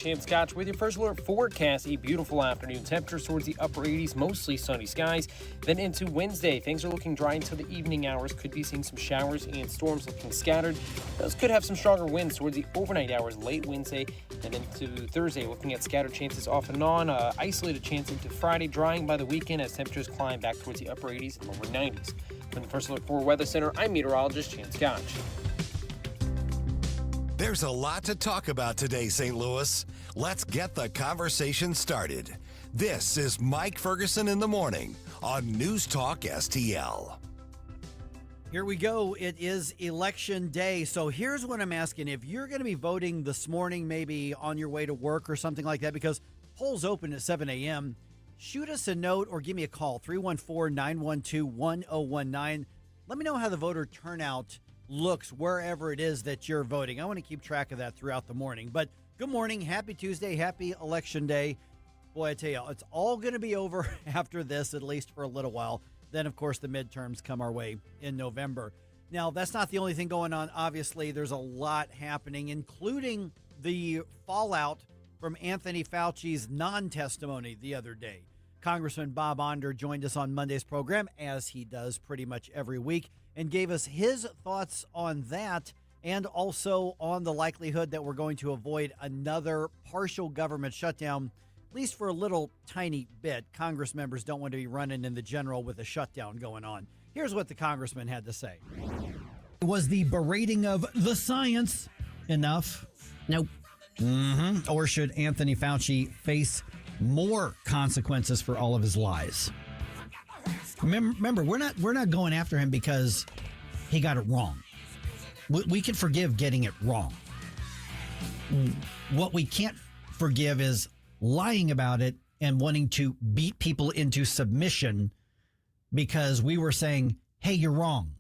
Chance Scotch with your first alert forecast. A beautiful afternoon. Temperatures towards the upper 80s, mostly sunny skies. Then into Wednesday, things are looking dry until the evening hours. Could be seeing some showers and storms looking scattered. Those could have some stronger winds towards the overnight hours late Wednesday. And then to Thursday, looking at scattered chances off and on. Isolated chance into Friday, drying by the weekend as temperatures climb back towards the upper 80s and lower 90s. From the First Alert 4 Weather Center, I'm meteorologist Chance Scotch. There's a lot to talk about today, St. Louis. Let's get the conversation started. This is Mike Ferguson in the morning on NewsTalkSTL. Here we go. It is election day. So here's what I'm asking. If you're going to be voting this morning, maybe on your way to work or something like that, because polls open at 7 a.m., shoot us a note or give me a call, 314-912-1019. Let me know how the voter turnout looks wherever it is that you're voting. I want to keep track of that throughout the morning. But good morning. Happy Tuesday. Happy election day. Boy, I tell you, it's all going to be over after this, at least for a little while. Then, of course, the midterms come our way in November. Now, that's not the only thing going on. Obviously, there's a lot happening, including the fallout from Anthony Fauci's non-testimony the other day. Congressman Bob Onder joined us on Monday's program, as he does pretty much every week, and gave us his thoughts on that and also on the likelihood that we're going to avoid another partial government shutdown, at least for a little tiny bit. Congress members don't want to be running in the general with a shutdown going on. Here's what the congressman had to say. Was the berating of the science enough? Nope. Or should Anthony Fauci face more consequences for all of his lies? Remember, we're not going after him because he got it wrong. We can forgive getting it wrong. What we can't forgive is lying about it and wanting to beat people into submission because we were saying, hey, you're wrong.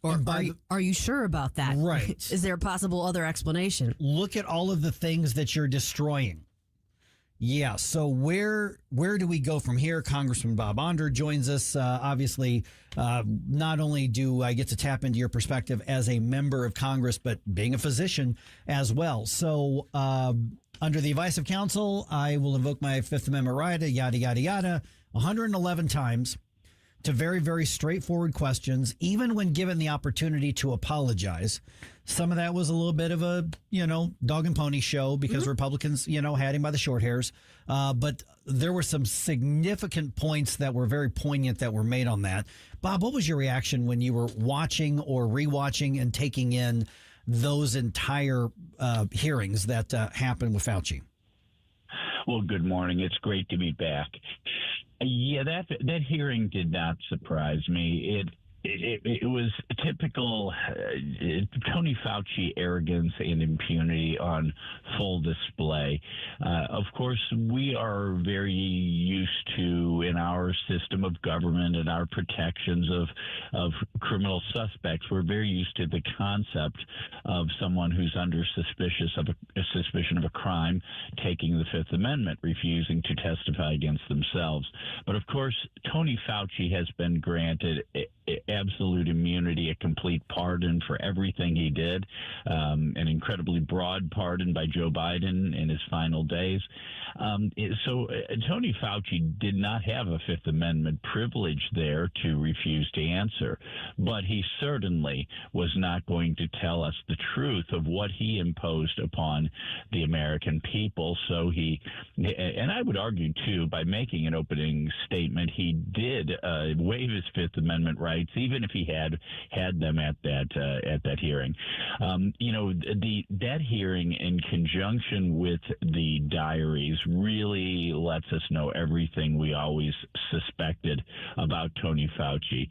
Or are you sure about that? Right. Is there a possible other explanation? Look at all of the things that you're destroying. Yeah, so where do we go from here? Congressman Bob Onder joins us. Obviously, not only do I get to tap into your perspective as a member of Congress, but being a physician as well. So under the advice of counsel, I will invoke my Fifth Amendment right, yada, yada, yada, 111 times to very, very straightforward questions, even when given the opportunity to apologize. Some of that was a little bit of a, dog and pony show because Republicans, had him by the short hairs. But there were some significant points that were very poignant that were made on that. Bob, what was your reaction when you were watching or rewatching and taking in those entire hearings that happened with Fauci? Well, good morning. It's great to be back. Yeah, that hearing did not surprise me. It was typical Tony Fauci arrogance and impunity on full display. Of course, we are very used to, in our system of government and our protections of criminal suspects, we're very used to the concept of someone who's under suspicion of a crime taking the Fifth Amendment, refusing to testify against themselves. But of course, Tony Fauci has been granted absolute immunity, a complete pardon for everything he did, an incredibly broad pardon by Joe Biden in his final days. So Tony Fauci did not have a Fifth Amendment privilege there to refuse to answer, but he certainly was not going to tell us the truth of what he imposed upon the American people. So and I would argue too, by making an opening statement, he did waive his Fifth Amendment rights, even if he had them at that hearing. That hearing in conjunction with the diaries really lets us know everything we always suspected about Tony Fauci.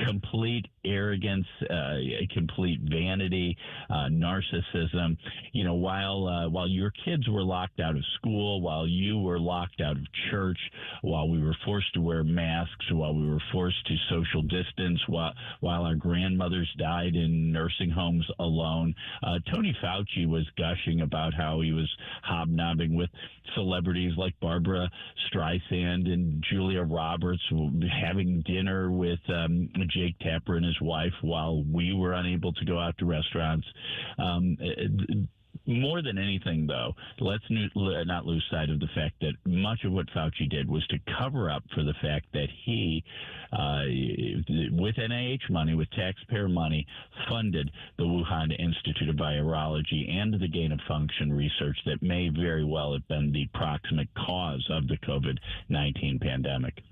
Complete arrogance, complete vanity, narcissism. While your kids were locked out of school, while you were locked out of church, while we were forced to wear masks, while we were forced to social distance, while our grandmothers died in nursing homes alone, Tony Fauci was gushing about how he was hobnobbing with celebrities like Barbara Streisand and Julia Roberts, having dinner with Jake Tapper and his wife while we were unable to go out to restaurants. more than anything, though, let's not lose sight of the fact that much of what Fauci did was to cover up for the fact that he, with NIH money, with taxpayer money, funded the Wuhan Institute of Virology and the gain-of-function research that may very well have been the proximate cause of the COVID-19 pandemic.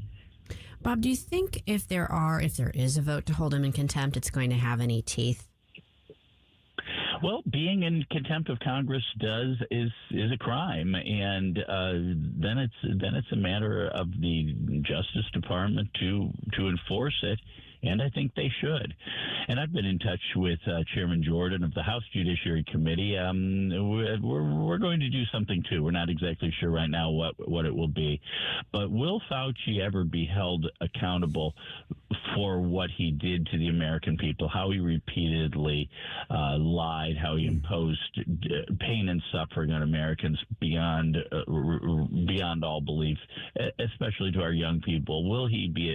Bob, do you think if there is a vote to hold him in contempt, it's going to have any teeth? Well, being in contempt of Congress is a crime, and then it's a matter of the Justice Department to enforce it. And I think they should. And I've been in touch with Chairman Jordan of the House Judiciary Committee. We're going to do something, too. We're not exactly sure right now what it will be. But will Fauci ever be held accountable for what he did to the American people, how he repeatedly lied, how he imposed pain and suffering on Americans beyond all belief, especially to our young people? Will he be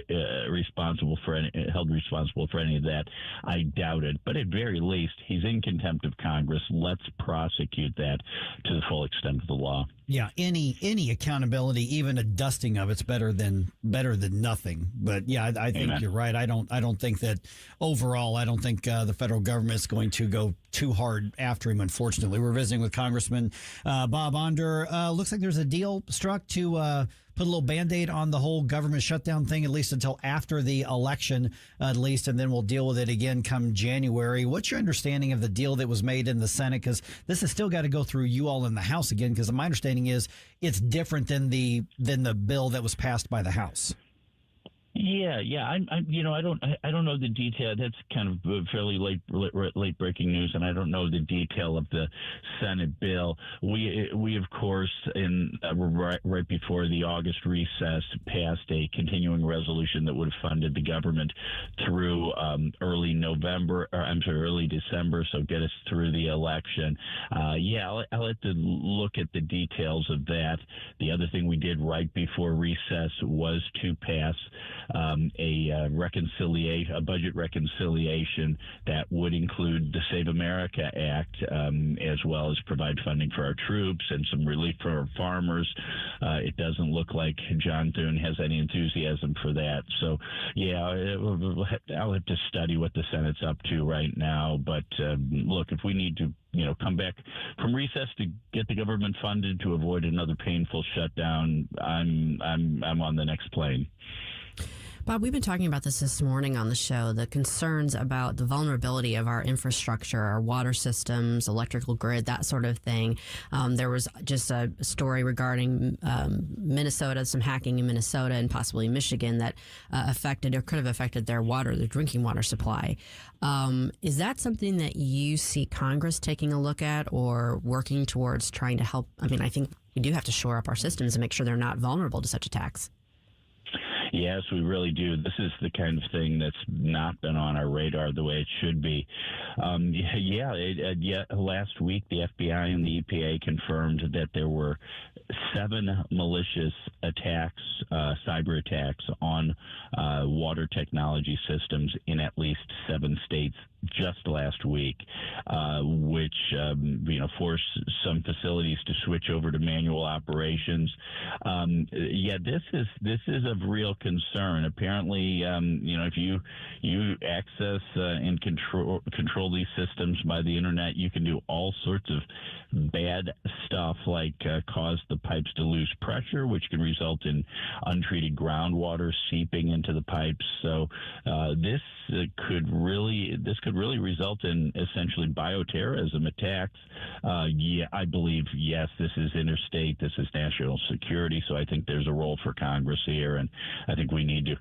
held responsible for any of that? I doubt it. But at very least, he's in contempt of Congress. Let's prosecute that to the full extent of the law. Yeah, any accountability, even a dusting of it's better than nothing. But yeah, I think Amen. You're right. I don't think that overall. I don't think the federal government is going to go too hard after him. Unfortunately, we're visiting with Congressman Bob Onder. Looks like there's a deal struck to put a little Band-Aid on the whole government shutdown thing, at least until after the election, at least, and then we'll deal with it again come January. What's your understanding of the deal that was made in the Senate? Because this has still got to go through you all in the House again, because my understanding is it's different than the bill that was passed by the House. Yeah. I don't know the detail. That's kind of fairly late breaking news, and I don't know the detail of the Senate bill. We of course, right before the August recess, passed a continuing resolution that would have funded the government through early December, so get us through the election. I'll have to look at the details of that. The other thing we did right before recess was to pass a budget reconciliation that would include the Save America Act, as well as provide funding for our troops and some relief for our farmers. It doesn't look like John Thune has any enthusiasm for that. So, I'll have to study what the Senate's up to right now. But look, if we need to come back from recess to get the government funded to avoid another painful shutdown, I'm on the next plane. Bob, we've been talking about this morning on the show, the concerns about the vulnerability of our infrastructure, our water systems, electrical grid, that sort of thing. There was just a story regarding Minnesota, some hacking in Minnesota and possibly Michigan that affected or could have affected their drinking water supply. Is that something that you see Congress taking a look at or working towards trying to help? I mean, I think we do have to shore up our systems and make sure they're not vulnerable to such attacks. Yes, we really do. This is the kind of thing that's not been on our radar the way it should be. Last week, the FBI and the EPA confirmed that there were 7 malicious attacks, cyber attacks on water technology systems in at least 7 states just last week, which forced some facilities to switch over to manual operations. This is of real concern. Apparently, if you access and control these systems by the internet, you can do all sorts of bad stuff, like cause the pipes to lose pressure, which can result in untreated groundwater seeping into the pipes. So this could really result in essentially bioterrorism attacks. I believe, yes, this is interstate, this is national security. So I think there's a role for Congress here, and I think we need to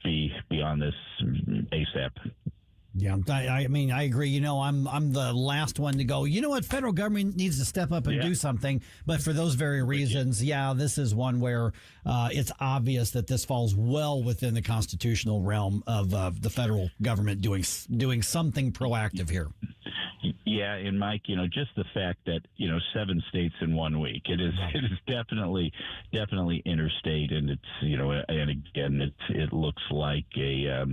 be on this ASAP. Yeah, I mean, I agree. I'm the last one to go, federal government needs to step up and do something. But for those very reasons, this is one where it's obvious that this falls well within the constitutional realm of the federal government doing something proactive here. Yeah, and Mike, just the fact that 7 states in 1 week, it is definitely interstate, and it's and again it looks like a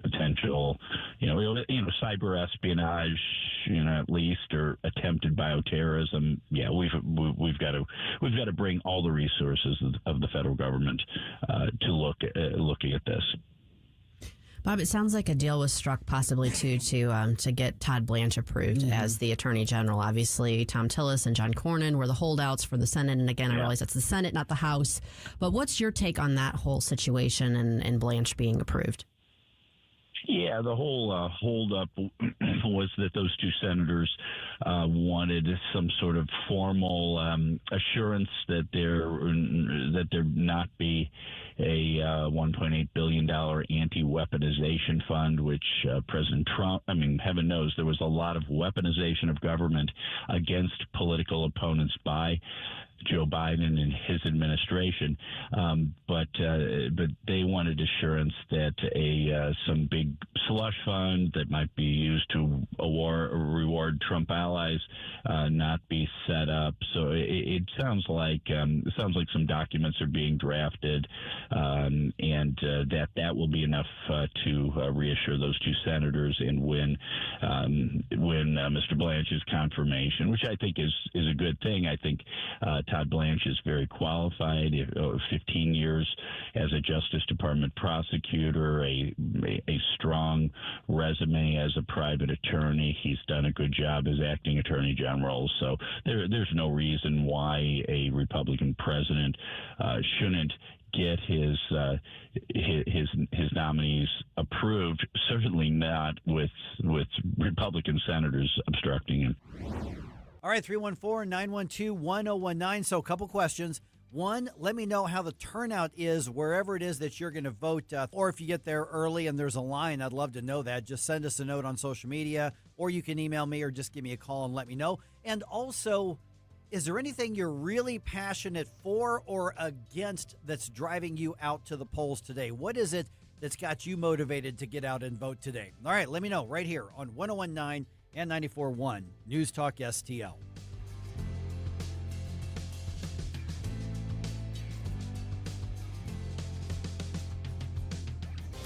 potential cyber espionage, at least, or attempted bioterrorism. Yeah, we've got to bring all the resources of the federal government to looking at this. Bob, it sounds like a deal was struck possibly to get Todd Blanche approved as the Attorney General. Obviously, Tom Tillis and John Cornyn were the holdouts for the Senate. And again, I realize that's the Senate, not the House. But what's your take on that whole situation and Blanche being approved? Yeah, the whole holdup was that those two senators wanted some sort of formal assurance that there not be a $1.8 billion anti-weaponization fund, which President Trump, heaven knows there was a lot of weaponization of government against political opponents by Joe Biden and his administration, but they wanted assurance that some big slush fund that might be used to reward Trump allies not be set up. So it sounds like some documents are being drafted, and that will be enough to reassure those two senators and win Mr. Blanche's confirmation, which I think is a good thing. I think Todd Blanche is very qualified, 15 years as a Justice Department prosecutor, a strong resume as a private attorney. He's done a good job as acting attorney general. So there's no reason why a Republican president shouldn't get his nominees approved. Certainly not with Republican senators obstructing him. All right, 314-912-1019. So a couple questions. One, let me know how the turnout is wherever it is that you're going to vote. Or if you get there early and there's a line, I'd love to know that. Just send us a note on social media, or you can email me or just give me a call and let me know. And also, is there anything you're really passionate for or against that's driving you out to the polls today? What is it that's got you motivated to get out and vote today? All right, let me know right here on 101.9 and 94.1 News Talk STL.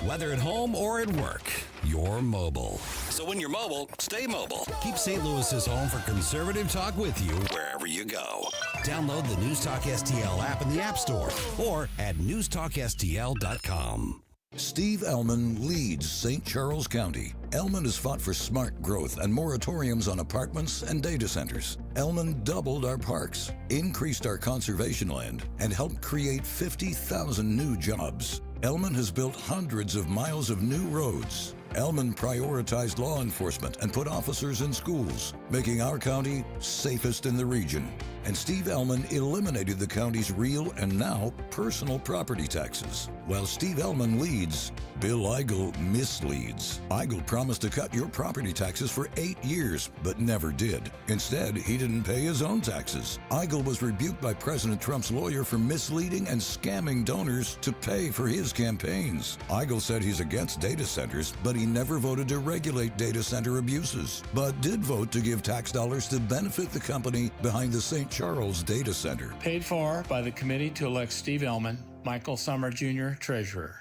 Whether at home or at work, you're mobile. So when you're mobile, stay mobile. Keep St. Louis's home for conservative talk with you wherever you go. Download the News Talk STL app in the App Store or at newstalkstl.com. Steve Ellman leads St. Charles County. Ellman has fought for smart growth and moratoriums on apartments and data centers. Ellman doubled our parks, increased our conservation land, and helped create 50,000 new jobs. Ellman has built hundreds of miles of new roads. Ellman prioritized law enforcement and put officers in schools, making our county safest in the region. And Steve Ellman eliminated the county's real and now personal property taxes. While Steve Ellman leads, Bill Eigel misleads. Eigel promised to cut your property taxes for 8 years, but never did. Instead, he didn't pay his own taxes. Eigel was rebuked by President Trump's lawyer for misleading and scamming donors to pay for his campaigns. Eigel said he's against data centers, but he never voted to regulate data center abuses, but did vote to give tax dollars to benefit the company behind the St. Charles Data Center. Paid for by the committee to elect Steve Ellman, Michael Summer Jr., Treasurer.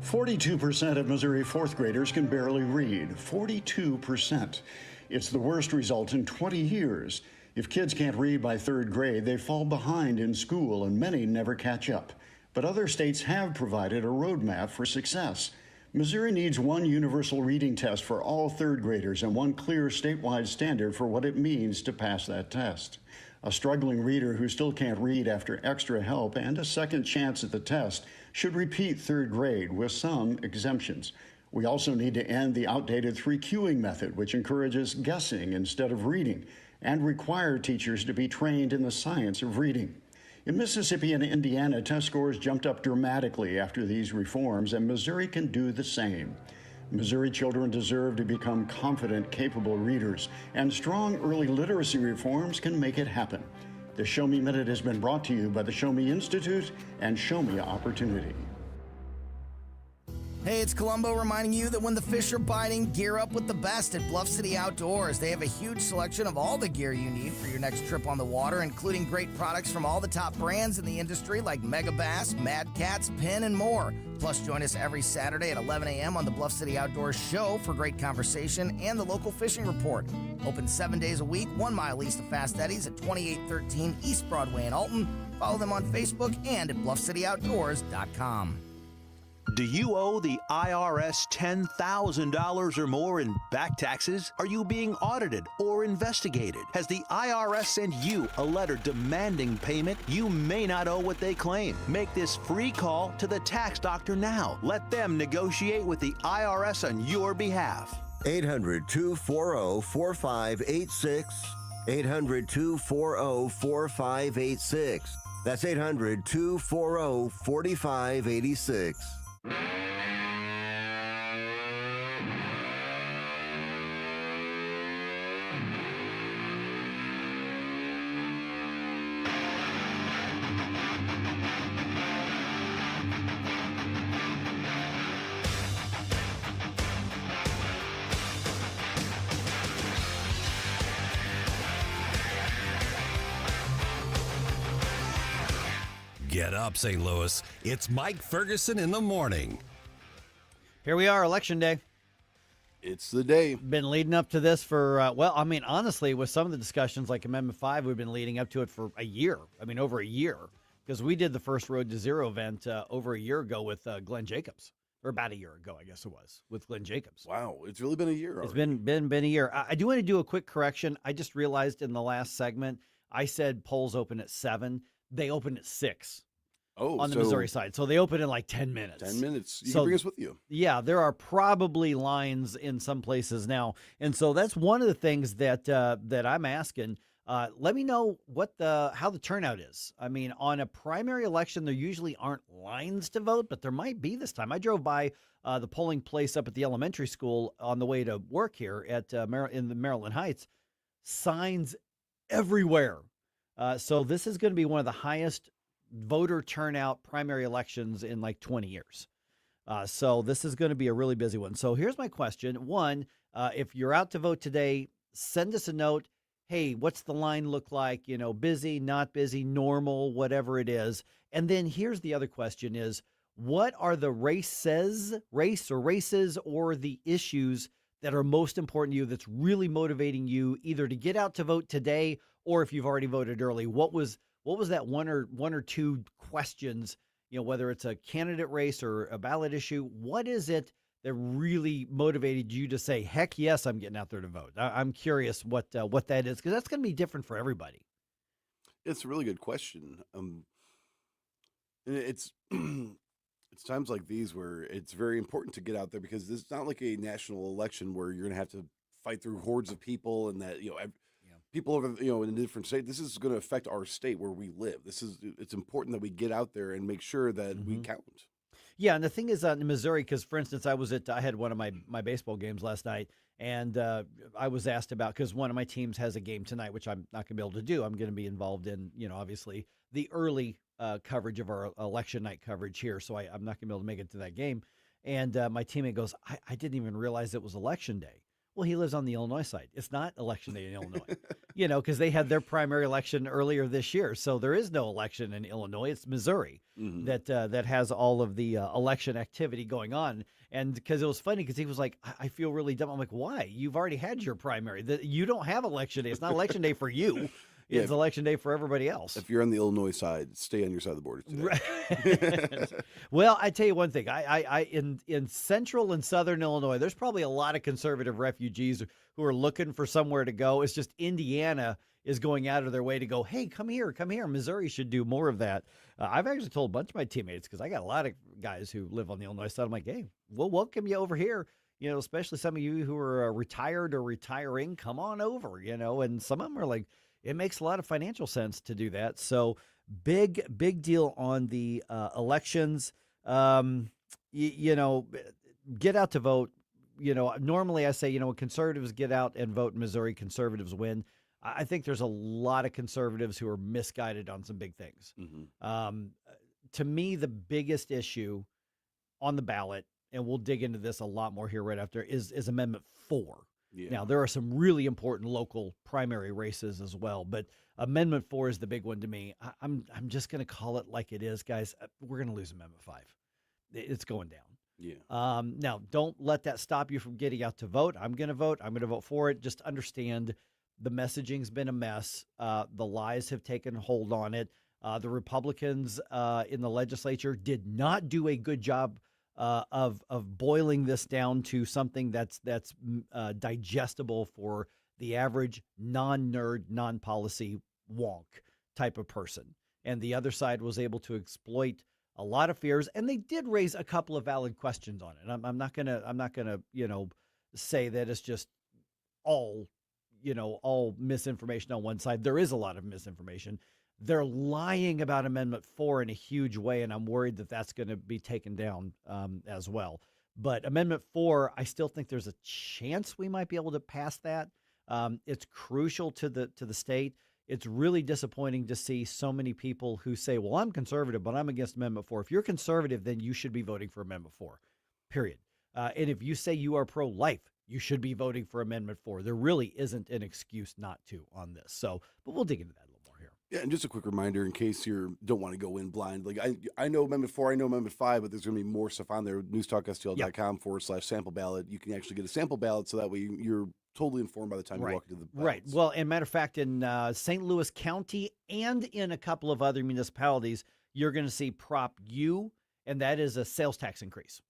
42% of Missouri fourth graders can barely read. 42%. It's the worst result in 20 years. If kids can't read by third grade, they fall behind in school, and many never catch up. But other states have provided a roadmap for success. Missouri needs one universal reading test for all third graders and one clear statewide standard for what it means to pass that test. A struggling reader who still can't read after extra help and a second chance at the test should repeat third grade with some exemptions. We also need to end the outdated 3Qing method, which encourages guessing instead of reading, and require teachers to be trained in the science of reading. In Mississippi and Indiana, test scores jumped up dramatically after these reforms, and Missouri can do the same. Missouri children deserve to become confident, capable readers, and strong early literacy reforms can make it happen. The Show Me Minute has been brought to you by the Show Me Institute and Show Me Opportunity. Hey, it's Columbo reminding you that when the fish are biting, gear up with the best at Bluff City Outdoors. They have a huge selection of all the gear you need for your next trip on the water, including great products from all the top brands in the industry like Mega Bass, Mad Cats, Pin, and more. Plus, join us every Saturday at 11 a.m. on the Bluff City Outdoors show for great conversation and the local fishing report. Open 7 days a week, 1 mile east of Fast Eddie's at 2813 East Broadway in Alton. Follow them on Facebook and at BluffCityOutdoors.com. Do you owe the IRS $10,000 or more in back taxes? Are you being audited or investigated? Has the IRS sent you a letter demanding payment? You may not owe what they claim. Make this free call to the tax doctor now. Let them negotiate with the IRS on your behalf. 800-240-4586. 800-240-4586. That's 800-240-4586. Get up, St. Louis. It's Mike Ferguson in the morning. Here we are, Election Day. It's the day. Been leading up to this for, honestly, with some of the discussions like Amendment 5, we've been leading up to it for a year. Over a year. Because we did the first Road to Zero event over a year ago with Glenn Jacobs. Or about a year ago, I guess it was, with Glenn Jacobs. Wow, it's really been a year already. It's been a year. I do want to do a quick correction. I just realized in the last segment, I said polls open at 7. They open at 6. Oh, on the Missouri side. So they open in like 10 minutes. 10 minutes. You can bring us with you. Yeah, there are probably lines in some places now. And so that's one of the things that I'm asking. Let me know how the turnout is. On a primary election, there usually aren't lines to vote, but there might be this time. I drove by the polling place up at the elementary school on the way to work here at in the Maryland Heights. Signs everywhere. So this is going to be one of the highest voter turnout primary elections in like 20 years. So this is going to be a really busy one. So here's my question. One, if you're out to vote today, send us a note. Hey, what's the line look like? Busy, not busy, normal, whatever it is. And then here's the other question is, what are the races or the issues that are most important to you that's really motivating you either to get out to vote today or if you've already voted early? What was that one or two questions, whether it's a candidate race or a ballot issue, what is it that really motivated you to say, heck yes, I'm getting out there to vote? I'm curious what that is, because that's going to be different for everybody. It's a really good question. And it's times like these where it's very important to get out there, because it's not like a national election where you're going to have to fight through hordes of people and that, people over, in a different state. This is going to affect our state where we live. It's important that we get out there and make sure that we count. Yeah, and the thing is in Missouri, because, for instance, I had one of my baseball games last night, and I was asked about, because one of my teams has a game tonight, which I'm not going to be able to do. I'm going to be involved in, obviously, the early coverage of our election night coverage here, so I'm not going to be able to make it to that game. And my teammate goes, I didn't even realize it was Election Day. Well, he lives on the Illinois side. It's not Election Day in Illinois, because they had their primary election earlier this year. So there is no election in Illinois. It's Missouri that has all of the election activity going on. And because it was funny, because he was like, I feel really dumb. I'm like, why? You've already had your primary. You don't have Election Day. It's not Election Day for you. It's Election Day for everybody else. If you're on the Illinois side, stay on your side of the border today. Right. Well, I tell you one thing. I in central and southern Illinois, there's probably a lot of conservative refugees who are looking for somewhere to go. It's just Indiana is going out of their way to go, hey, come here. Missouri should do more of that. I've actually told a bunch of my teammates, because I got a lot of guys who live on the Illinois side. I'm like, hey, we'll welcome you over here. Especially some of you who are retired or retiring, come on over, and some of them are like, it makes a lot of financial sense to do that. So big deal on the elections. Get out to vote. Normally I say, when conservatives get out and vote in Missouri, conservatives win. I think there's a lot of conservatives who are misguided on some big things. To me, the biggest issue on the ballot, and we'll dig into this a lot more here right after, is Amendment 4. Yeah. Now, there are some really important local primary races as well, but Amendment 4 is the big one to me. I'm just going to call it like it is, guys. We're going to lose Amendment 5. It's going down. Yeah. Now, don't let that stop you from getting out to vote. I'm going to vote. I'm going to vote for it. Just understand the messaging's been a mess. The lies have taken hold on it. The Republicans in the legislature did not do a good job of boiling this down to something that's digestible for the average non-nerd, non-policy wonk type of person. And the other side was able to exploit a lot of fears, and they did raise a couple of valid questions on it. I'm not gonna say that it's just all misinformation on one side. There is a lot of misinformation. They're lying about Amendment 4 in a huge way, and I'm worried that that's going to be taken down as well. But Amendment 4, I still think there's a chance we might be able to pass that. It's crucial to the state. It's really disappointing to see so many people who say, well, I'm conservative, but I'm against Amendment 4. If you're conservative, then you should be voting for Amendment 4, period. And if you say you are pro-life, you should be voting for Amendment 4. There really isn't an excuse not to on this. So, but we'll dig into that a little more here. Yeah, and just a quick reminder in case you don't want to go in blind. Like I know Amendment 4, I know Amendment 5, but there's going to be more stuff on there. NewsTalkSTL.com/sample ballot. You can actually get a sample ballot so that way you're totally informed by the time you walk into the ballots. Right. Well, and matter of fact, in St. Louis County and in a couple of other municipalities, you're going to see Prop U, and that is a sales tax increase.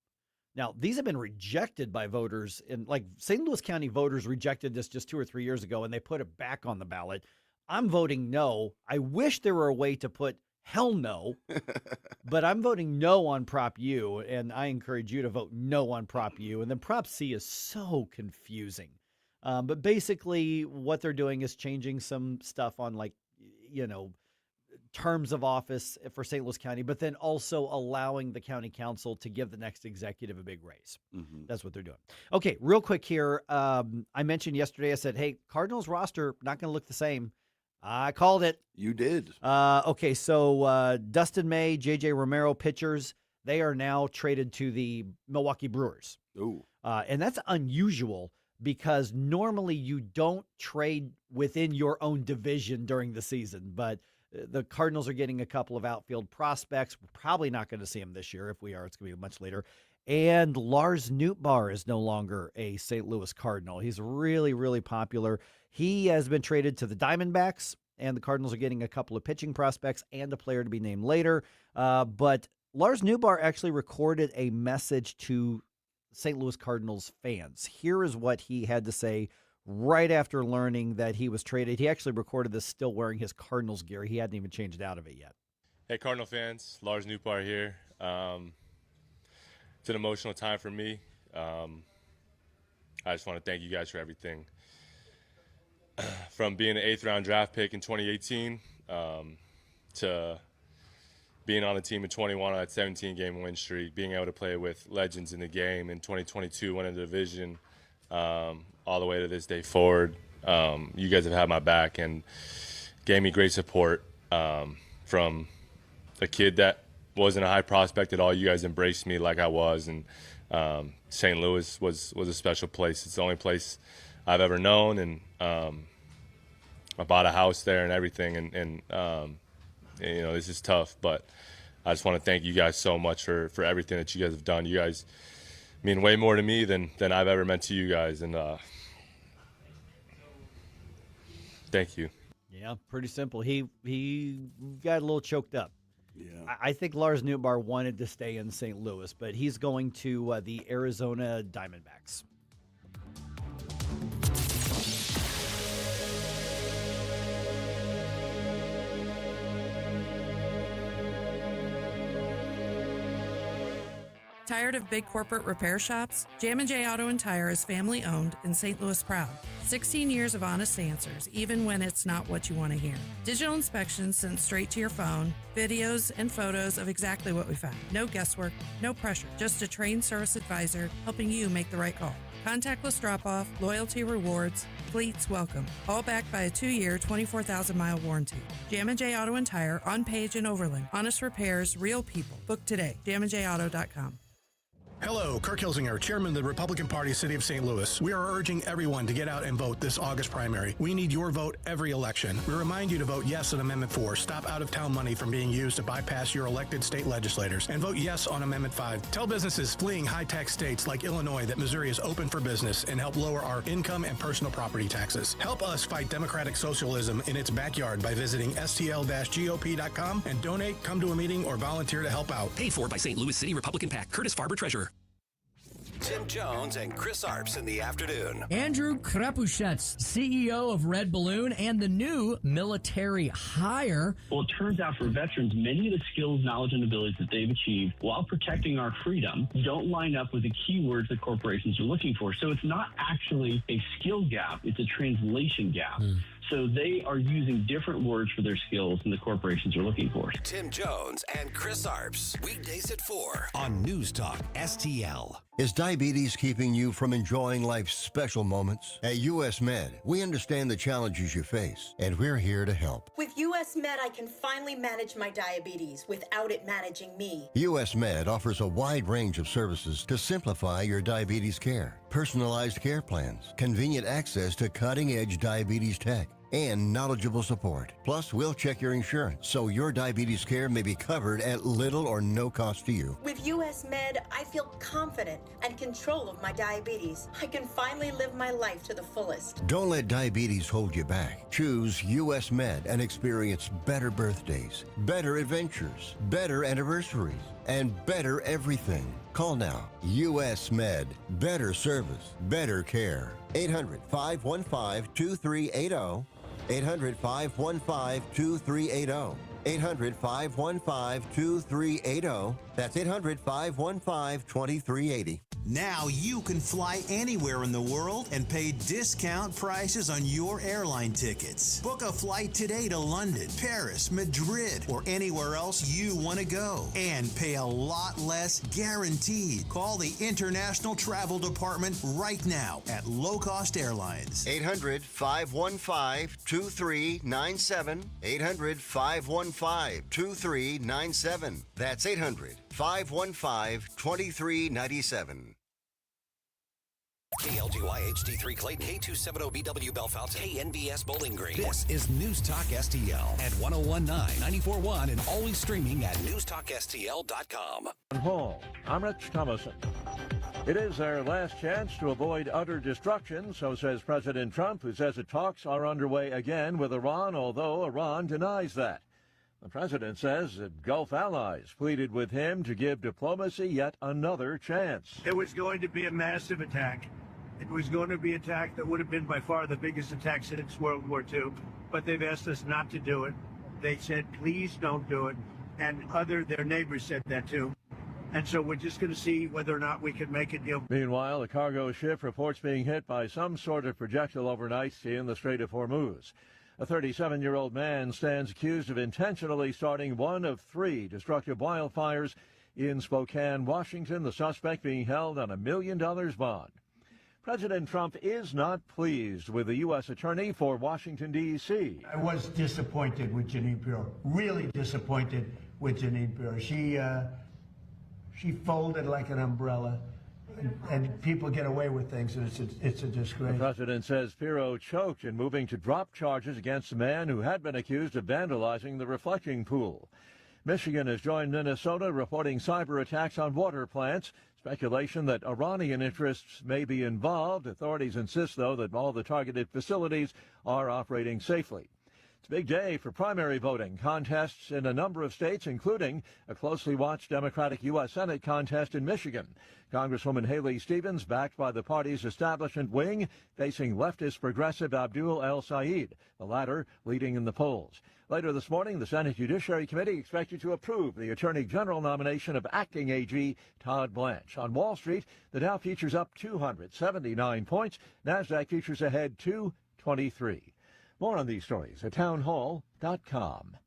Now, these have been rejected by voters. And like St. Louis County voters rejected this just 2 or 3 years ago, and they put it back on the ballot. I'm voting no. I wish there were a way to put hell no, but I'm voting no on Prop U, and I encourage you to vote no on Prop U. And then Prop C is so confusing. But basically what they're doing is changing some stuff on terms of office for St. Louis County, but then also allowing the county council to give the next executive a big raise. Mm-hmm. That's what they're doing. Okay, real quick here. I mentioned yesterday, I said, hey, Cardinals roster, not going to look the same. I called it. You did. Okay, so Dustin May, J.J. Romero pitchers, they are now traded to the Milwaukee Brewers. Ooh. And that's unusual because normally you don't trade within your own division during the season. But the Cardinals are getting a couple of outfield prospects. We're probably not going to see them this year. If we are, it's going to be much later. And Lars Nootbaar is no longer a St. Louis Cardinal. He's really, really popular. He has been traded to the Diamondbacks, and the Cardinals are getting a couple of pitching prospects and a player to be named later. But Lars Nootbaar actually recorded a message to St. Louis Cardinals fans. Here is what he had to say right after learning that he was traded. He actually recorded this still wearing his Cardinals gear. He hadn't even changed out of it yet. Hey, Cardinal fans, Lars Nootbaar here. It's an emotional time for me. I just want to thank you guys for everything. From being an 8th round draft pick in 2018 to being on the team in 21 on that 17-game win streak, being able to play with legends in the game in 2022, winning the division, all the way to this day forward. You guys have had my back and gave me great support from a kid that wasn't a high prospect at all. You guys embraced me like I was, and St. Louis was a special place. It's the only place I've ever known, and I bought a house there and everything, and this is tough, but I just want to thank you guys so much for everything that you guys have done. You guys mean way more to me than I've ever meant to you guys, and thank you. Yeah, pretty simple. He got a little choked up. Yeah, I think Lars Nootbaar wanted to stay in St. Louis, but he's going to the Arizona Diamondbacks. Tired of big corporate repair shops? J&J Auto and Tire is family owned and St. Louis proud. 16 years of honest answers, even when it's not what you want to hear. Digital inspections sent straight to your phone, videos and photos of exactly what we found. No guesswork, no pressure, just a trained service advisor helping you make the right call. Contactless drop-off, loyalty rewards, fleets welcome. All backed by a 2-year, 24,000-mile warranty. J&J Auto and Tire on Page and Overland. Honest repairs, real people. Book today. JamandJAuto.com. Hello, Kirk Hilsinger, Chairman of the Republican Party, City of St. Louis. We are urging everyone to get out and vote this August primary. We need your vote every election. We remind you to vote yes on Amendment 4. Stop out-of-town money from being used to bypass your elected state legislators. And vote yes on Amendment 5. Tell businesses fleeing high-tax states like Illinois that Missouri is open for business and help lower our income and personal property taxes. Help us fight democratic socialism in its backyard by visiting stl-gop.com and donate, come to a meeting, or volunteer to help out. Paid for by St. Louis City Republican PAC. Curtis Farber, Treasurer. Tim Jones and Chris Arps in the afternoon. Andrew Krepuschetz, CEO of Red Balloon and the new military hire. Well, it turns out for veterans, many of the skills, knowledge, and abilities that they've achieved while protecting our freedom don't line up with the keywords that corporations are looking for. So it's not actually a skill gap, it's a translation gap. So they are using different words for their skills than the corporations are looking for. Tim Jones and Chris Arps, weekdays at 4 on News Talk STL. Is diabetes keeping you from enjoying life's special moments? At U.S. Med, we understand the challenges you face, and we're here to help. With U.S. Med, I can finally manage my diabetes without it managing me. U.S. Med offers a wide range of services to simplify your diabetes care. Personalized care plans, convenient access to cutting-edge diabetes tech, and knowledgeable support. Plus, we'll check your insurance so your diabetes care may be covered at little or no cost to you. With U.S. Med, I feel confident and control of my diabetes. I can finally live my life to the fullest. Don't let diabetes hold you back. Choose U.S. Med and experience better birthdays, better adventures, better anniversaries, and better everything. Call now. U.S. Med. Better service, better care. 800-515-2380. 800-515-2380. 800-515-2380. That's 800-515-2380. Now you can fly anywhere in the world and pay discount prices on your airline tickets. Book a flight today to London, Paris, Madrid, or anywhere else you want to go. And pay a lot less guaranteed. Call the International Travel Department right now at Low Cost Airlines. 800-515-2397. 800-515-2397. That's 800-515-2397. KLGY HD3 Clayton, K270BW Bellefonte, KNBS Bowling Green. This is News Talk STL at 1019, 94.1, and always streaming at NewsTalkSTL.com. I'm Rich Thomason. It is their last chance to avoid utter destruction, so says President Trump, who says the talks are underway again with Iran, although Iran denies that. The president says that Gulf allies pleaded with him to give diplomacy yet another chance. It was going to be a massive attack. It was going to be an attack that would have been by far the biggest attack since World War II, but they've asked us not to do it. They said, please don't do it, and their neighbors said that too. And so we're just going to see whether or not we can make a deal. Meanwhile, a cargo ship reports being hit by some sort of projectile overnight in the Strait of Hormuz. A 37-year-old man stands accused of intentionally starting one of 3 destructive wildfires in Spokane, Washington, the suspect being held on $1 million bond. President Trump is not pleased with the U.S. Attorney for Washington, D.C. I was disappointed with Jeanine Pirro, really disappointed with Jeanine Pirro. She folded like an umbrella, and people get away with things, and it's a disgrace. The president says Pirro choked in moving to drop charges against a man who had been accused of vandalizing the reflecting pool. Michigan has joined Minnesota reporting cyber attacks on water plants. Speculation that Iranian interests may be involved. Authorities insist, though, that all the targeted facilities are operating safely. It's a big day for primary voting. Contests in a number of states, including a closely watched Democratic U.S. Senate contest in Michigan. Congresswoman Haley Stevens, backed by the party's establishment wing, facing leftist progressive Abdul El-Sayed, the latter leading in the polls. Later this morning, the Senate Judiciary Committee expected to approve the Attorney General nomination of acting AG Todd Blanche. On Wall Street, the Dow futures up 279 points. NASDAQ futures ahead 223. More on these stories at townhall.com.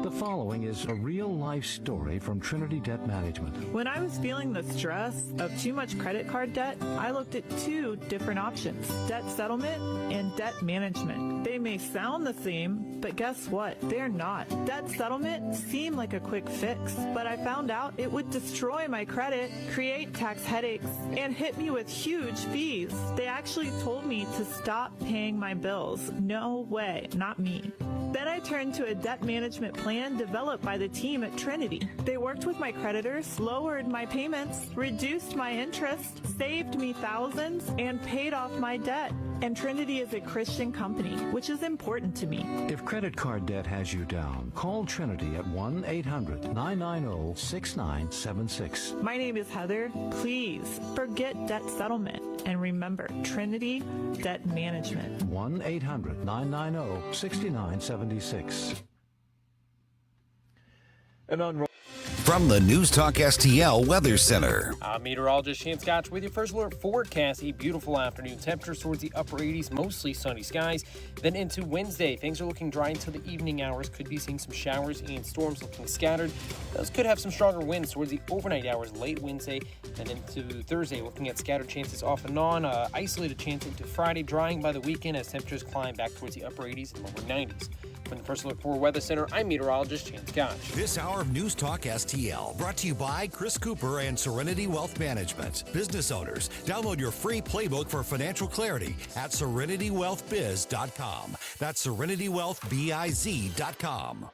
The following is a real-life story from Trinity Debt Management. When I was feeling the stress of too much credit card debt, I looked at two different options, debt settlement and debt management. They may sound the same, but guess what? They're not. Debt settlement seemed like a quick fix, but I found out it would destroy my credit, create tax headaches, and hit me with huge fees. They actually told me to stop paying my bills. No way, not me. Then I turned to a debt management plan developed by the team at Trinity. They worked with my creditors, lowered my payments, reduced my interest, saved me thousands, and paid off my debt. And Trinity is a Christian company, which is important to me. If credit card debt has you down, call Trinity at 1-800-990-6976. My name is Heather. Please forget debt settlement and remember Trinity Debt Management. 1-800-990-6976. And on From the News Talk STL Weather Center. I'm meteorologist Shane Scotch with your first alert forecast. A beautiful afternoon. Temperatures towards the upper 80s, mostly sunny skies. Then into Wednesday, things are looking dry until the evening hours. Could be seeing some showers and storms looking scattered. Those could have some stronger winds towards the overnight hours late Wednesday. And into Thursday, looking at scattered chances off and on. Isolated chance into Friday, drying by the weekend as temperatures climb back towards the upper 80s and lower 90s. From the First Alert 4 Weather Center, I'm meteorologist Shane Scotch. This hour of News Talk STL brought to you by Chris Cooper and Serenity Wealth Management. Business owners, download your free playbook for financial clarity at SerenityWealthBiz.com. That's SerenityWealthBiz.com.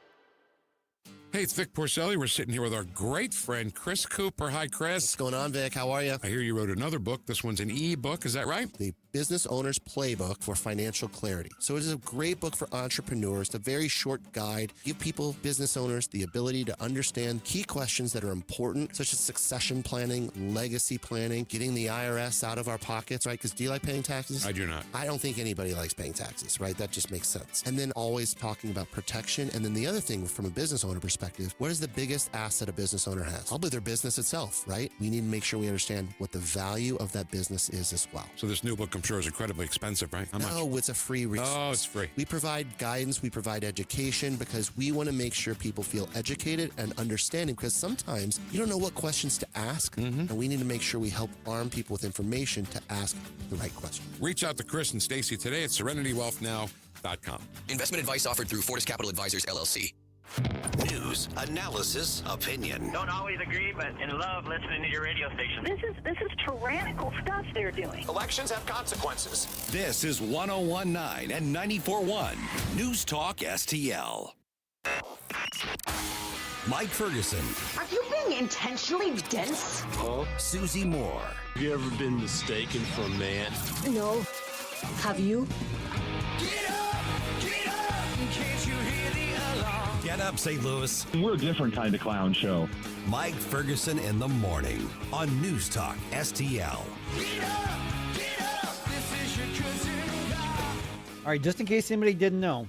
Hey, it's Vic Porcelli. We're sitting here with our great friend, Chris Cooper. Hi, Chris. What's going on, Vic? How are you? I hear you wrote another book. This one's an e-book. Is that right? The Business Owner's Playbook for Financial Clarity. So it is a great book for entrepreneurs. It's a very short guide. Give people, business owners, the ability to understand key questions that are important, such as succession planning, legacy planning, getting the IRS out of our pockets, right? Because do you like paying taxes? I do not. I don't think anybody likes paying taxes, right? That just makes sense. And then always talking about protection. And then the other thing from a business owner perspective, what is the biggest asset a business owner has? Probably their business itself, right? We need to make sure we understand what the value of that business is as well. So this new book, I'm sure, is incredibly expensive, right? How much? No, it's a free resource. Oh, it's free. We provide guidance, we provide education because we want to make sure people feel educated and understanding because sometimes you don't know what questions to ask, and we need to make sure we help arm people with information to ask the right question. Reach out to Chris and Stacy today at SerenityWealthNow.com. Investment advice offered through Fortis Capital Advisors, LLC. News, analysis, opinion. Don't always agree, but in love listening to your radio station. This is tyrannical stuff they're doing. Elections have consequences. This is 101.9 and 94.1 News Talk STL. Mike Ferguson. Are you being intentionally dense? Huh? Susie Moore. Have you ever been mistaken for a man? No. Have you? Get up! Get up! Can't you hear the alarm? Get up, St. Louis. We're a different kind of clown show. Mike Ferguson in the morning on News Talk STL. Get up! Get up! This is your cousin. All right, just in case anybody didn't know,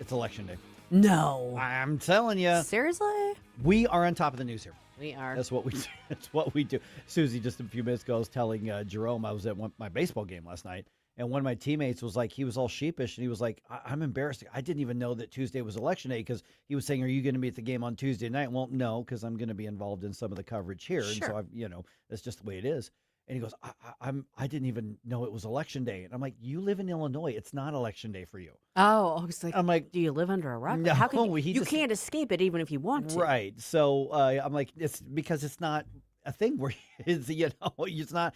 it's Election Day. No. I'm telling you. Seriously? We are on top of the news here. We are. That's what we do. That's what we do. Susie, just a few minutes ago, I was telling Jerome I was at my baseball game last night, and one of my teammates was like, he was all sheepish, and he was like, I'm embarrassed. I didn't even know that Tuesday was Election Day because he was saying, are you going to be at the game on Tuesday night? Well, no, because I'm going to be involved in some of the coverage here. Sure. And so, that's just the way it is. And he goes, I didn't even know it was Election Day. And I'm like, you live in Illinois. It's not Election Day for you. Oh, I was like, I'm like, do you live under a rock? No, How can he you just- can't escape it even if you want to. Right. So I'm like, it's because it's not a thing where it's, it's not,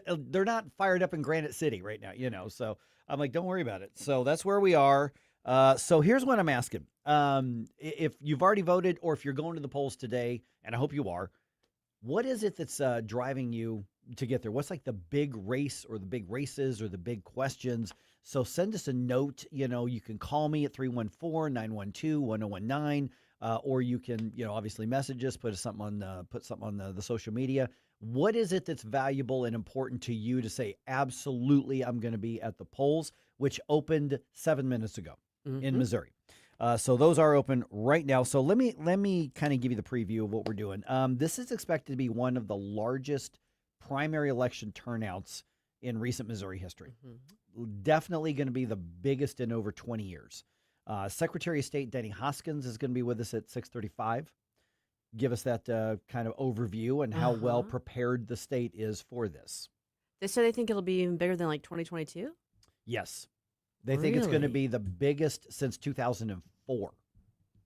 they're not fired up in Granite City right now, So I'm like, don't worry about it. So that's where we are. So here's what I'm asking. If you've already voted or if you're going to the polls today, and I hope you are, what is it that's driving you to get there? What's like the big race or the big races or the big questions? So send us a note. You can call me at 314-912-1019, or you can, obviously message us, put something on the social media. What is it that's valuable and important to you to say, absolutely, I'm going to be at the polls, which opened 7 minutes ago in Missouri. So those are open right now. So let me kind of give you the preview of what we're doing. This is expected to be one of the largest primary election turnouts in recent Missouri history. Definitely going to be the biggest in over 20 years. Secretary of State Denny Hoskins is going to be with us at 6:35. Give us that kind of overview and how well prepared the state is for this. They say they think it'll be even bigger than like 2022? Yes. They think it's going to be the biggest since 2004.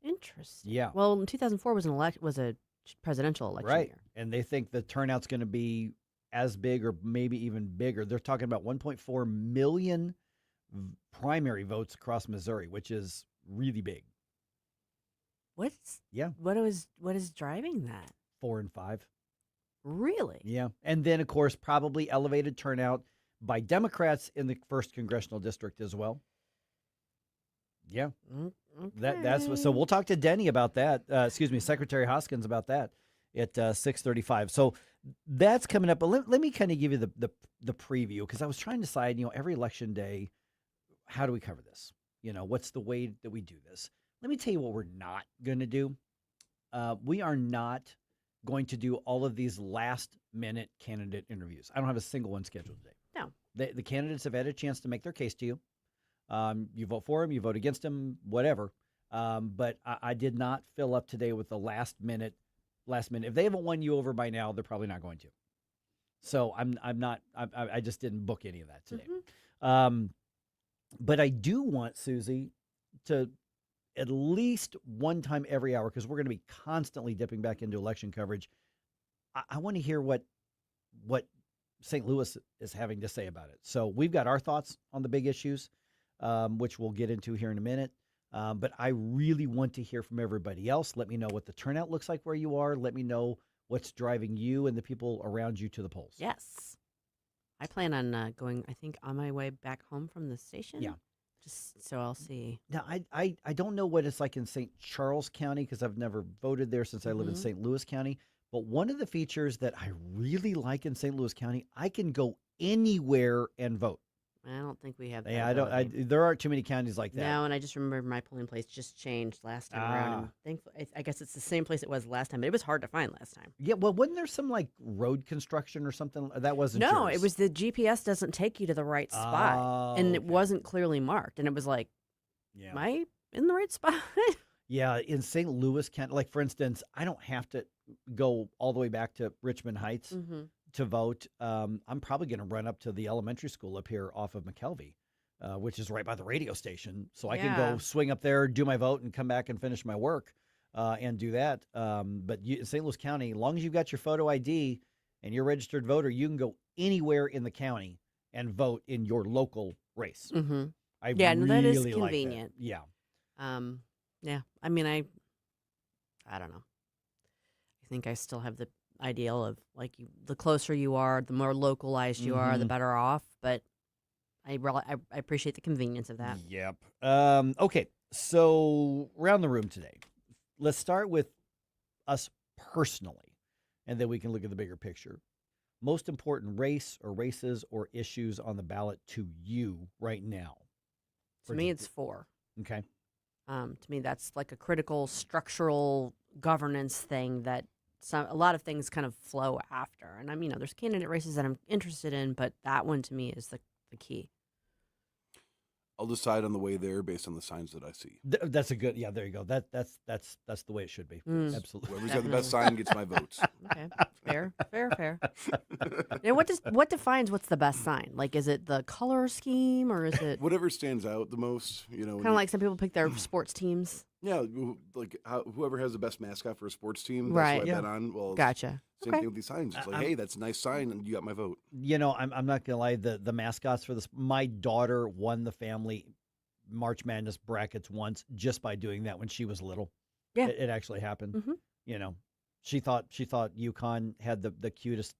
Interesting. Yeah. Well, 2004 was a presidential election year. And they think the turnout's going to be as big or maybe even bigger. They're talking about 1.4 million primary votes across Missouri, which is really big. What is driving that? 4 and 5. Really? Yeah. And then, of course, probably elevated turnout by Democrats in the 1st Congressional District as well. Yeah. Okay. That's so we'll talk to Denny about that. Secretary Hoskins about that at 6:35. So that's coming up. But let me kind of give you the preview, because I was trying to decide, every election day, how do we cover this? What's the way that we do this? Let me tell you what we're not going to do. We are not going to do all of these last-minute candidate interviews. I don't have a single one scheduled today. No. The candidates have had a chance to make their case to you. You vote for them, you vote against them, whatever. But I did not fill up today with the last minute. If they haven't won you over by now, they're probably not going to. So I just didn't book any of that today. But I do want Susie to at least one time every hour, because we're going to be constantly dipping back into election coverage. I want to hear what St. Louis is having to say about it. So we've got our thoughts on the big issues, which we'll get into here in a minute. But I really want to hear from everybody else. Let me know what the turnout looks like where you are. Let me know what's driving you and the people around you to the polls. Yes. I plan on going, I think, on my way back home from the station. Yeah. Just so I'll see. Now, I don't know what it's like in St. Charles County, because I've never voted there since I live in St. Louis County. But one of the features that I really like in St. Louis County, I can go anywhere and vote. I don't think we have that. Yeah, there aren't too many counties like that. No, and I just remember my polling place just changed last time around. And thankfully, I guess it's the same place it was last time, but it was hard to find last time. Yeah, well, wasn't there some road construction or something? That wasn't No, yours. it was the GPS doesn't take you to the right spot, and it wasn't clearly marked, and it was like, am I in the right spot? Yeah, in St. Louis County, like for instance, I don't have to go all the way back to Richmond Heights to vote. I'm probably going to run up to the elementary school up here off of McKelvey, which is right by the radio station. So I can go swing up there, do my vote, and come back and finish my work and do that. But in St. Louis County, as long as you've got your photo ID and you're a registered voter, you can go anywhere in the county and vote in your local race. I that is really convenient. Like that. Yeah. I mean, I don't know. I think I still have the ideal of the closer you are, the more localized you are, the better off. But I appreciate the convenience of that. Yep. Okay. So around the room today, let's start with us personally, and then we can look at the bigger picture. Most important race or races or issues on the ballot to you right now? To me, it's 4. Okay. To me, that's like a critical structural governance thing that a lot of things kind of flow after. And there's candidate races that I'm interested in, but that one to me is the key. I'll decide on the way there based on the signs that I see. That's a good, there you go. That's the way it should be. Absolutely. Whoever's got the best sign gets my votes. Okay, fair. And what defines what's the best sign? Like, is it the color scheme or is it whatever stands out the most? Kind of like some people pick their sports teams. Yeah, like whoever has the best mascot for a sports team, that's right? What I bet on. Well, gotcha. Same thing with these signs. It's like, hey, that's a nice sign, and you got my vote. I'm not gonna lie. The mascots for this, my daughter won the family March Madness brackets once just by doing that when she was little. Yeah, it actually happened. She thought UConn had the cutest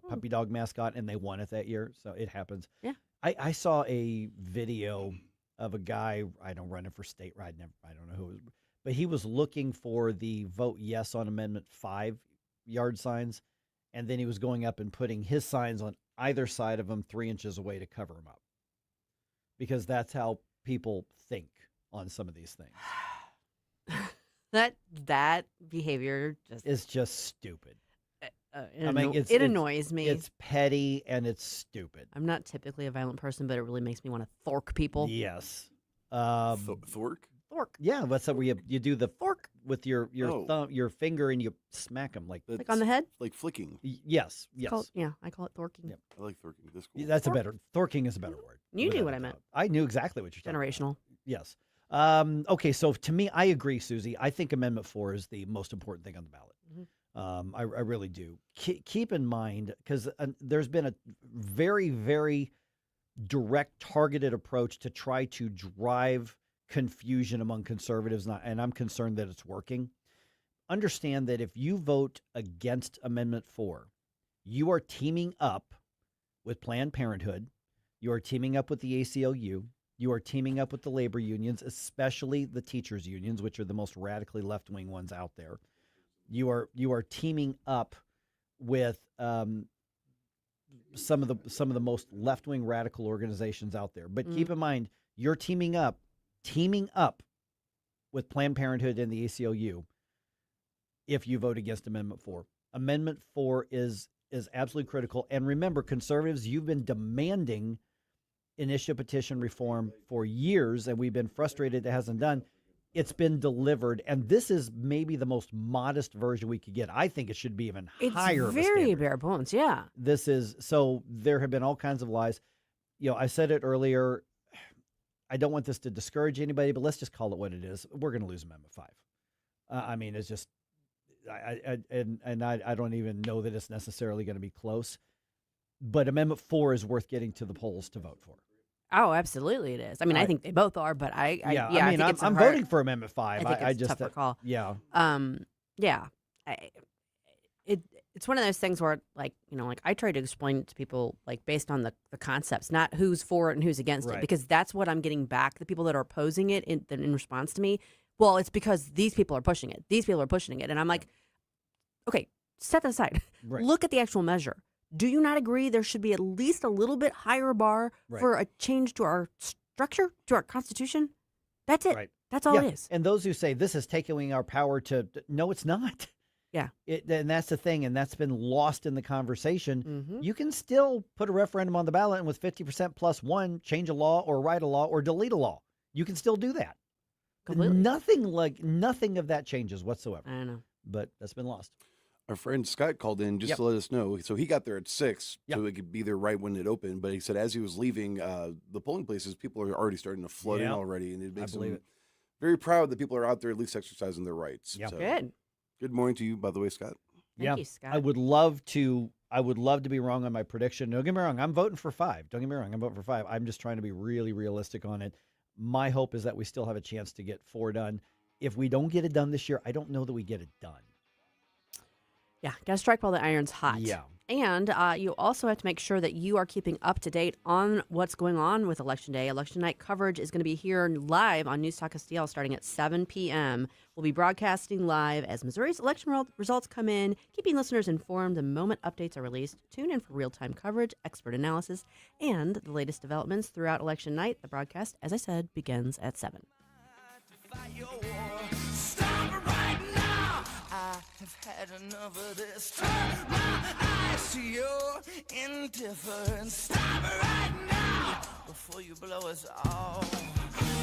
puppy dog mascot, and they won it that year. So it happens. Yeah, I saw a video of a guy, I don't run it for state, I don't know who it was, but he was looking for the vote yes on Amendment 5 yard signs, and then he was going up and putting his signs on either side of him 3 inches away to cover him up, because that's how people think on some of these things. that behavior is just stupid. It annoys me. It's petty and it's stupid. I'm not typically a violent person, but it really makes me want to thork people. Yes. Thork? Fork. Yeah, that's where you do the fork with your thumb, your finger, and you smack them like on the head. Like flicking. Yes. I call it thorking. Yep. I like thorking. That's cool. That's thorking is a better word. You knew what I meant. I knew exactly what you're talking Generational. about. Yes. Okay, so to me, I agree, Susie. I think Amendment 4 is the most important thing on the ballot. Mm-hmm. I really do. Keep in mind, because there's been a very, very direct, targeted approach to try to drive confusion among conservatives, and I'm concerned that it's working. Understand that if you vote against Amendment 4, you are teaming up with Planned Parenthood, you are teaming up with the ACLU, you are teaming up with the labor unions, especially the teachers' unions, which are the most radically left-wing ones out there. You are teaming up with some of the most left-wing radical organizations out there. But keep in mind, you're teaming up with Planned Parenthood and the ACLU if you vote against Amendment 4. Amendment 4 is absolutely critical. And remember, conservatives, you've been demanding initiative petition reform for years, and we've been frustrated it hasn't done. It's been delivered, and this is maybe the most modest version we could get. I think it should be even higher. It's very bare bones, yeah. This is, so there have been all kinds of lies. I said it earlier, I don't want this to discourage anybody, but let's just call it what it is. We're going to lose Amendment 5. I mean, it's just, I don't even know that it's necessarily going to be close. But Amendment 4 is worth getting to the polls to vote for. Oh, absolutely, it is. I mean, I think they both are, but I think I'm voting for Amendment 5. I think it's a tougher call. Yeah. It's one of those things where, like I try to explain it to people, like based on the concepts, not who's for it and who's against it, because that's what I'm getting back. The people that are opposing it in response to me, well, it's because these people are pushing it. These people are pushing it, and I'm like, okay, set that aside. Right. Look at the actual measure. Do you not agree there should be at least a little bit higher bar for a change to our structure, to our Constitution? That's it. Right. That's all it is. And those who say this is taking our power to, no, it's not. Yeah. And that's the thing, and that's been lost in the conversation. You can still put a referendum on the ballot and with 50% plus one, change a law or write a law or delete a law. You can still do that. Completely. Nothing of that changes whatsoever. I know. But that's been lost. Our friend Scott called in just to let us know. So he got there at 6, so he could be there right when it opened. But he said as he was leaving the polling places, people are already starting to flood in already. And it makes him very proud that people are out there at least exercising their rights. Yeah. So, good. Good morning to you, by the way, Scott. Thank you, Scott. I would love to be wrong on my prediction. Don't get me wrong. I'm voting for 5. Don't get me wrong. I'm voting for 5. I'm just trying to be really realistic on it. My hope is that we still have a chance to get 4 done. If we don't get it done this year, I don't know that we get it done. Yeah, got to strike while the iron's hot. Yeah. And you also have to make sure that you are keeping up to date on what's going on with Election Day. Election night coverage is going to be here live on NewsTalkSTL starting at 7 p.m. We'll be broadcasting live as Missouri's election results come in, keeping listeners informed the moment updates are released. Tune in for real-time coverage, expert analysis, and the latest developments throughout election night. The broadcast, as I said, begins at 7. I've had enough of this. Turn my eyes to your indifference. Stop it right now before you blow us all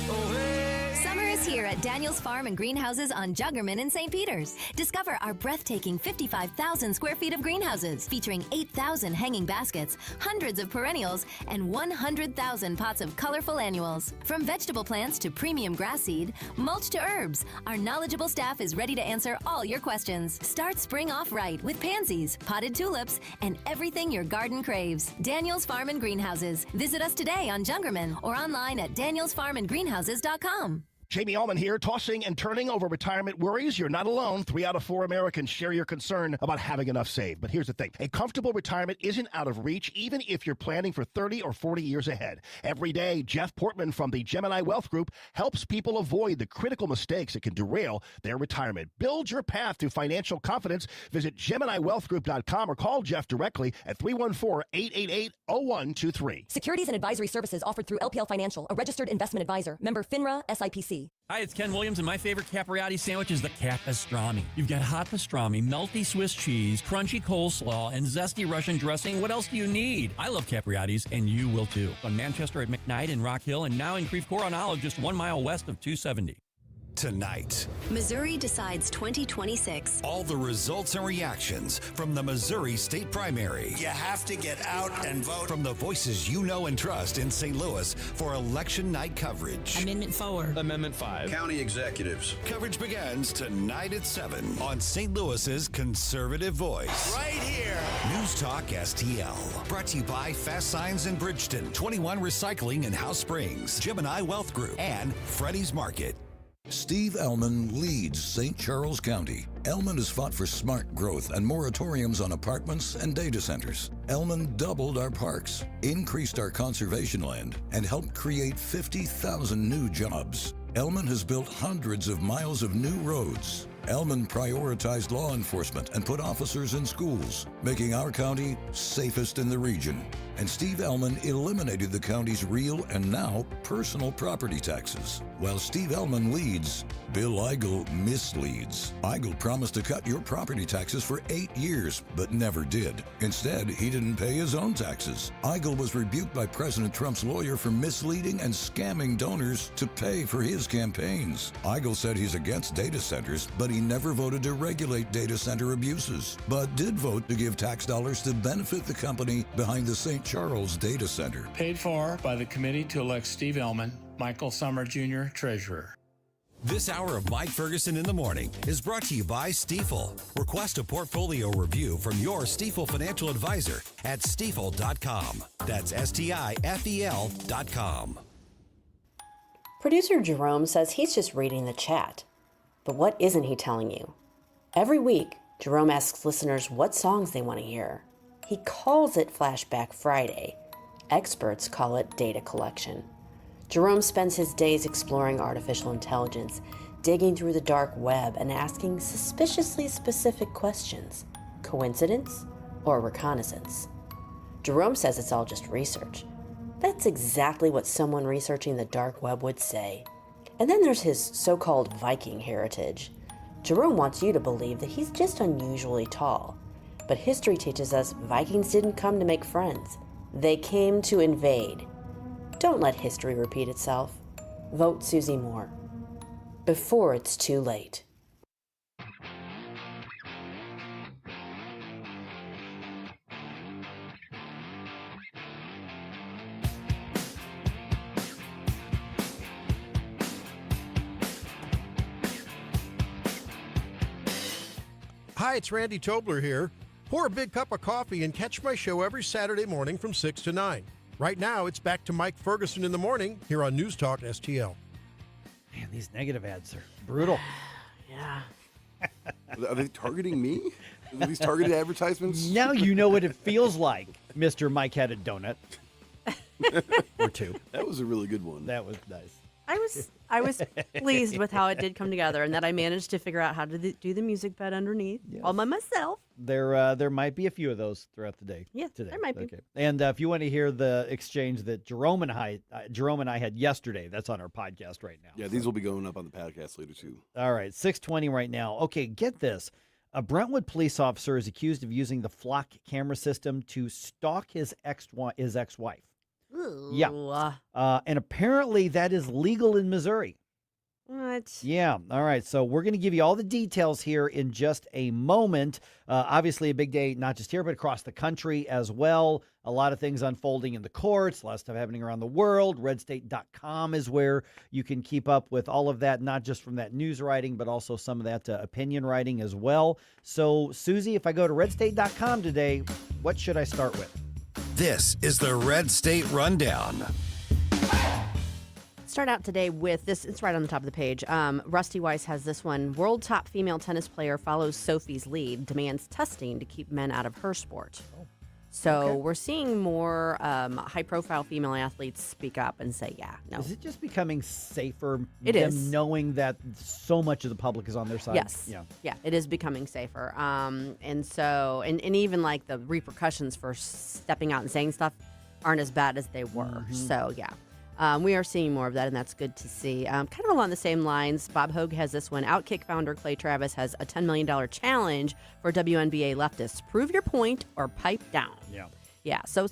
away. Summer is here at Daniel's Farm and Greenhouses on Juggerman in St. Peters. Discover our breathtaking 55,000 square feet of greenhouses featuring 8,000 hanging baskets, hundreds of perennials, and 100,000 pots of colorful annuals. From vegetable plants to premium grass seed, mulch to herbs, our knowledgeable staff is ready to answer all your questions. Start spring off right with pansies, potted tulips, and everything your garden craves. Daniel's Farm and Greenhouses. Visit us today on Juggerman or online at danielsfarmandgreenhouses.com. Jamie Allman here, tossing and turning over retirement worries. You're not alone. 3 out of 4 Americans share your concern about having enough saved. But here's the thing. A comfortable retirement isn't out of reach, even if you're planning for 30 or 40 years ahead. Every day, Jeff Portman from the Gemini Wealth Group helps people avoid the critical mistakes that can derail their retirement. Build your path to financial confidence. Visit GeminiWealthGroup.com or call Jeff directly at 314-888-0123. Securities and advisory services offered through LPL Financial, a registered investment advisor. Member FINRA, SIPC. Hi, it's Ken Williams, and my favorite Capriati sandwich is the Capistrami. You've got hot pastrami, melty Swiss cheese, crunchy coleslaw, and zesty Russian dressing. What else do you need? I love Capriati's, and you will too. On Manchester at McKnight and Rock Hill, and now in Creve Coeur on Olive, just 1 mile west of 270. tonight. Missouri decides 2026. All the results and reactions from the Missouri State Primary. You have to get out and vote. From the voices you know and trust in St. Louis for election night coverage. Amendment 4. Amendment 5. County executives. Coverage begins tonight at 7 on St. Louis's conservative voice. Right here. News Talk STL. Brought to you by Fast Signs in Bridgeton, 21 Recycling in House Springs, Gemini Wealth Group, and Freddie's Market. Steve Ellman leads St. Charles County. Ellman has fought for smart growth and moratoriums on apartments and data centers. Ellman doubled our parks, increased our conservation land, and helped create 50,000 new jobs. Ellman has built hundreds of miles of new roads. Ellman prioritized law enforcement and put officers in schools, making our county safest in the region. And Steve Ellman eliminated the county's real and now personal property taxes. While Steve Ellman leads, Bill Eigel misleads. Eigel promised to cut your property taxes for 8 years, but never did. Instead, he didn't pay his own taxes. Eigel was rebuked by President Trump's lawyer for misleading and scamming donors to pay for his campaigns. Eigel said he's against data centers, but he never voted to regulate data center abuses, but did vote to give tax dollars to benefit the company behind the St. Charles Data Center. Paid for by the committee to elect Steve Ellman, Michael Summer Jr., Treasurer. This hour of Mike Ferguson in the Morning is brought to you by Stifel. Request a portfolio review from your Stifel financial advisor at stifel.com. That's STIFEL.com. Producer Jerome says he's just reading the chat. But what isn't he telling you? Every week, Jerome asks listeners what songs they want to hear. He calls it Flashback Friday. Experts call it data collection. Jerome spends his days exploring artificial intelligence, digging through the dark web, and asking suspiciously specific questions. Coincidence or reconnaissance? Jerome says it's all just research. That's exactly what someone researching the dark web would say. And then there's his so-called Viking heritage. Jerome wants you to believe that he's just unusually tall. But history teaches us Vikings didn't come to make friends. They came to invade. Don't let history repeat itself. Vote Susie Moore. Before it's too late. Hi, it's Randy Tobler here. Pour a big cup of coffee and catch my show every Saturday morning from 6 to 9. Right now, it's back to Mike Ferguson in the morning here on News Talk STL. Man, these negative ads are brutal. Yeah. Are they targeting me? Are these targeted advertisements? Now you know what it feels like, Mr. Mike had a donut. Or two. That was a really good one. That was nice. I was pleased with how it did come together and that I managed to figure out how to do the music bed underneath all by myself. There might be a few of those throughout the day. Yeah, today. there might be. Okay. And if you want to hear the exchange that Jerome and I had yesterday, that's on our podcast right now. Yeah, these will be going up on the podcast later too. All right, 6:20 right now. Okay, get this. A Brentwood police officer is accused of using the Flock camera system to stalk his ex-wife. Ooh. Yeah. And apparently that is legal in Missouri. What? Yeah. All right. So we're going to give you all the details here in just a moment. Obviously, a big day, not just here, but across the country as well. A lot of things unfolding in the courts, a lot of stuff happening around the world. RedState.com is where you can keep up with all of that, not just from that news writing, but also some of that opinion writing as well. So, Susie, if I go to RedState.com today, what should I start with? This is the Red State Rundown. Start out today with this. It's right on the top of the page. Rusty Weiss has this one. World top female tennis player follows Sophie's lead, demands testing to keep men out of her sport. So we're seeing more high-profile female athletes speak up and say, yeah, no. Is it just becoming safer? It is. Knowing that so much of the public is on their side? Yes. Yeah, it is becoming safer. And so, and even like the repercussions for stepping out and saying stuff aren't as bad as they were. Mm-hmm. So, yeah. We are seeing more of that, and that's good to see. Kind of along the same lines, Bob Hogue has this one. Outkick founder Clay Travis has a $10 million challenge for WNBA leftists. Prove your point or pipe down. Yeah. Yeah. So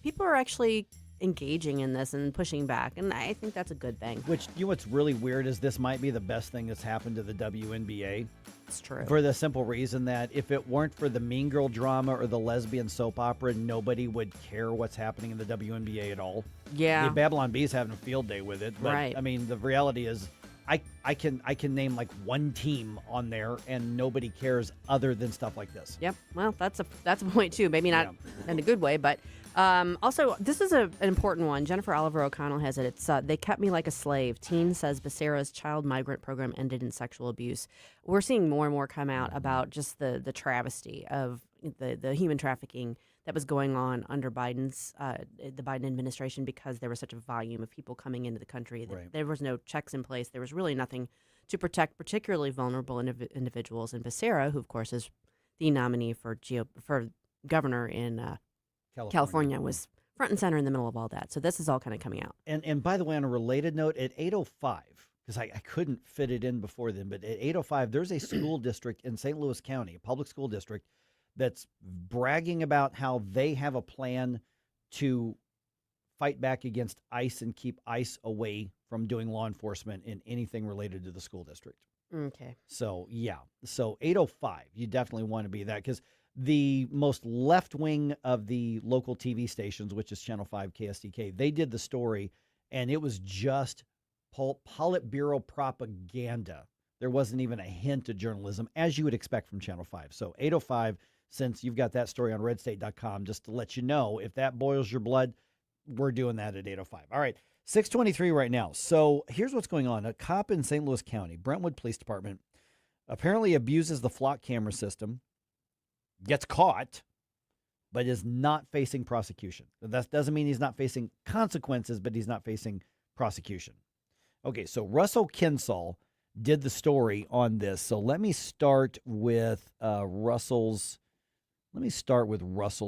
people are actually engaging in this and pushing back, and I think that's a good thing. Which, you know what's really weird is this might be the best thing that's happened to the WNBA. It's true. For the simple reason that if it weren't for the Mean Girl drama or the lesbian soap opera, nobody would care what's happening in the WNBA at all. Yeah. The Babylon Bee's having a field day with it. But, right. I mean, the reality is I can name like one team on there and nobody cares other than stuff like this. Yep. Well, that's a point too. Maybe not in a good way, but also this is an important one. Jennifer Oliver O'Connell has it. It's They Kept Me Like a Slave. Teen says Becerra's child migrant program ended in sexual abuse. We're seeing more and more come out about just the travesty of the human trafficking that was going on under the Biden administration, because there was such a volume of people coming into the country. That There was no checks in place. There was really nothing to protect particularly vulnerable individuals. And Becerra, who of course is the nominee for governor in California, was front and center in the middle of all that. So this is all kind of coming out. And by the way, on a related note, at 8:05, because I couldn't fit it in before then, but at 8:05, there's a school district in St. Louis County, a public school district, that's bragging about how they have a plan to fight back against ICE and keep ICE away from doing law enforcement in anything related to the school district. Okay. So, yeah. So 8:05, you definitely want to be that, because the most left wing of the local TV stations, which is Channel 5 KSDK, they did the story, and it was just Politburo propaganda. There wasn't even a hint of journalism, as you would expect from Channel 5. So 8:05, since you've got that story on RedState.com, just to let you know, if that boils your blood, we're doing that at 8:05. All right, 6:23 right now. So here's what's going on. A cop in St. Louis County, Brentwood Police Department, apparently abuses the flock camera system, gets caught, but is not facing prosecution. That doesn't mean he's not facing consequences, but he's not facing prosecution. Okay, so Russell Kinsall did the story on this. So let me start with Russell's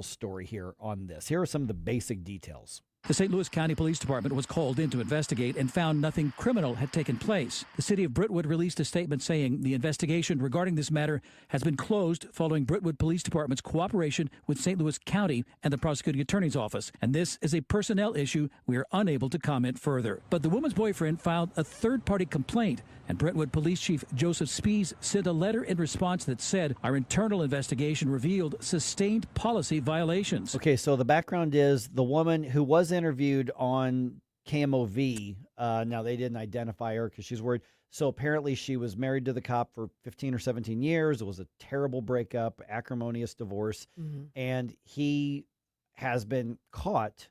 story here on this. Here are some of the basic details. The St. Louis County Police Department was called in to investigate and found nothing criminal had taken place. The city of Brentwood released a statement saying the investigation regarding this matter has been closed following Brentwood Police Department's cooperation with St. Louis County and the prosecuting attorney's office. And this is a personnel issue. We are unable to comment further. But the woman's boyfriend filed a third-party complaint, and Brentwood Police Chief Joseph Spees sent a letter in response that said, our internal investigation revealed sustained policy violations. Okay, so the background is the woman who was interviewed on KMOV. Now, they didn't identify her because she's worried. So apparently she was married to the cop for 15 or 17 years. It was a terrible breakup, acrimonious divorce. Mm-hmm. And he has been caught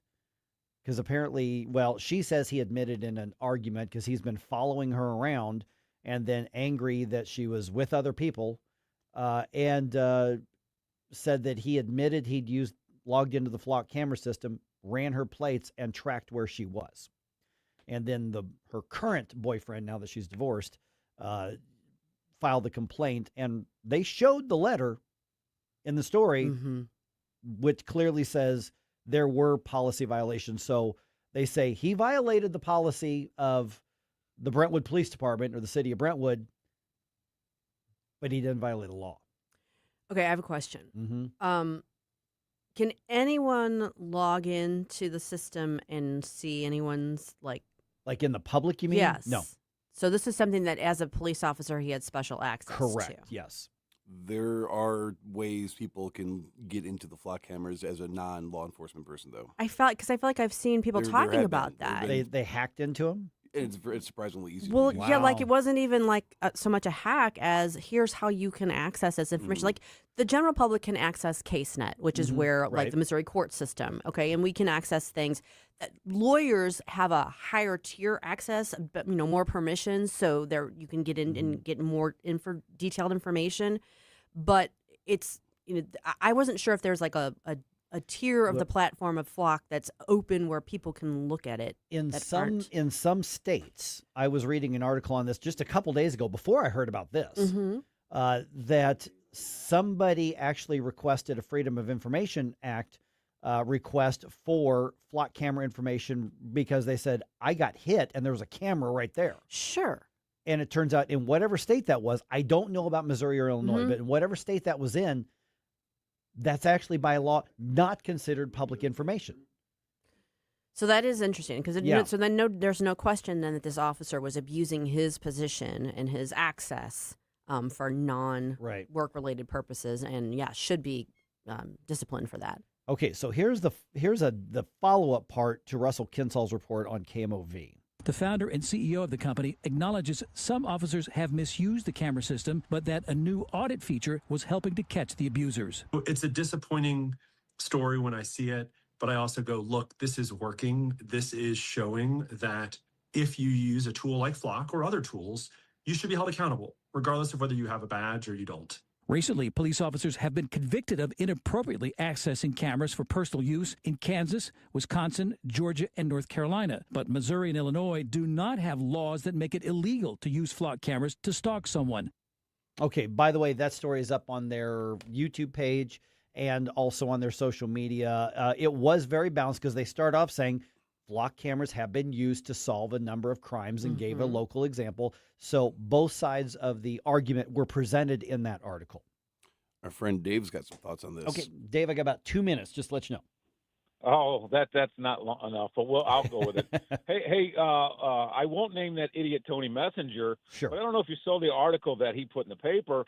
because apparently, well, she says he admitted in an argument because he's been following her around and then angry that she was with other people and said that he admitted he'd logged into the flock camera system, ran her plates, and tracked where she was. And then her current boyfriend, now that she's divorced, filed the complaint. And they showed the letter in the story, mm-hmm. which clearly says there were policy violations. So they say he violated the policy of the Brentwood Police Department or the city of Brentwood, but he didn't violate the law. Okay, I have a question. Mm-hmm. Can anyone log into the system and see anyone's like in the public, you mean? Yes. No. So this is something that as a police officer he had special access to. Correct. Yes. There are ways people can get into the flock cameras as a non-law enforcement person, though. I feel like I've seen people talking about that. They hacked into them? It's surprisingly easy. Well, to do. yeah, like it wasn't even like so much a hack as here's how you can access this information. Like the general public can access CaseNet, which is where like the Missouri court system, okay, and we can access things. Lawyers have a higher tier access, but more permissions, so there you can get in and get more detailed information. But it's I wasn't sure if there's like a tier of the platform of Flock that's open where people can look at it. In some states, I was reading an article on this just a couple days ago before I heard about this, that somebody actually requested a Freedom of Information Act request for flock camera information because they said, I got hit and there was a camera right there. Sure. And it turns out in whatever state that was, I don't know about Missouri or Illinois, but in whatever state that was in, that's actually by law not considered public information. So that is interesting because so then there's no question then that this officer was abusing his position and his access for non-work related purposes, and should be disciplined for that. Okay, so here's the follow-up part to Russell Kinsol's report on KMOV. The founder and CEO of the company acknowledges some officers have misused the camera system, but that a new audit feature was helping to catch the abusers. It's a disappointing story when I see it, but I also go, look, this is working. This is showing that if you use a tool like Flock or other tools, you should be held accountable, regardless of whether you have a badge or you don't. Recently, police officers have been convicted of inappropriately accessing cameras for personal use in Kansas, Wisconsin, Georgia, and North Carolina. But Missouri and Illinois do not have laws that make it illegal to use flock cameras to stalk someone. Okay, by the way, that story is up on their YouTube page and also on their social media. It was very balanced because they start off saying flock cameras have been used to solve a number of crimes and gave a local example. So both sides of the argument were presented in that article. Our friend Dave's got some thoughts on this. Okay, Dave, I got about 2 minutes. Just to let you know. Oh, that's not long enough, but I'll go with it. Hey, I won't name that idiot Tony Messenger. Sure. But I don't know if you saw the article that he put in the paper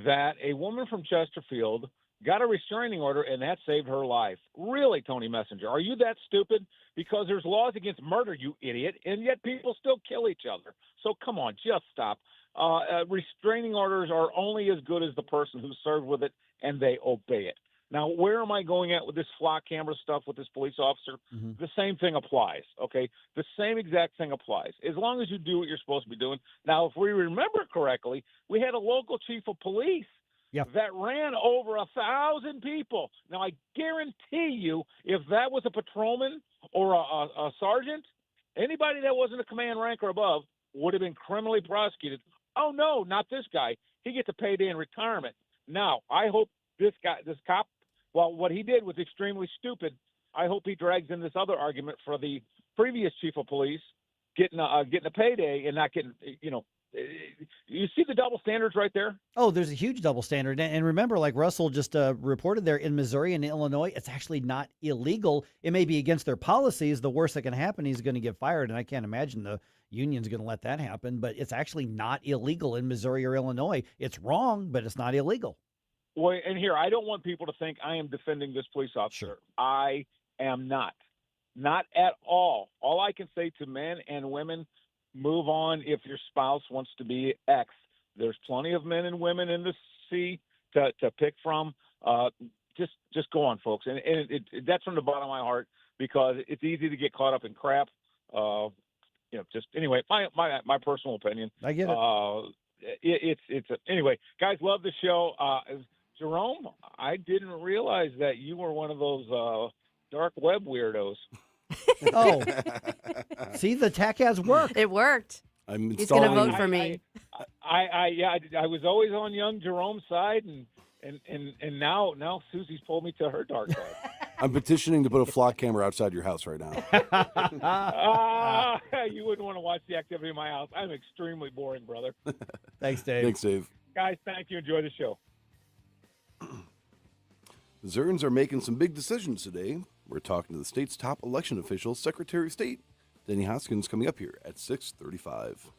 that a woman from Chesterfield got a restraining order, and that saved her life. Really, Tony Messenger? Are you that stupid? Because there's laws against murder, you idiot, and yet people still kill each other. So come on, just stop. Restraining orders are only as good as the person who served with it, and they obey it. Now, where am I going at with this flock camera stuff with this police officer? The same thing applies, okay? The same exact thing applies. As long as you do what you're supposed to be doing. Now, if we remember correctly, we had a local chief of police that ran over 1,000 people. Now, I guarantee you, if that was a patrolman or a sergeant, anybody that wasn't a command rank or above would have been criminally prosecuted. Oh, no, not this guy. He gets a payday in retirement. Now, I hope this cop, well, what he did was extremely stupid. I hope he drags in this other argument for the previous chief of police getting a payday and not getting, you see the double standards right there? Oh, there's a huge double standard. And remember, like Russell just reported there, in Missouri and Illinois, it's actually not illegal. It may be against their policies. The worst that can happen, he's going to get fired. And I can't imagine the union's going to let that happen. But it's actually not illegal in Missouri or Illinois. It's wrong, but it's not illegal. Well, and here, I don't want people to think I am defending this police officer. Sure. I am not. Not at all. All I can say to men and women, move on if your spouse wants to be X. There's plenty of men and women in the sea to pick from. Just go on, folks. And that's from the bottom of my heart because it's easy to get caught up in crap. Just anyway, my personal opinion. I get it. Anyway, guys, love the show. Jerome, I didn't realize that you were one of those dark web weirdos. Oh, see, the tech has worked. It worked. He's going to vote for me. I was always on young Jerome's side, and now Susie's pulled me to her dark side. I'm petitioning to put a flock camera outside your house right now. You wouldn't want to watch the activity in my house. I'm extremely boring, brother. Thanks, Dave. Thanks, Dave. Guys, thank you. Enjoy the show. Missourians are making some big decisions today. We're talking to the state's top election official, Secretary of State, Denny Hoskins, coming up here at 6:35.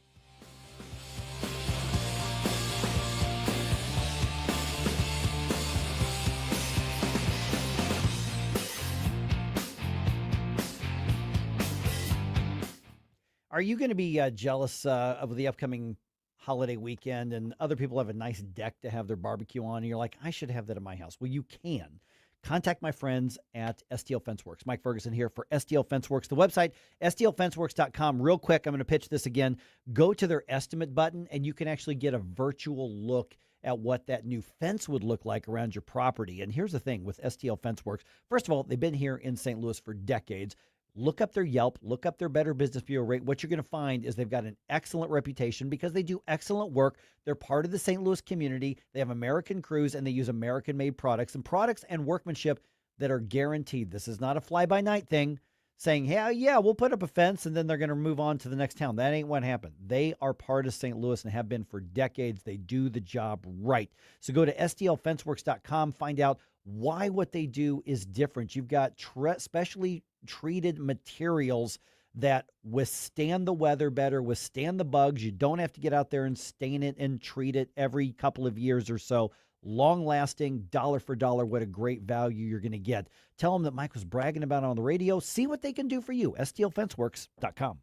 Are you going to be jealous of the upcoming holiday weekend and other people have a nice deck to have their barbecue on and you're like, I should have that at my house? Well, you can. Contact my friends at STL Fenceworks. Mike Ferguson here for STL Fenceworks. The website, stlfenceworks.com. Real quick, I'm going to pitch this again. Go to their estimate button, and you can actually get a virtual look at what that new fence would look like around your property. And here's the thing with STL Fenceworks. First of all, they've been here in St. Louis for decades. Look up their Yelp, look up their Better Business Bureau rate. What you're going to find is they've got an excellent reputation because they do excellent work. They're part of the St. Louis community. They have American crews, and they use American-made products and workmanship that are guaranteed. This is not a fly-by-night thing. saying, hey, yeah, we'll put up a fence and then they're going to move on to the next town. That ain't what happened. They are part of St. Louis and have been for decades. They do the job right. So go to stlfenceworks.com, find out why what they do is different. You've got specially treated materials that withstand the weather better, withstand the bugs. You don't have to get out there and stain it and treat it every couple of years or so. Long-lasting, dollar for dollar, what a great value you're going to get. Tell them that Mike was bragging about it on the radio. See what they can do for you. stlfenceworks.com.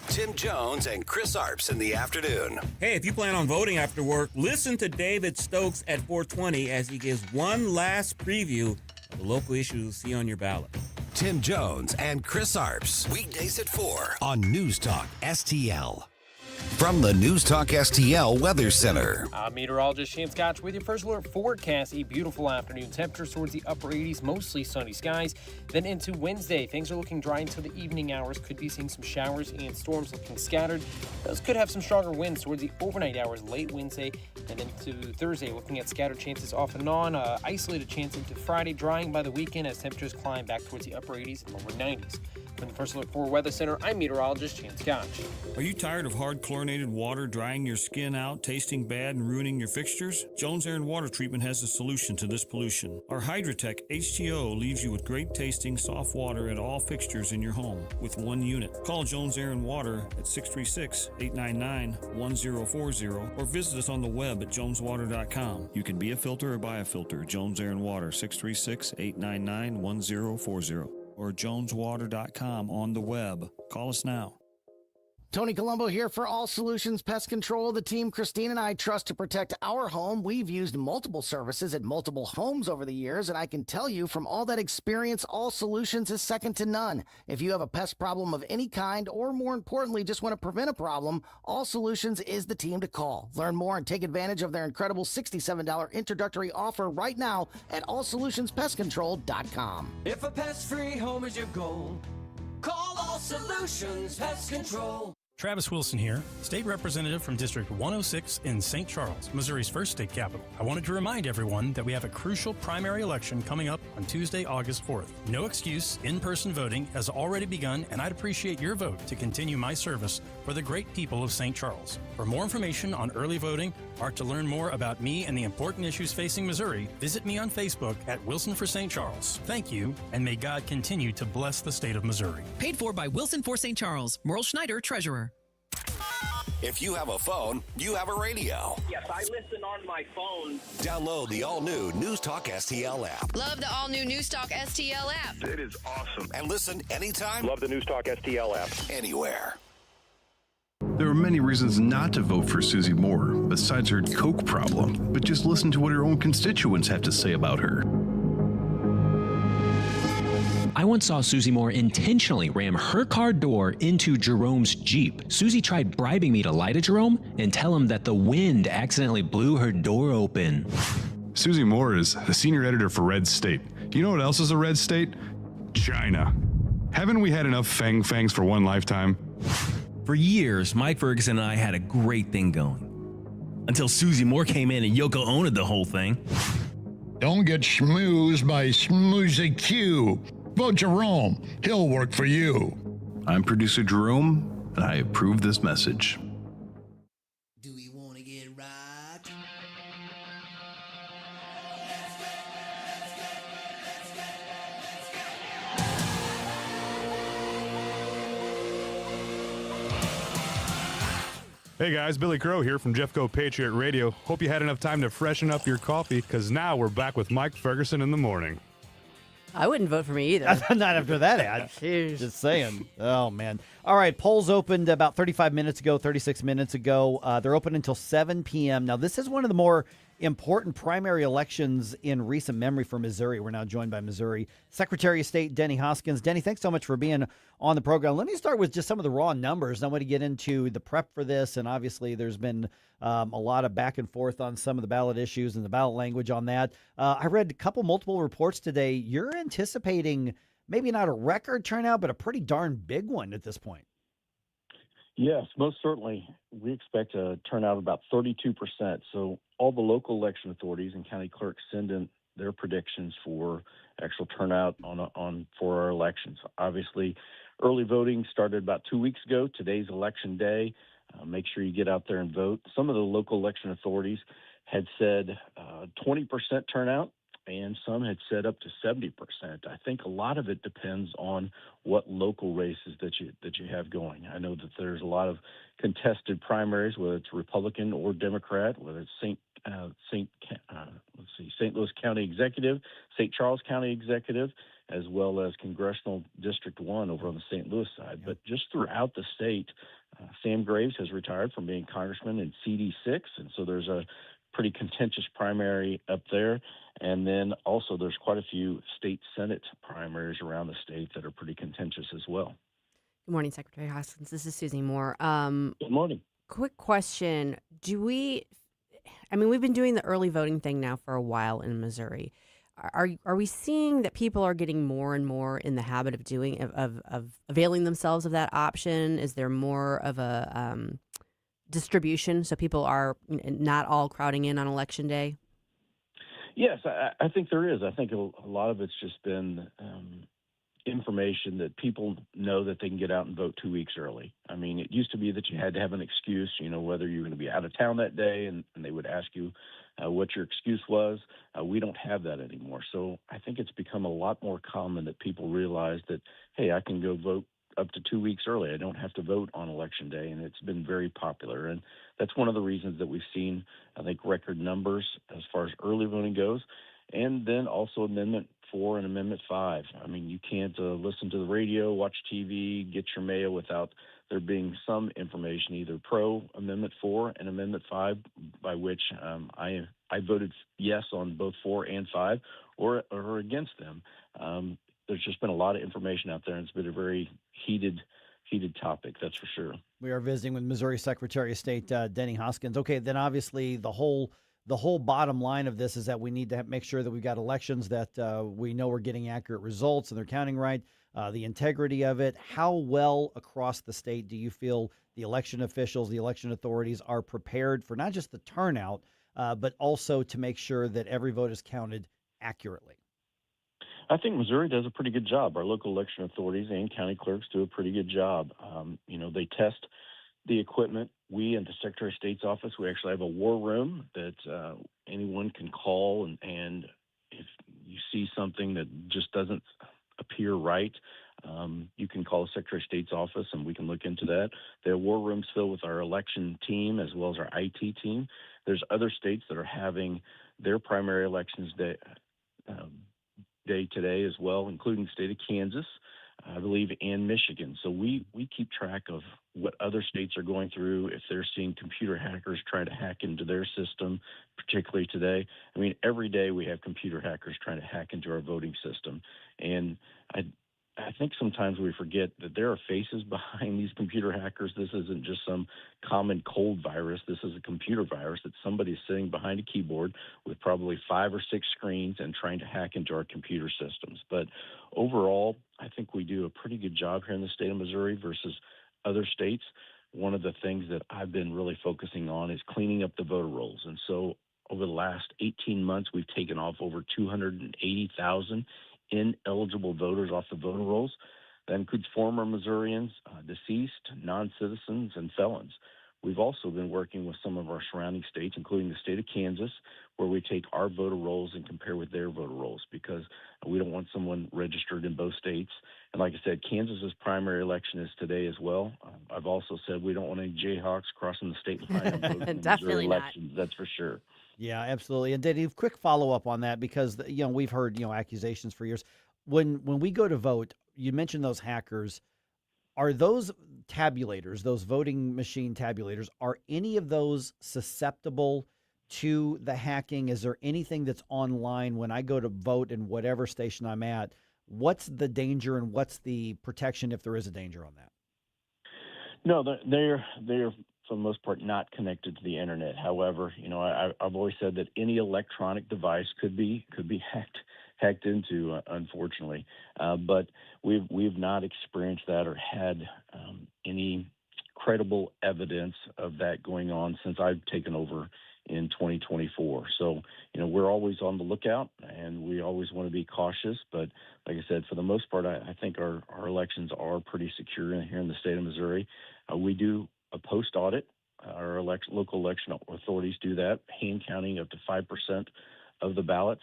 Tim Jones and Chris Arps in the afternoon. Hey, if you plan on voting after work, listen to David Stokes at 420 as he gives one last preview of the local issues you'll see on your ballot. Tim Jones and Chris Arps. Weekdays at 4 on News Talk STL. From the News Talk STL Weather Center. I'm meteorologist Shane Scotch with your first alert forecast. A beautiful afternoon. Temperatures towards the upper 80s, mostly sunny skies. Then into Wednesday, things are looking dry until the evening hours. Could be seeing some showers and storms looking scattered. Those could have some stronger winds towards the overnight hours late Wednesday. And then into Thursday, looking at scattered chances off and on. Isolated chance into Friday, drying by the weekend as temperatures climb back towards the upper 80s and lower 90s. From the First Alert 4 Weather Center, I'm meteorologist Shane Scotch. Are you tired of hard chlorinated water drying your skin out, tasting bad, and ruining your fixtures? Jones Air and Water Treatment has a solution to this pollution. Our Hydratech H2O leaves you with great tasting, soft water at all fixtures in your home with one unit. Call Jones Air and Water at 636-899-1040 or visit us on the web at joneswater.com. You can be a filter or buy a filter. Jones Air and Water, 636-899-1040 or joneswater.com on the web. Call us now. Tony Colombo here for All Solutions Pest Control, the team Christine and I trust to protect our home. We've used multiple services at multiple homes over the years, and I can tell you from all that experience, All Solutions is second to none. If you have a pest problem of any kind, or more importantly, just want to prevent a problem, All Solutions is the team to call. Learn more and take advantage of their incredible $67 introductory offer right now at allsolutionspestcontrol.com. If a pest-free home is your goal, call All Solutions Pest Control. Travis Wilson here, State Representative from District 106 in St. Charles, Missouri's first state capital. I wanted to remind everyone that we have a crucial primary election coming up on Tuesday, August 4th. No excuse, in-person voting has already begun, and I'd appreciate your vote to continue my service for the great people of St. Charles. For more information on early voting or to learn more about me and the important issues facing Missouri, visit me on Facebook at Wilson for St. Charles. Thank you, and may God continue to bless the state of Missouri. Paid for by Wilson for St. Charles. Merle Schneider, Treasurer. If you have a phone, you have a radio. Yes, I listen on my phone. Download the all-new News Talk STL app. Love the all-new News Talk STL app. It is awesome. And listen anytime. Love the News Talk STL app. Anywhere. There are many reasons not to vote for Susie Moore, besides her coke problem. But just listen to what her own constituents have to say about her. I once saw Susie Moore intentionally ram her car door into Jerome's Jeep. Susie tried bribing me to lie to Jerome and tell him that the wind accidentally blew her door open. Susie Moore is the senior editor for RedState. You know what else is a red state? China. Haven't we had enough fangs for one lifetime? For years, Mike Ferguson and I had a great thing going. Until Susie Moore came in and Yoko Ono'd the whole thing. Don't get schmoozed by Smoozy Q. Vote Jerome. He'll work for you. I'm producer Jerome, and I approve this message. Do we want to get right? Hey guys, Billy Crow here from Jeffco Patriot Radio. Hope you had enough time to freshen up your coffee, because now we're back with Mike Ferguson in the morning. I wouldn't vote for me either. Not after that ad. Just saying. Oh, man. All right, polls opened about 36 minutes ago. They're open until 7 p.m. Now, this is one of the more important primary elections in recent memory for Missouri. We're now joined by Missouri Secretary of State Denny Hoskins. Denny, thanks so much for being on the program. Let me start with just some of the raw numbers. I want to get into the prep for this, and obviously there's been a lot of back and forth on some of the ballot issues and the ballot language on that. I read multiple reports today. You're anticipating maybe not a record turnout, but a pretty darn big one at this point. Yes, most certainly. We expect a turnout of about 32%. So all the local election authorities and county clerks send in their predictions for actual turnout for our elections. Obviously, early voting started about 2 weeks ago. Today's election day. Make sure you get out there and vote. Some of the local election authorities had said 20% turnout, and some had said up to 70%. I think a lot of it depends on what local races that you have going. I know that there's a lot of contested primaries, whether it's Republican or Democrat, whether it's St. Louis County Executive, St. Charles County Executive, as well as Congressional District 1 over on the St. Louis side. But just throughout the state, Sam Graves has retired from being congressman in CD6, and so there's a pretty contentious primary up there. And then also there's quite a few state Senate primaries around the state that are pretty contentious as well. Good morning, Secretary Hoskins. This is Susie Moore. Good morning. Quick question. We've been doing the early voting thing now for a while in Missouri. Are we seeing that people are getting more and more in the habit of doing of availing themselves of that option? Is there more of a distribution so people are not all crowding in on Election Day? Yes, I think there is. I think a lot of it's just been information that people know that they can get out and vote 2 weeks early. I mean, it used to be that you had to have an excuse, whether you're going to be out of town that day, and they would ask you what your excuse was. We don't have that anymore. So I think it's become a lot more common that people realize that, hey, I can go vote up to 2 weeks early. I don't have to vote on Election Day, and it's been very popular. And that's one of the reasons that we've seen, I think, record numbers as far as early voting goes. And then also Amendment 4 and Amendment 5. I mean, you can't listen to the radio, watch TV, get your mail without there being some information, either pro Amendment 4 and Amendment 5, by which I voted yes on both 4 and 5 or against them. There's just been a lot of information out there, and it's been a very heated topic, that's for sure. We are visiting with Missouri Secretary of State Denny Hoskins. Okay, then obviously the whole bottom line of this is that we need to make sure that we've got elections that we know we're getting accurate results and they're counting right, the integrity of it. How well across the state do you feel the election officials, the election authorities are prepared for not just the turnout, but also to make sure that every vote is counted accurately? I think Missouri does a pretty good job. Our local election authorities and county clerks do a pretty good job. They test the equipment. We at the Secretary of State's office, we actually have a war room that anyone can call, and if you see something that just doesn't appear right, you can call the Secretary of State's office and we can look into that. There are war rooms filled with our election team as well as our IT team. There's other states that are having their primary elections day today as well, including the state of Kansas, I believe, and Michigan. So we keep track of what other states are going through, if they're seeing computer hackers trying to hack into their system, particularly today. I mean, every day we have computer hackers trying to hack into our voting system. And I think sometimes we forget that there are faces behind these computer hackers. This isn't just some common cold virus. This is a computer virus that somebody's sitting behind a keyboard with probably 5 or 6 screens and trying to hack into our computer systems. But overall, I think we do a pretty good job here in the state of Missouri versus other states. One of the things that I've been really focusing on is cleaning up the voter rolls. And so over the last 18 months, we've taken off over 280,000 ineligible voters off the voter rolls. That includes former Missourians, deceased, non-citizens, and felons. We've also been working with some of our surrounding states, including the state of Kansas, where we take our voter rolls and compare with their voter rolls because we don't want someone registered in both states. And like I said, Kansas's primary election is today as well. I've also said we don't want any Jayhawks crossing the state line and voting in Missouri elections. That's for sure. Yeah, absolutely. And Denny, quick follow-up on that because, we've heard, accusations for years. When we go to vote, you mentioned those hackers. Are those tabulators, those voting machine tabulators, are any of those susceptible to the hacking? Is there anything that's online when I go to vote in whatever station I'm at? What's the danger and what's the protection if there is a danger on that? No, they're for the most part not connected to the internet. However, I've always said that any electronic device could be hacked into, unfortunately. But we've not experienced that or had any credible evidence of that going on since I've taken over in come 2024. So, we're always on the lookout, and we always want to be cautious. But like I said, for the most part, I think our elections are pretty secure here in the state of Missouri. We do a post audit. Our local election authorities do that, hand counting up to 5% of the ballots.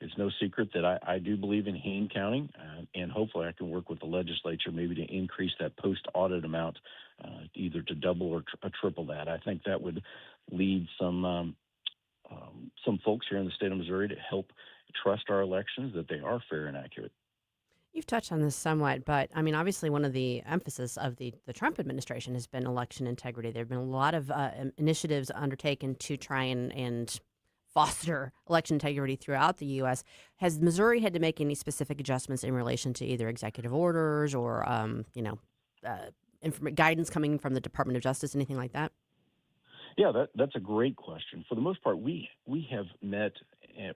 It's no secret that I do believe in hand counting, and hopefully I can work with the legislature maybe to increase that post-audit amount, either to double or triple that. I think that would lead some folks here in the state of Missouri to help trust our elections, that they are fair and accurate. You've touched on this somewhat, but I mean, obviously, one of the emphasis of the Trump administration has been election integrity. There have been a lot of initiatives undertaken to try and foster election integrity throughout the U.S. Has Missouri had to make any specific adjustments in relation to either executive orders or, guidance coming from the Department of Justice, anything like that? Yeah, that's a great question. For the most part, we have met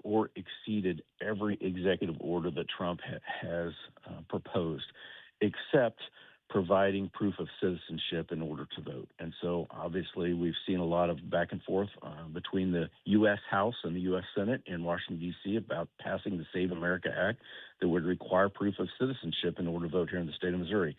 or exceeded every executive order that Trump has proposed, except providing proof of citizenship in order to vote. And so obviously we've seen a lot of back and forth between the U.S. House and the U.S. Senate in Washington, D.C. about passing the Save America Act that would require proof of citizenship in order to vote here in the state of Missouri.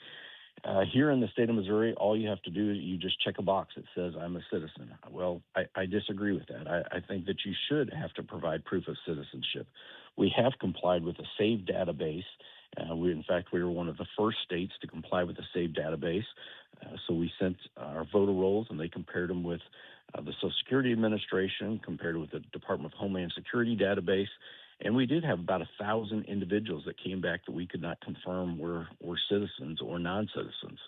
Here in the state of Missouri, all you have to do is you just check a box that says I'm a citizen. Well, I disagree with that. I think that you should have to provide proof of citizenship. We have complied with the SAVE database. In fact, we were one of the first states to comply with the SAVE database. So we sent our voter rolls, and they compared them with the Social Security Administration, compared with the Department of Homeland Security database. And we did have about 1,000 individuals that came back that we could not confirm were citizens or non-citizens.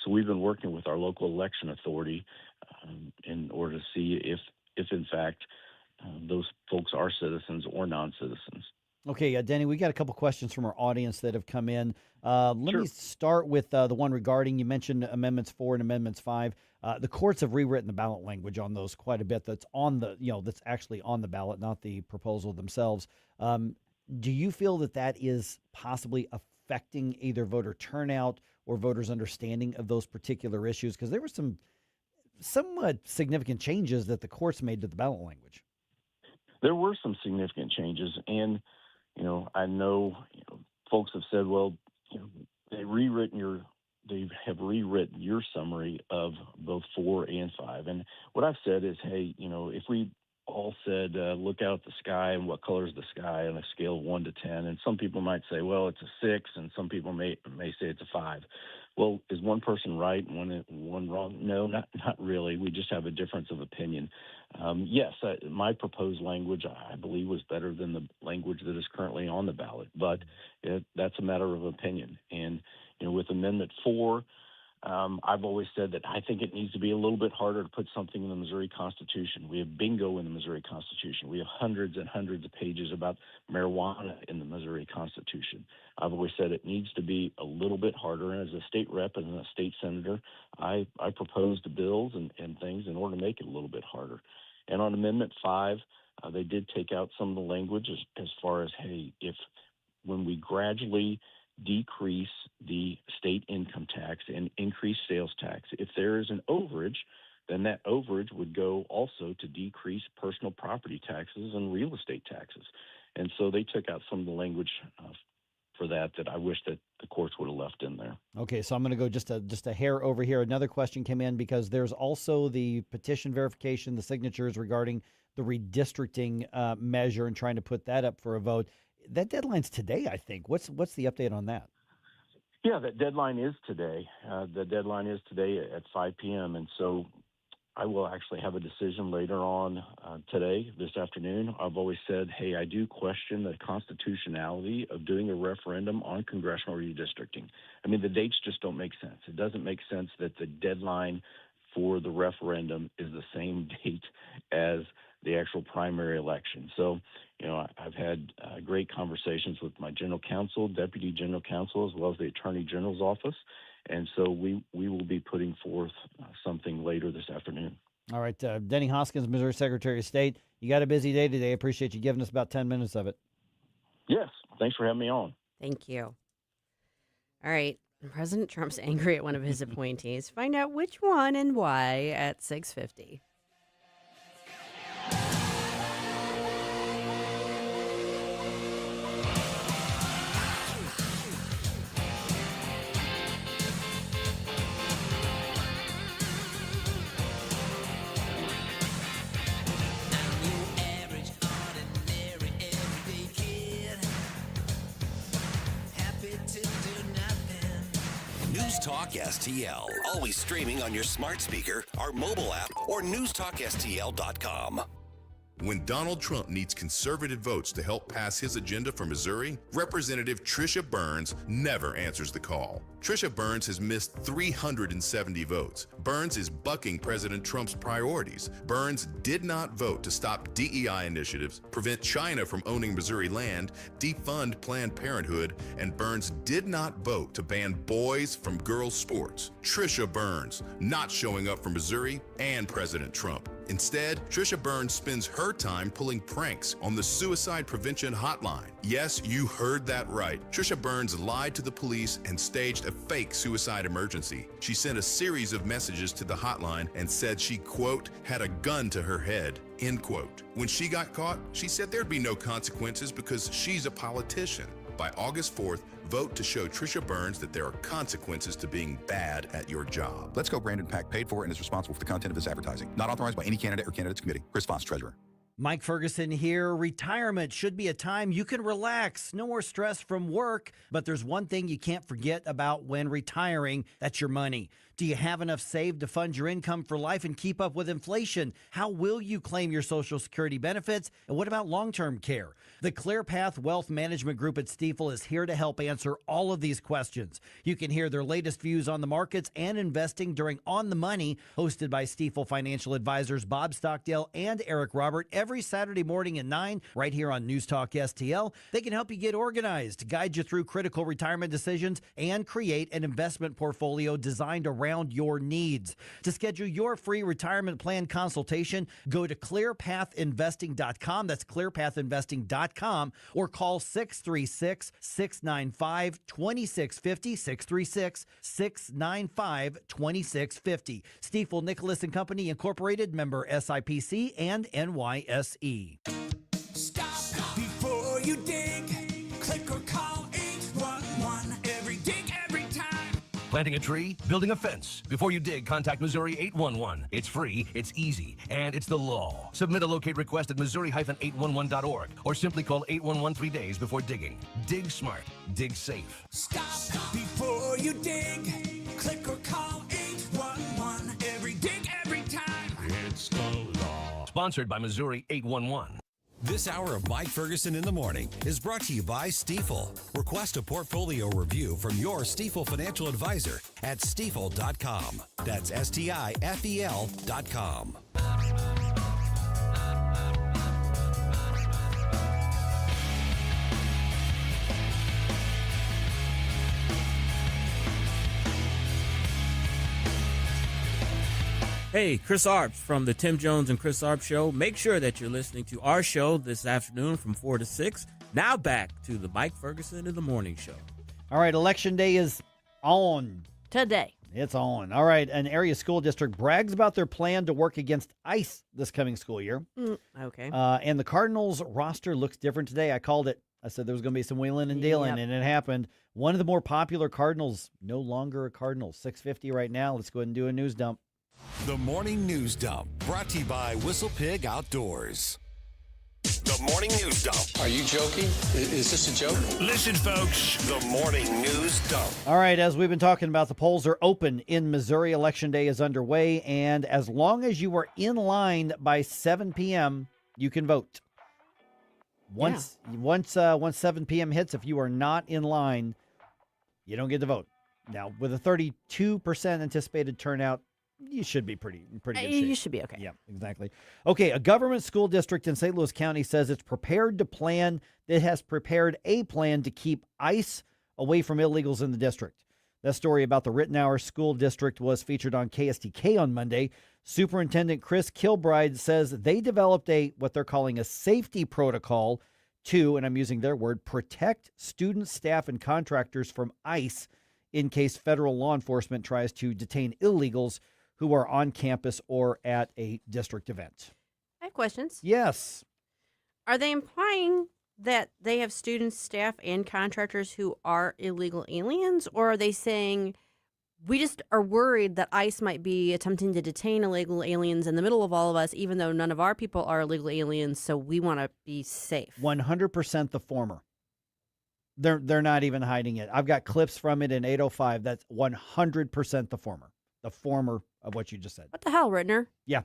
So we've been working with our local election authority in order to see if in fact, those folks are citizens or non-citizens. Okay, Denny, we got a couple questions from our audience that have come in. Let me start with the one regarding, you mentioned Amendments 4 and Amendments 5. The courts have rewritten the ballot language on those quite a bit. That's on the, that's actually on the ballot, not the proposal themselves. Do you feel that that is possibly affecting either voter turnout or voters' understanding of those particular issues? Because there were some somewhat significant changes that the courts made to the ballot language. There were some significant changes, and I know folks have said, well, they have rewritten your summary of both 4 and 5. And what I've said is, hey, if we all said, look out at the sky and what color is the sky on a scale of 1 to 10, and some people might say, well, it's a 6, and some people may say it's a 5. Well, is one person right and one wrong? No, not really. We just have a difference of opinion. Yes, my proposed language, I believe, was better than the language that is currently on the ballot, but that's a matter of opinion. And with Amendment 4, I've always said that I think it needs to be a little bit harder to put something in the Missouri Constitution. We have bingo in the Missouri Constitution. We have hundreds and hundreds of pages about marijuana in the Missouri Constitution. I've always said it needs to be a little bit harder. And as a state rep and a state senator, I proposed bills and things in order to make it a little bit harder. And on Amendment 5, they did take out some of the language as far as, hey, when we gradually decrease the state income tax and increase sales tax, if there is an overage, then that overage would go also to decrease personal property taxes and real estate taxes. And so they took out some of the language for that I wish that the courts would have left in there. Okay, so I'm going to go just a hair over here. Another question came in because there's also the petition verification, the signatures regarding the redistricting measure and trying to put that up for a vote. That deadline's today, I think. What's the update on that? Yeah, that deadline is today. The deadline is today at 5 p.m. And so I will actually have a decision later on today, this afternoon. I've always said, hey, I do question the constitutionality of doing a referendum on congressional redistricting. I mean, the dates just don't make sense. It doesn't make sense that the deadline for the referendum is the same date as the actual primary election. So, I've had great conversations with my general counsel, deputy general counsel, as well as the attorney general's office. And so we will be putting forth something later this afternoon. All right. Denny Hoskins, Missouri Secretary of State. You got a busy day today. I appreciate you giving us about 10 minutes of it. Yes. Thanks for having me on. Thank you. All right. President Trump's angry at one of his appointees. Find out which one and why at 6:50. NewsTalkSTL. Always streaming on your smart speaker, our mobile app, or NewsTalkSTL.com. When Donald Trump needs conservative votes to help pass his agenda for Missouri, Representative Trisha Burns never answers the call. Trisha Burns has missed 370 votes. Burns is bucking President Trump's priorities. Burns did not vote to stop DEI initiatives, prevent China from owning Missouri land, defund Planned Parenthood, and Burns did not vote to ban boys from girls' sports. Trisha Burns not showing up for Missouri and President Trump. Instead, Trisha Burns spends her time pulling pranks on the suicide prevention hotline. Yes, you heard that right. Trisha Burns lied to the police and staged a fake suicide emergency. She sent a series of messages to the hotline and said she, quote, had a gun to her head, end quote. When she got caught, she said there'd be no consequences because she's a politician. By August 4th, vote to show Trisha Burns that there are consequences to being bad at your job. Let's Go Brandon PAC paid for and is responsible for the content of this advertising. Not authorized by any candidate or candidates committee. Chris Foss, Treasurer. Mike Ferguson here. Retirement should be a time you can relax. No more stress from work. But there's one thing you can't forget about when retiring. That's your money. Do you have enough saved to fund your income for life and keep up with inflation? How will you claim your Social Security benefits? And what about long-term care? The ClearPath Wealth Management Group at Stifel is here to help answer all of these questions. You can hear their latest views on the markets and investing during On the Money, hosted by Stifel financial advisors Bob Stockdale and Eric Robert, every Saturday morning at 9, right here on News Talk STL. They can help you get organized, guide you through critical retirement decisions, and create an investment portfolio designed around your needs. To schedule your free retirement plan consultation, go to clearpathinvesting.com. That's clearpathinvesting.com, or call 636-695-2650, 636-695-2650. Stifel Nicholas and Company Incorporated, member SIPC and NYSE. Stop before you dig. Click or call 811. Every dig, every time. Planting a tree, building a fence. Before you dig, contact Missouri 811. It's free, it's easy, and it's the law. Submit a locate request at Missouri-811.org or simply call 811 3 days before digging. Dig smart, dig safe. Stop before you dig. Click or call 811. Every dig, every time. It's the law. Sponsored by Missouri 811. This hour of Mike Ferguson in the Morning is brought to you by Stifel. Request a portfolio review from your Stifel financial advisor at stifel.com. That's STIFEL.com. Hey, Chris Arps from the Tim Jones and Chris Arps Show. Make sure that you're listening to our show this afternoon from 4 to 6. Now back to the Mike Ferguson in the Morning Show. All right, Election Day is on. Today. It's on. All right, an area school district brags about their plan to work against ICE this coming school year. Okay. And the Cardinals roster looks different today. I called it. I said there was going to be some wheeling and dealing, and it happened. One of the more popular Cardinals, no longer a Cardinal. 650 right now. Let's go ahead and do a news dump. The Morning News Dump, brought to you by Whistle Pig Outdoors. The Morning News Dump. Are you joking? Is this a joke? Listen, folks. The Morning News Dump. All right, as we've been talking about, the polls are open in Missouri. Election Day is underway, and as long as you are in line by 7 p.m., you can vote. Once 7 p.m. hits, if you are not in line, you don't get to vote. Now, with a 32% anticipated turnout, you should be pretty good shape. You should be okay. Yeah, exactly. Okay, a government school district in St. Louis County says it's prepared a plan to keep ICE away from illegals in the district. That story about the Rittenhour School District was featured on KSTK on Monday. Superintendent Chris Kilbride says they developed what they're calling a safety protocol to, and I'm using their word, protect students, staff, and contractors from ICE in case federal law enforcement tries to detain illegals who are on campus or at a district event. I have questions. Yes. Are they implying that they have students, staff, and contractors who are illegal aliens? Or are they saying we just are worried that ICE might be attempting to detain illegal aliens in the middle of all of us, even though none of our people are illegal aliens, so we want to be safe? 100% the former. They're not even hiding it. I've got clips from it in 805. That's 100% the former of what you just said. What the hell, Rittner? Yeah.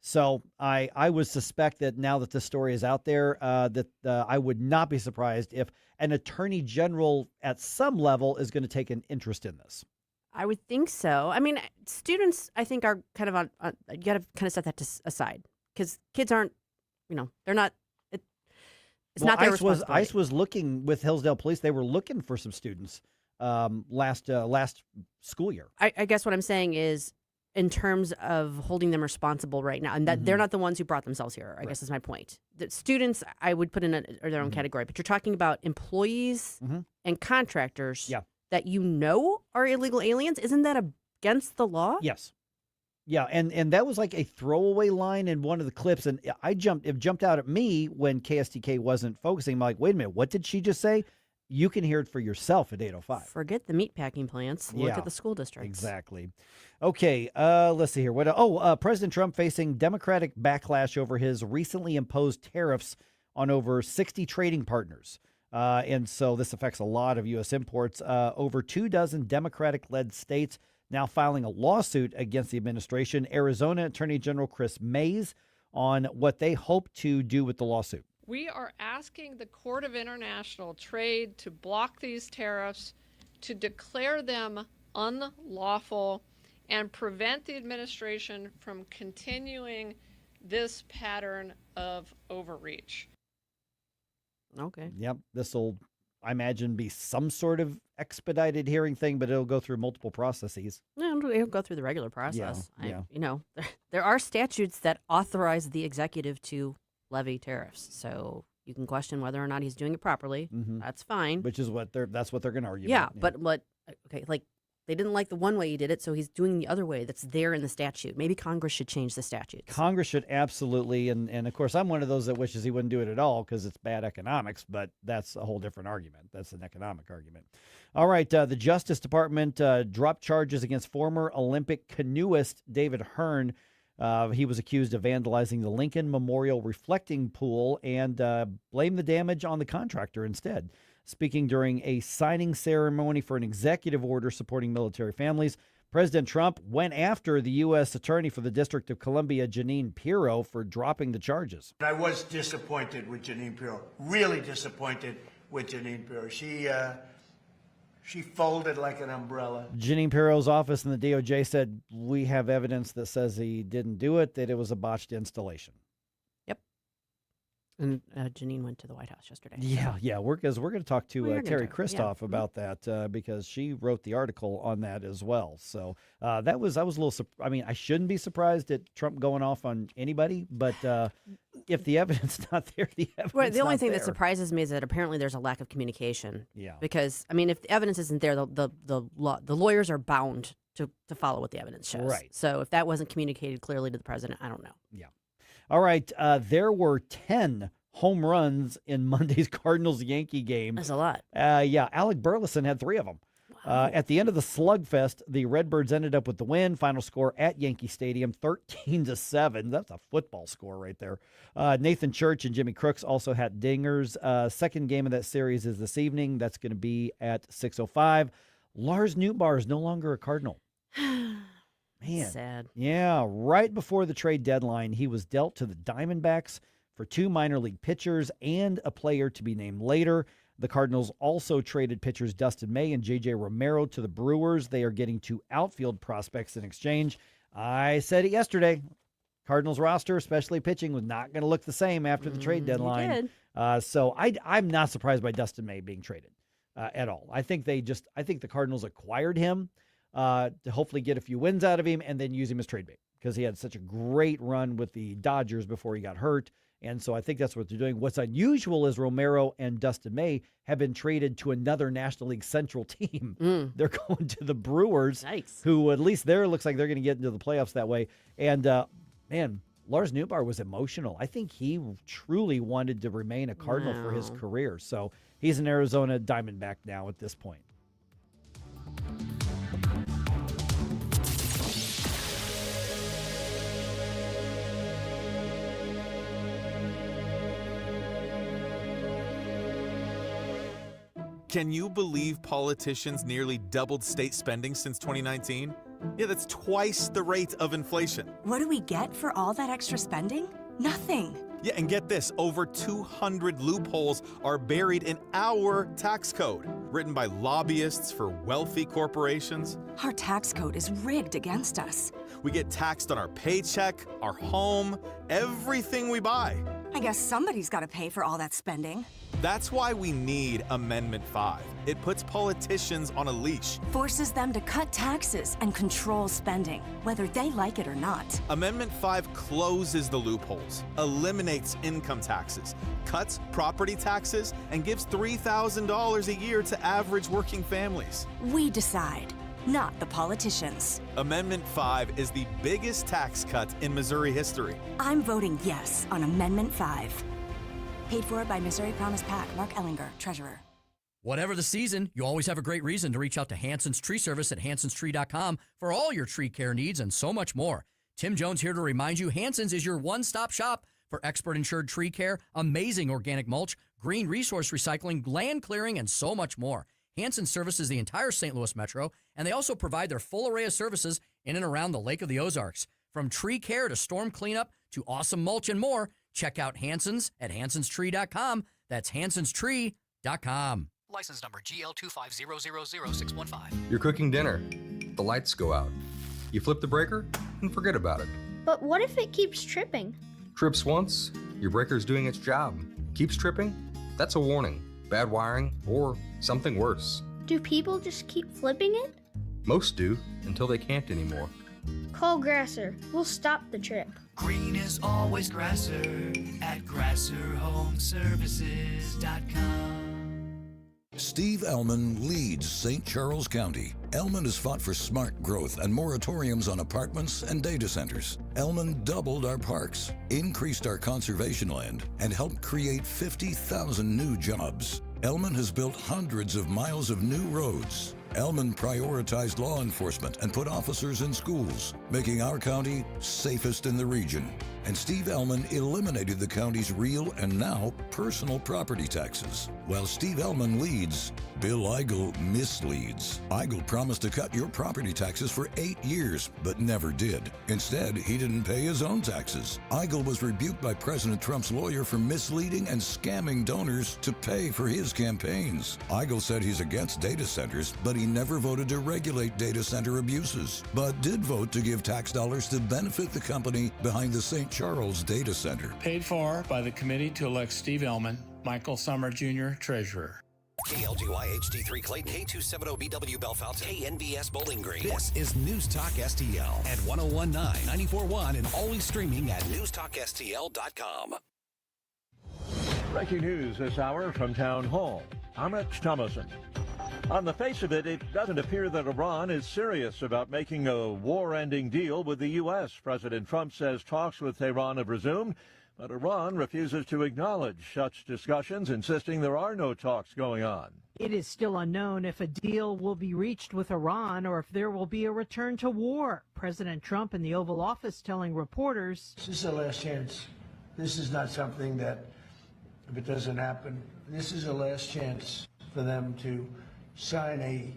So I would suspect that now that this story is out there, that I would not be surprised if an attorney general at some level is going to take an interest in this. I would think so. I mean, students, I think, are kind of on you got to kind of set that aside because kids aren't, they're not. It's not their responsibility. ICE was looking with Hillsdale Police. They were looking for some students last school year. I guess what I'm saying is, in terms of holding them responsible right now, and that they're not the ones who brought themselves here, I guess is my point. The students, I would put in their own category, but you're talking about employees and contractors that are illegal aliens. Isn't that against the law? Yes. Yeah, and that was like a throwaway line in one of the clips, and it jumped out at me when KSTK wasn't focusing. I'm like, wait a minute, what did she just say? You can hear it for yourself at 805. Forget the meatpacking plants. Look at the school districts. Exactly. Okay, let's see here. President Trump facing Democratic backlash over his recently imposed tariffs on over 60 trading partners. And so this affects a lot of U.S. imports. Over 24 Democratic-led states now filing a lawsuit against the administration. Arizona Attorney General Chris Mays on what they hope to do with the lawsuit. We are asking the Court of International Trade to block these tariffs, to declare them unlawful, and prevent the administration from continuing this pattern of overreach. Okay. Yep. This will, I imagine, be some sort of expedited hearing thing, but it'll go through multiple processes. No, it'll go through the regular process. Yeah. There are statutes that authorize the executive to levy tariffs, so you can question whether or not he's doing it properly. That's fine. Which is that's what they're going to argue. Yeah, about. but they didn't like the one way he did it, so he's doing the other way that's there in the statute. Maybe Congress should change the statutes. Congress should absolutely, and of course I'm one of those that wishes he wouldn't do it at all because it's bad economics, but that's a whole different argument. That's an economic argument. All right, the Justice Department dropped charges against former Olympic canoeist David Hearn. He was accused of vandalizing the Lincoln Memorial reflecting pool and blamed the damage on the contractor instead. Speaking during a signing ceremony for an executive order supporting military families, President Trump went after the U.S. Attorney for the District of Columbia, Jeanine Pirro, for dropping the charges. I was disappointed with Jeanine Pirro, really disappointed with Jeanine Pirro. She folded like an umbrella. Jeanine Pirro's office in the DOJ said, we have evidence that says he didn't do it, that it was a botched installation. Yep. And Jeanine went to the White House yesterday. Yeah. We're going to talk to Teri Christoph about that because she wrote the article on that as well. So I was a little. I shouldn't be surprised at Trump going off on anybody, but if the evidence is not there, the evidence. Well, the only thing that surprises me is that apparently there's a lack of communication. Yeah. Because if the evidence isn't there, the lawyers are bound to follow what the evidence shows. Right. So if that wasn't communicated clearly to the president, I don't know. Yeah. All right, there were 10 home runs in Monday's Cardinals-Yankee game. That's a lot. Alec Burleson had 3 of them. Wow. At the end of the slugfest, the Redbirds ended up with the win. Final score at Yankee Stadium, 13-7. That's a football score right there. Nathan Church and Jimmy Crooks also had dingers. Second game of that series is this evening. That's going to be at 6:05. Lars Nootbaar is no longer a Cardinal. Man, sad. Yeah, right before the trade deadline, he was dealt to the Diamondbacks for 2 minor league pitchers and a player to be named later. The Cardinals also traded pitchers Dustin May and J.J. Romero to the Brewers. They are getting 2 outfield prospects in exchange. I said it yesterday. Cardinals roster, especially pitching, was not going to look the same after the trade deadline. So I'm not surprised by Dustin May being traded at all. I think the Cardinals acquired him to hopefully get a few wins out of him and then use him as trade bait because he had such a great run with the Dodgers before he got hurt. And so I think that's what they're doing. What's unusual is Romero and Dustin May have been traded to another National League Central team. They're going to the Brewers, who at least there looks like they're going to get into the playoffs that way. And, man, Lars Nootbaar was emotional. I think he truly wanted to remain a Cardinal for his career. So he's an Arizona Diamondback now at this point. Can you believe politicians nearly doubled state spending since 2019? Yeah, that's twice the rate of inflation. What do we get for all that extra spending? Nothing. Yeah, and get this, over 200 loopholes are buried in our tax code, written by lobbyists for wealthy corporations. Our tax code is rigged against us. We get taxed on our paycheck, our home, everything we buy. I guess somebody's got to pay for all that spending. That's why we need Amendment 5. It puts politicians on a leash. Forces them to cut taxes and control spending, whether they like it or not. Amendment 5 closes the loopholes, eliminates income taxes, cuts property taxes, and gives $3,000 a year to average working families. We decide, not the politicians. Amendment 5 is the biggest tax cut in Missouri history. I'm voting yes on Amendment 5. Paid for by Missouri Promise PAC, Mark Ellinger, Treasurer. Whatever the season, you always have a great reason to reach out to Hanson's Tree Service at hansonstree.com for all your tree care needs and so much more. Tim Jones here to remind you Hanson's is your one-stop shop for expert insured tree care, amazing organic mulch, green resource recycling, land clearing, and so much more. Hanson services the entire St. Louis metro, and they also provide their full array of services in and around the Lake of the Ozarks. From tree care to storm cleanup to awesome mulch and more, check out Hanson's at hansonstree.com. That's hansonstree.com. License number GL250000615. You're cooking dinner. The lights go out. You flip the breaker and forget about it. But what if it keeps tripping? Trips once, your breaker's doing its job. Keeps tripping? That's a warning. Bad wiring or something worse. Do people just keep flipping it? Most do until they can't anymore. Call Grasser. We'll stop the trip. Green is always Grasser at GrasserHomeservices.com. Steve Ellman leads St. Charles County. Ellman has fought for smart growth and moratoriums on apartments and data centers. Ellman doubled our parks, increased our conservation land, and helped create 50,000 new jobs. Ellman has built hundreds of miles of new roads. Ellman prioritized law enforcement and put officers in schools, making our county safest in the region. And Steve Ellman eliminated the county's real and now personal property taxes. While Steve Ellman leads, Bill Eigel misleads. Eigel promised to cut your property taxes for 8 years, but never did. Instead, he didn't pay his own taxes. Eigel was rebuked by President Trump's lawyer for misleading and scamming donors to pay for his campaigns. Eigel said he's against data centers, but he never voted to regulate data center abuses, but did vote to give tax dollars to benefit the company behind the St. Charles Data Center. Paid for by the committee to elect Steve Ellman, Michael Summer Jr., Treasurer. KLGY HD3 Clayton, K270BW Bellefontaine, KNBS Bowling Green. This is News Talk STL at 1019, 94.1, and always streaming at NewsTalkSTL.com. Breaking news this hour from Town Hall. I'm Rich Thomason. On the face of it, it doesn't appear that Iran is serious about making a war-ending deal with the U.S. President Trump says talks with Tehran have resumed, but Iran refuses to acknowledge such discussions, insisting there are no talks going on. It is still unknown if a deal will be reached with Iran or if there will be a return to war. President Trump in the Oval Office telling reporters, This is the last chance. This is not something that, if it doesn't happen, this is the last chance for them to sign a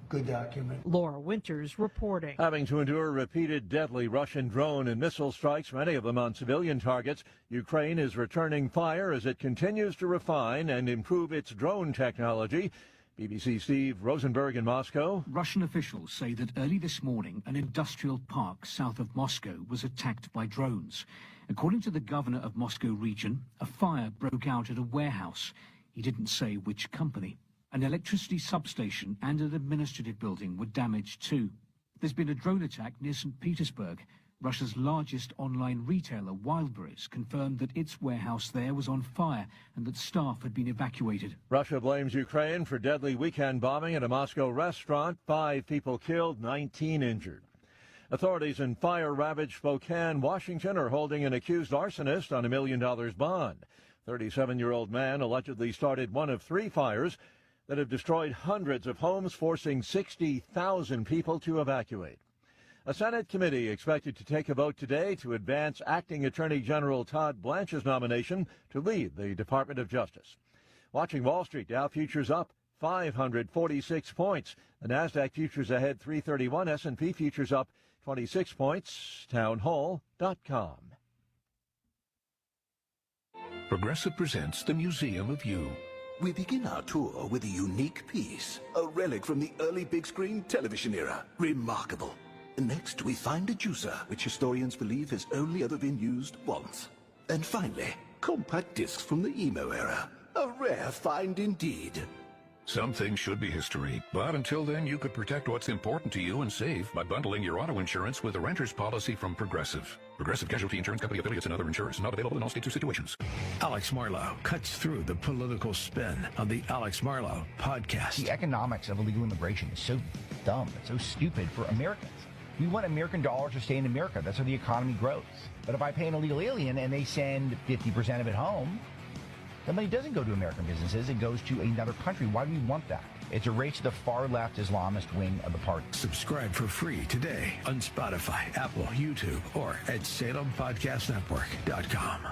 good document. Laura Winters reporting. Having to endure repeated deadly Russian drone and missile strikes, many of them on civilian targets, Ukraine is returning fire as it continues to refine and improve its drone technology. BBC Steve Rosenberg in Moscow. Russian officials say that early this morning, an industrial park south of Moscow was attacked by drones. According to the governor of Moscow region, a fire broke out at a warehouse. He didn't say which company. An electricity substation and an administrative building were damaged too. There's been a drone attack near St. Petersburg. Russia's largest online retailer, Wildberries, confirmed that its warehouse there was on fire and that staff had been evacuated. Russia blames Ukraine for deadly weekend bombing at a Moscow restaurant. 5 people killed, 19 injured. Authorities in fire-ravaged Spokane, Washington, are holding an accused arsonist on $1 million bond. 37-year-old man allegedly started one of 3 fires that have destroyed hundreds of homes, forcing 60,000 people to evacuate. A Senate committee expected to take a vote today to advance Acting Attorney General Todd Blanche's nomination to lead the Department of Justice. Watching Wall Street, Dow futures up 546 points. The NASDAQ futures ahead 331. S&P futures up 26 points. Townhall.com. Progressive presents the Museum of You. We begin our tour with a unique piece, a relic from the early big screen television era. Remarkable. Next, we find a juicer, which historians believe has only ever been used once. And finally, compact discs from the emo era. A rare find indeed. Some things should be history, but until then, you could protect what's important to you and save by bundling your auto insurance with a renter's policy from Progressive. Progressive Casualty Insurance Company affiliates and other insurers. Not available in all states or situations. Alex Marlow cuts through the political spin of the Alex Marlow podcast. The economics of illegal immigration is so dumb. It's so stupid for Americans. We want American dollars to stay in America. That's how the economy grows. But if I pay an illegal alien and they send 50% of it home, the money doesn't go to American businesses. It goes to another country. Why do we want that? It's a race to the far-left Islamist wing of the party. Subscribe for free today on Spotify, Apple, YouTube, or at SalemPodcastNetwork.com.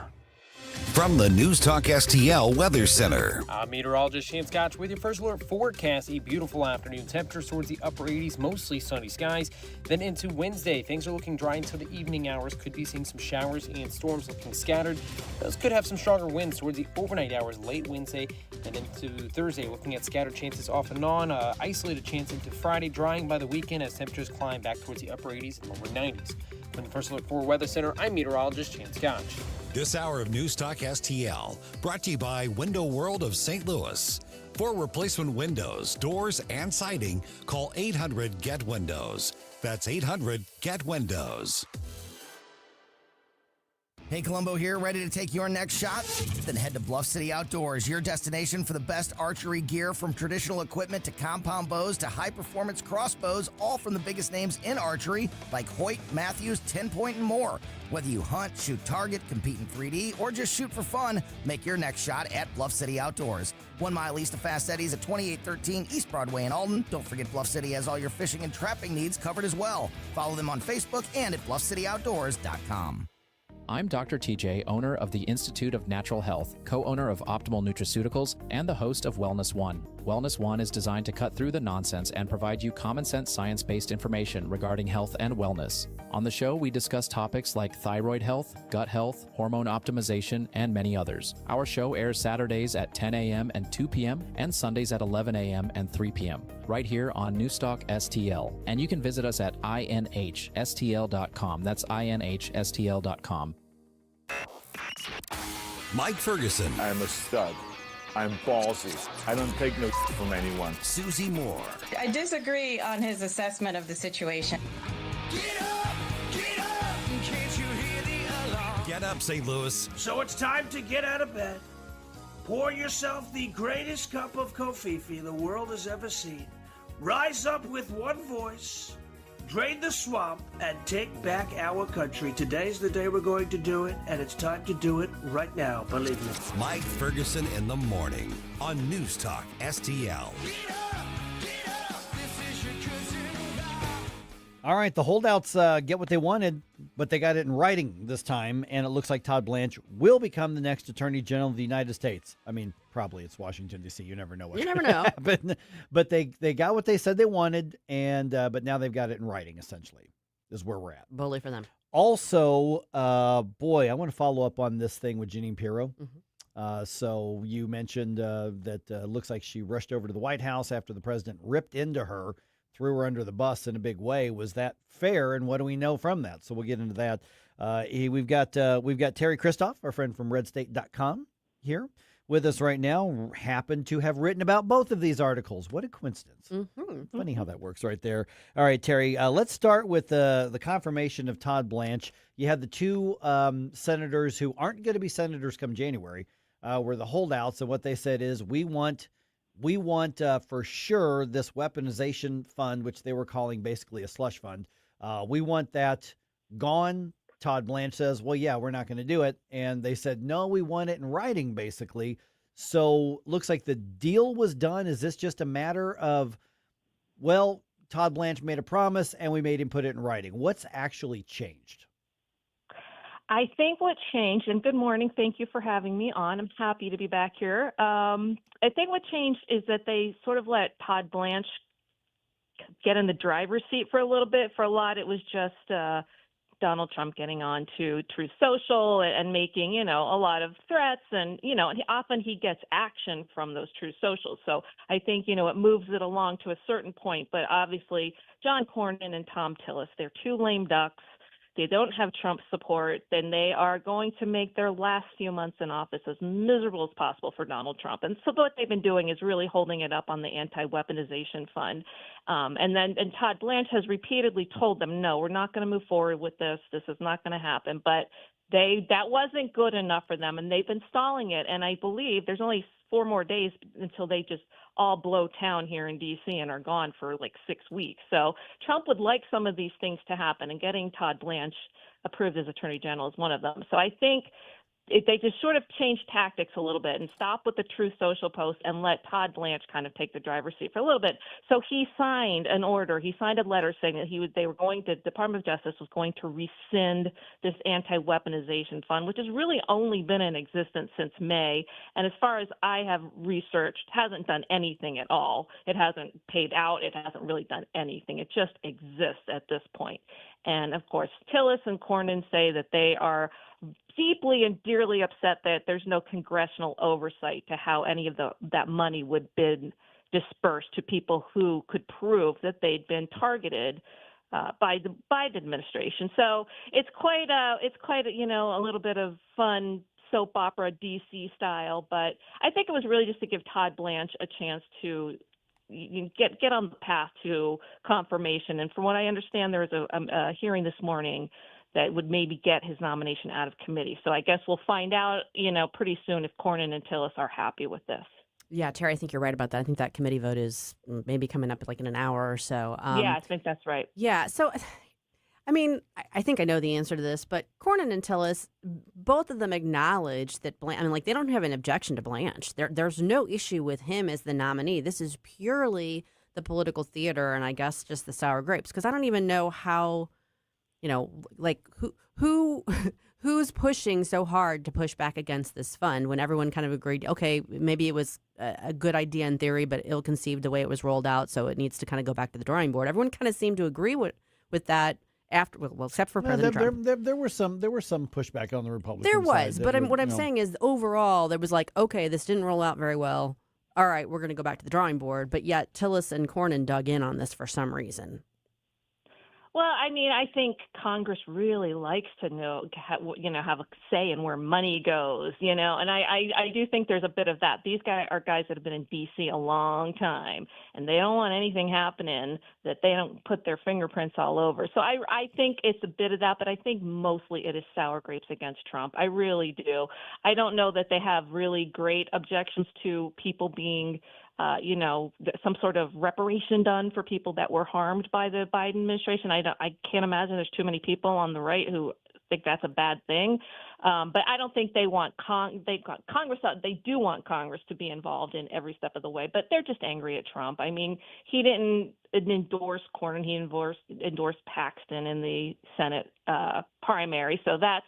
From the NewsTalkSTL Weather Center. I'm meteorologist Shane Scotch with your first alert forecast. A beautiful afternoon. Temperatures towards the upper 80s, mostly sunny skies. Then into Wednesday, things are looking dry until the evening hours. Could be seeing some showers and storms looking scattered. Those could have some stronger winds towards the overnight hours late Wednesday. And into Thursday, looking at scattered chances off and on. Isolated chance into Friday, drying by the weekend as temperatures climb back towards the upper 80s and lower 90s. From the First Alert 4 Weather Center, I'm meteorologist Shane Scotch. This hour of News Talk STL brought to you by Window World of St. Louis. For replacement windows, doors, and siding, call 800-GET-WINDOWS. That's 800-GET-WINDOWS. Hey, Columbo here, ready to take your next shot? Then head to Bluff City Outdoors, your destination for the best archery gear, from traditional equipment to compound bows to high-performance crossbows, all from the biggest names in archery like Hoyt, Matthews, 10 Point, and more. Whether you hunt, shoot target, compete in 3D, or just shoot for fun, make your next shot at Bluff City Outdoors. 1 mile east of Fast Eddie's at 2813 East Broadway in Alton. Don't forget Bluff City has all your fishing and trapping needs covered as well. Follow them on Facebook and at BluffCityOutdoors.com. I'm Dr. TJ, owner of the Institute of Natural Health, co-owner of Optimal Nutraceuticals, and the host of Wellness One. Wellness One is designed to cut through the nonsense and provide you common-sense, science-based information regarding health and wellness. On the show, we discuss topics like thyroid health, gut health, hormone optimization, and many others. Our show airs Saturdays at 10 a.m. and 2 p.m. and Sundays at 11 a.m. and 3 p.m. right here on NewsTalkSTL. And you can visit us at INHSTL.com. That's INHSTL.com. Mike Ferguson. I'm a stud. I'm ballsy. I don't take no from anyone. Susie Moore. I disagree on his assessment of the situation. Get up, St. Louis. So it's time to get out of bed. Pour yourself the greatest cup of kofifi the world has ever seen. Rise up with one voice. Drain the swamp and take back our country. Today's the day we're going to do it, and it's time to do it right now, believe me. Mike Ferguson in the morning on News Talk STL. All right, the holdouts get what they wanted, but they got it in writing this time, and it looks like Todd Blanche will become the next Attorney General of the United States. I mean, probably it's Washington, D.C. You never know what's going to happen. But they got what they said they wanted, and but now they've got it in writing, essentially, is where we're at. Bully for them. Also, boy, I want to follow up on this thing with Jeanine Pirro. So you mentioned that looks like she rushed over to the White House after the president ripped into her, threw her under the bus in a big way. Was that fair? And what do we know from that? So we'll get into that. We've got Teri Christoph, our friend from RedState.com, here with us right now. Happened to have written about both of these articles. What a coincidence! Funny how that works right there. All right, Teri, let's start with the confirmation of Todd Blanche. You had the two senators who aren't going to be senators come January, were the holdouts, and what they said is we want for sure this weaponization fund, which they were calling basically a slush fund. We want that gone. Todd Blanche says, well, yeah, we're not going to do it. And they said, no, we want it in writing, basically. So looks like the deal was done. Is this just a matter of, well, Todd Blanche made a promise and we made him put it in writing? What's actually changed? I think what changed, and good morning, thank you for having me on. I'm happy to be back here. I think what changed is that they sort of let Todd Blanche get in the driver's seat for a little bit. For a lot, it was just Donald Trump getting on to Truth Social and making, a lot of threats. And, often he gets action from those Truth Socials. So I think, it moves it along to a certain point. But obviously, John Cornyn and Tom Tillis, they're two lame ducks. They don't have Trump's support, then they are going to make their last few months in office as miserable as possible for Donald Trump. And so what they've been doing is really holding it up on the anti-weaponization fund. And Todd Blanche has repeatedly told them, no, we're not going to move forward with this. This is not going to happen. But that wasn't good enough for them, and they've been stalling it. And I believe there's only 4 more days until they just all blow town here in D.C. and are gone for like 6 weeks. So Trump would like some of these things to happen, and getting Todd Blanche approved as Attorney General is one of them. So I think if they just sort of change tactics a little bit and stop with the Truth Social post and let Todd Blanche kind of take the driver's seat for a little bit. So he signed an order. He signed a letter saying that the Department of Justice was going to rescind this anti-weaponization fund, which has really only been in existence since May. And as far as I have researched, hasn't done anything at all. It hasn't paid out. It hasn't really done anything. It just exists at this point. And of course, Tillis and Cornyn say that they are deeply and dearly upset that there's no congressional oversight to how any of that money would be dispersed to people who could prove that they'd been targeted by the Biden administration. So it's quite a little bit of fun soap opera DC style, but I think it was really just to give Todd Blanche a chance to get on the path to confirmation. And from what I understand, there was a hearing this morning that would maybe get his nomination out of committee. So I guess we'll find out, pretty soon if Cornyn and Tillis are happy with this. Yeah, Teri, I think you're right about that. I think that committee vote is maybe coming up like in an hour or so. Yeah, I think that's right. Yeah, so, I mean, I think I know the answer to this, but Cornyn and Tillis, both of them acknowledge that they don't have an objection to Blanche. There's no issue with him as the nominee. This is purely the political theater and I guess just the sour grapes, because I don't even know how, who's pushing so hard to push back against this fund when everyone kind of agreed, okay, maybe it was a good idea in theory, but ill-conceived the way it was rolled out, so it needs to kind of go back to the drawing board. Everyone kind of seemed to agree with that after, well, except for President Trump. There was some pushback on the Republican side. There was, but what I'm know. saying is overall there was like, okay, this didn't roll out very well. All right, we're going to go back to the drawing board. But yet Tillis and Cornyn dug in on this for some reason. Well, I mean, I think Congress really likes to have a say in where money goes, and I do think there's a bit of that. These guys are guys that have been in D.C. a long time, and they don't want anything happening that they don't put their fingerprints all over. So I think it's a bit of that, but I think mostly it is sour grapes against Trump. I really do. I don't know that they have really great objections to people being some sort of reparation done for people that were harmed by the Biden administration. I can't imagine there's too many people on the right who think that's a bad thing. But I don't think they want Congress. They do want Congress to be involved in every step of the way, but they're just angry at Trump. I mean, he didn't endorse Cornyn. He endorsed Paxton in the Senate primary. So that's,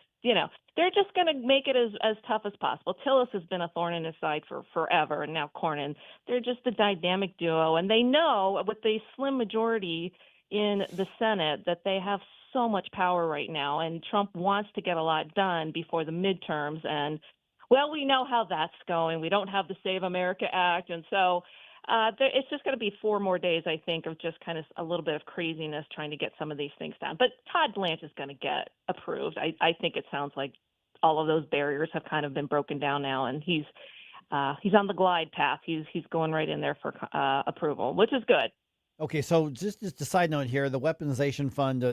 they're just going to make it as tough as possible. Tillis has been a thorn in his side for forever, and now Cornyn. They're just a dynamic duo, and they know with the slim majority in the Senate that they have so much power right now, and Trump wants to get a lot done before the midterms. And, well, we know how that's going. We don't have the Save America Act, and so it's just going to be 4 more days, I think, of just kind of a little bit of craziness trying to get some of these things done. But Todd Blanche is going to get approved. I think it sounds like all of those barriers have kind of been broken down now, and he's on the glide path. He's going right in there for approval, which is good. Okay, so just a side note here, the weaponization fund,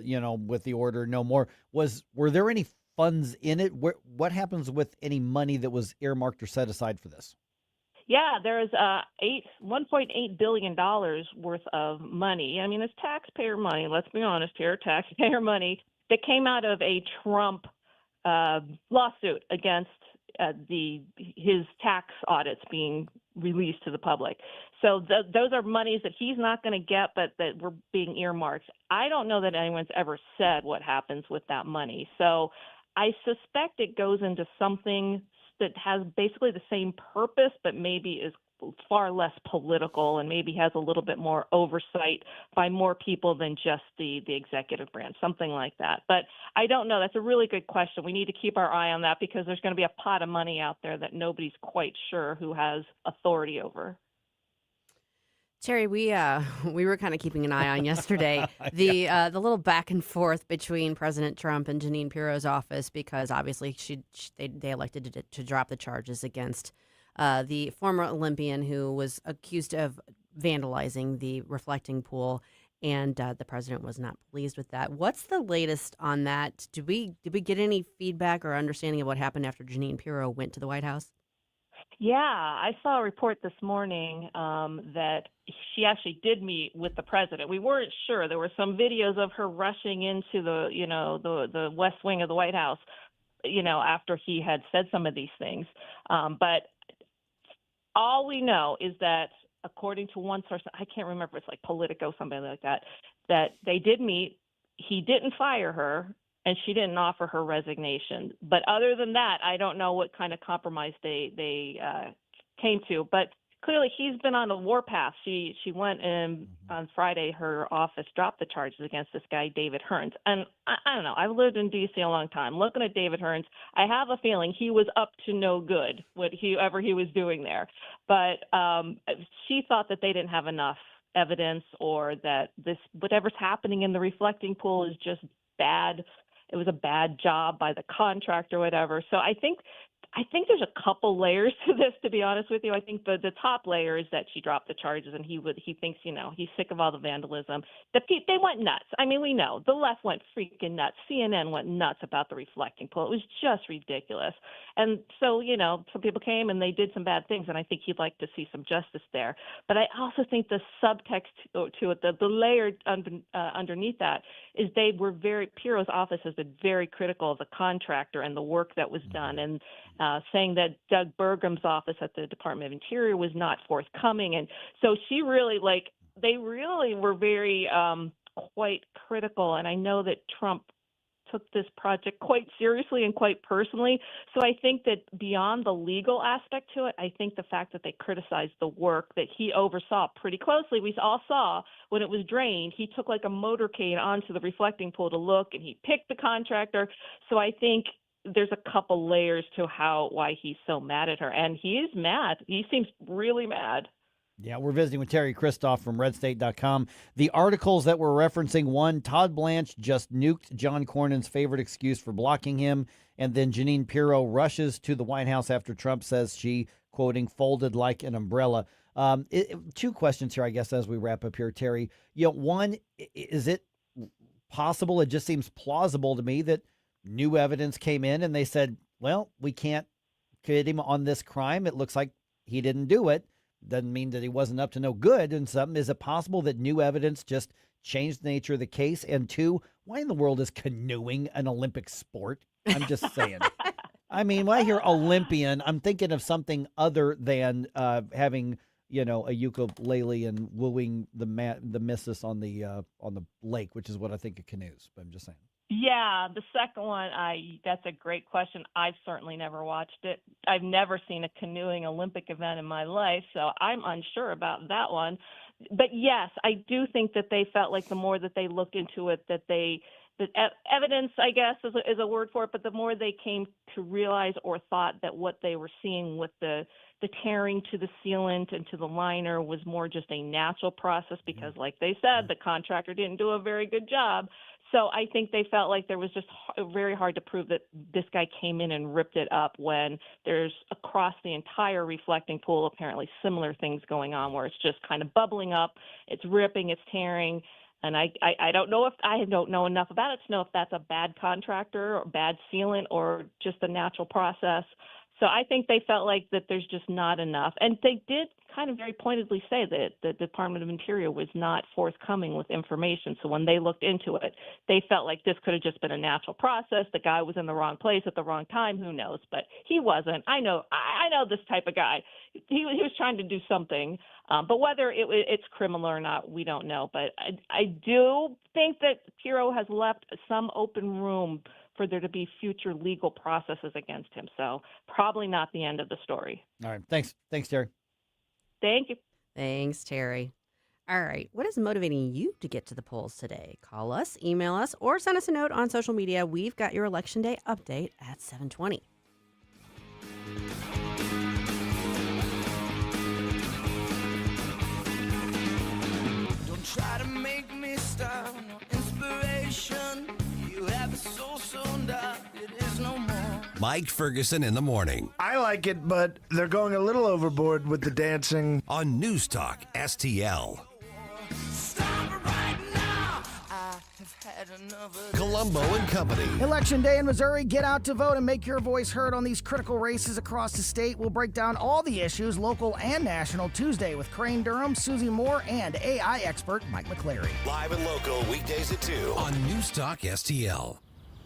with the order no more, were there any funds in it? What happens with any money that was earmarked or set aside for this? Yeah, there's $1.8 billion worth of money. I mean, it's taxpayer money. Let's be honest here, taxpayer money that came out of a Trump lawsuit against his tax audits being released to the public. So those are monies that he's not going to get, but that were being earmarked. I don't know that anyone's ever said what happens with that money. So I suspect it goes into something that has basically the same purpose, but maybe is far less political and maybe has a little bit more oversight by more people than just the executive branch, something like that. But I don't know. That's a really good question. We need to keep our eye on that because there's going to be a pot of money out there that nobody's quite sure who has authority over. Teri, we were kind of keeping an eye on yesterday the little back and forth between President Trump and Jeanine Pirro's office because obviously they elected to drop the charges against the former Olympian who was accused of vandalizing the reflecting pool, and the president was not pleased with that. What's the latest on that? Did we get any feedback or understanding of what happened after Jeanine Pirro went to the White House? Yeah, I saw a report this morning that she actually did meet with the president. We weren't sure. There were some videos of her rushing into the West Wing of the White House, after he had said some of these things. But all we know is that, according to one source, I can't remember, it's like Politico, something like that they did meet. He didn't fire her, and she didn't offer her resignation. But other than that, I don't know what kind of compromise they came to. But clearly, he's been on a warpath. She went in on Friday. Her office dropped the charges against this guy, David Hearns. And I don't know. I've lived in D.C. a long time. Looking at David Hearns, I have a feeling he was up to no good, whatever he was doing there. But she thought that they didn't have enough evidence, or that whatever's happening in the reflecting pool is just bad. It was a bad job by the contractor, whatever. So I think there's a couple layers to this, to be honest with you. I think the top layer is that she dropped the charges, and he thinks, he's sick of all the vandalism. They went nuts. I mean, we know the left went freaking nuts. CNN went nuts about the reflecting pool. It was just ridiculous. And so, some people came and they did some bad things, and I think he'd like to see some justice there. But I also think the subtext to it, the layer underneath that, is Pirro's office has been very critical of the contractor and the work that was done, and saying that Doug Burgum's office at the Department of Interior was not forthcoming. And so she really, they really were very quite critical. And I know that Trump took this project quite seriously and quite personally. So I think that beyond the legal aspect to it, I think the fact that they criticized the work that he oversaw pretty closely. We all saw when it was drained, he took like a motorcade onto the reflecting pool to look, and he picked the contractor. So I think there's a couple layers to why he's so mad at her. And he is mad. He seems really mad. Yeah, we're visiting with Teri Christoph from RedState.com. The articles that we're referencing, one, Todd Blanche just nuked John Cornyn's favorite excuse for blocking him, and then Jeanine Pirro rushes to the White House after Trump says she, quoting, folded like an umbrella. Two questions here, I guess, as we wrap up here, Teri. One, is it possible, it just seems plausible to me, that new evidence came in and they said, well, we can't get him on this crime. It looks like he didn't do it. Doesn't mean that he wasn't up to no good and something. Is it possible that new evidence just changed the nature of the case? And two, why in the world is canoeing an Olympic sport? I'm just saying. I mean, when I hear Olympian, I'm thinking of something other than having, a ukulele and wooing the missus on the lake, which is what I think of canoes. But I'm just saying. Yeah, the second one, that's a great question. I've certainly never watched it. I've never seen a canoeing Olympic event in my life, so I'm unsure about that one. But yes, I do think that they felt like the more that they looked into it, that evidence, I guess, is a word for it, but the more they came to realize or thought that what they were seeing with the tearing to the sealant and to the liner was more just a natural process because, like they said, the contractor didn't do a very good job. So I think they felt like there was just very hard to prove that this guy came in and ripped it up when there's across the entire reflecting pool apparently similar things going on where it's just kind of bubbling up, it's ripping, it's tearing. And I don't know enough about it to know if that's a bad contractor or bad sealant or just a natural process. So I think they felt like that there's just not enough. And they did kind of very pointedly say that the Department of Interior was not forthcoming with information. So when they looked into it, they felt like this could have just been a natural process. The guy was in the wrong place at the wrong time. Who knows? But he wasn't. I know this type of guy. He was trying to do something. But whether it's criminal or not, we don't know. But I do think that Pirro has left some open room for there to be future legal processes against him. So probably not the end of the story. All right. Thanks, Teri. Thank you. Thanks, Teri. All right. What is motivating you to get to the polls today? Call us, email us, or send us a note on social media. We've got your Election Day update at 7:20. Don't try to make me stop. No inspiration. You have a soul so dark it is no more. Mike Ferguson in the morning. I like it, but they're going a little overboard with the dancing. On News Talk STL. Colombo and Company. Election day in Missouri. Get out to vote and make your voice heard on these critical races across the state. We'll break down all the issues, local and national, Tuesday with Crane Durham, Susie Moore, and AI expert Mike McCleary. Live and local, weekdays at 2. On News Talk STL.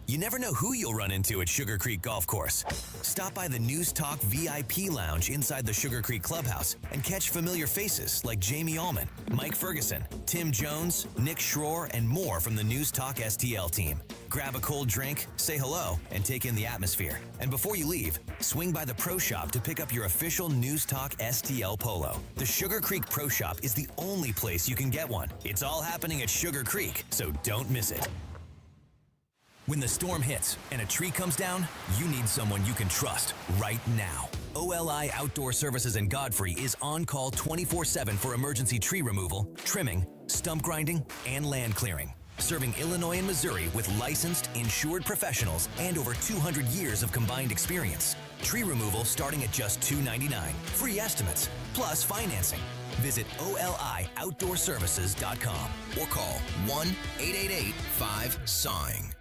You never know who you'll run into at Sugar Creek Golf Course. Stop by the News Talk VIP Lounge inside the Sugar Creek Clubhouse and catch familiar faces like Jamie Allman, Mike Ferguson, Tim Jones, Nick Schroer, and more from the News Talk STL team. Grab a cold drink, say hello, and take in the atmosphere. And before you leave, swing by the Pro Shop to pick up your official News Talk STL polo. The Sugar Creek Pro Shop is the only place you can get one. It's all happening at Sugar Creek, so don't miss it. When the storm hits and a tree comes down, you need someone you can trust right now. OLI Outdoor Services in Godfrey is on call 24/7 for emergency tree removal, trimming, stump grinding, and land clearing. Serving Illinois and Missouri with licensed, insured professionals and over 200 years of combined experience. Tree removal starting at just $2.99. Free estimates, plus financing. Visit OLIOutdoorServices.com or call 1-888-5-SAWING.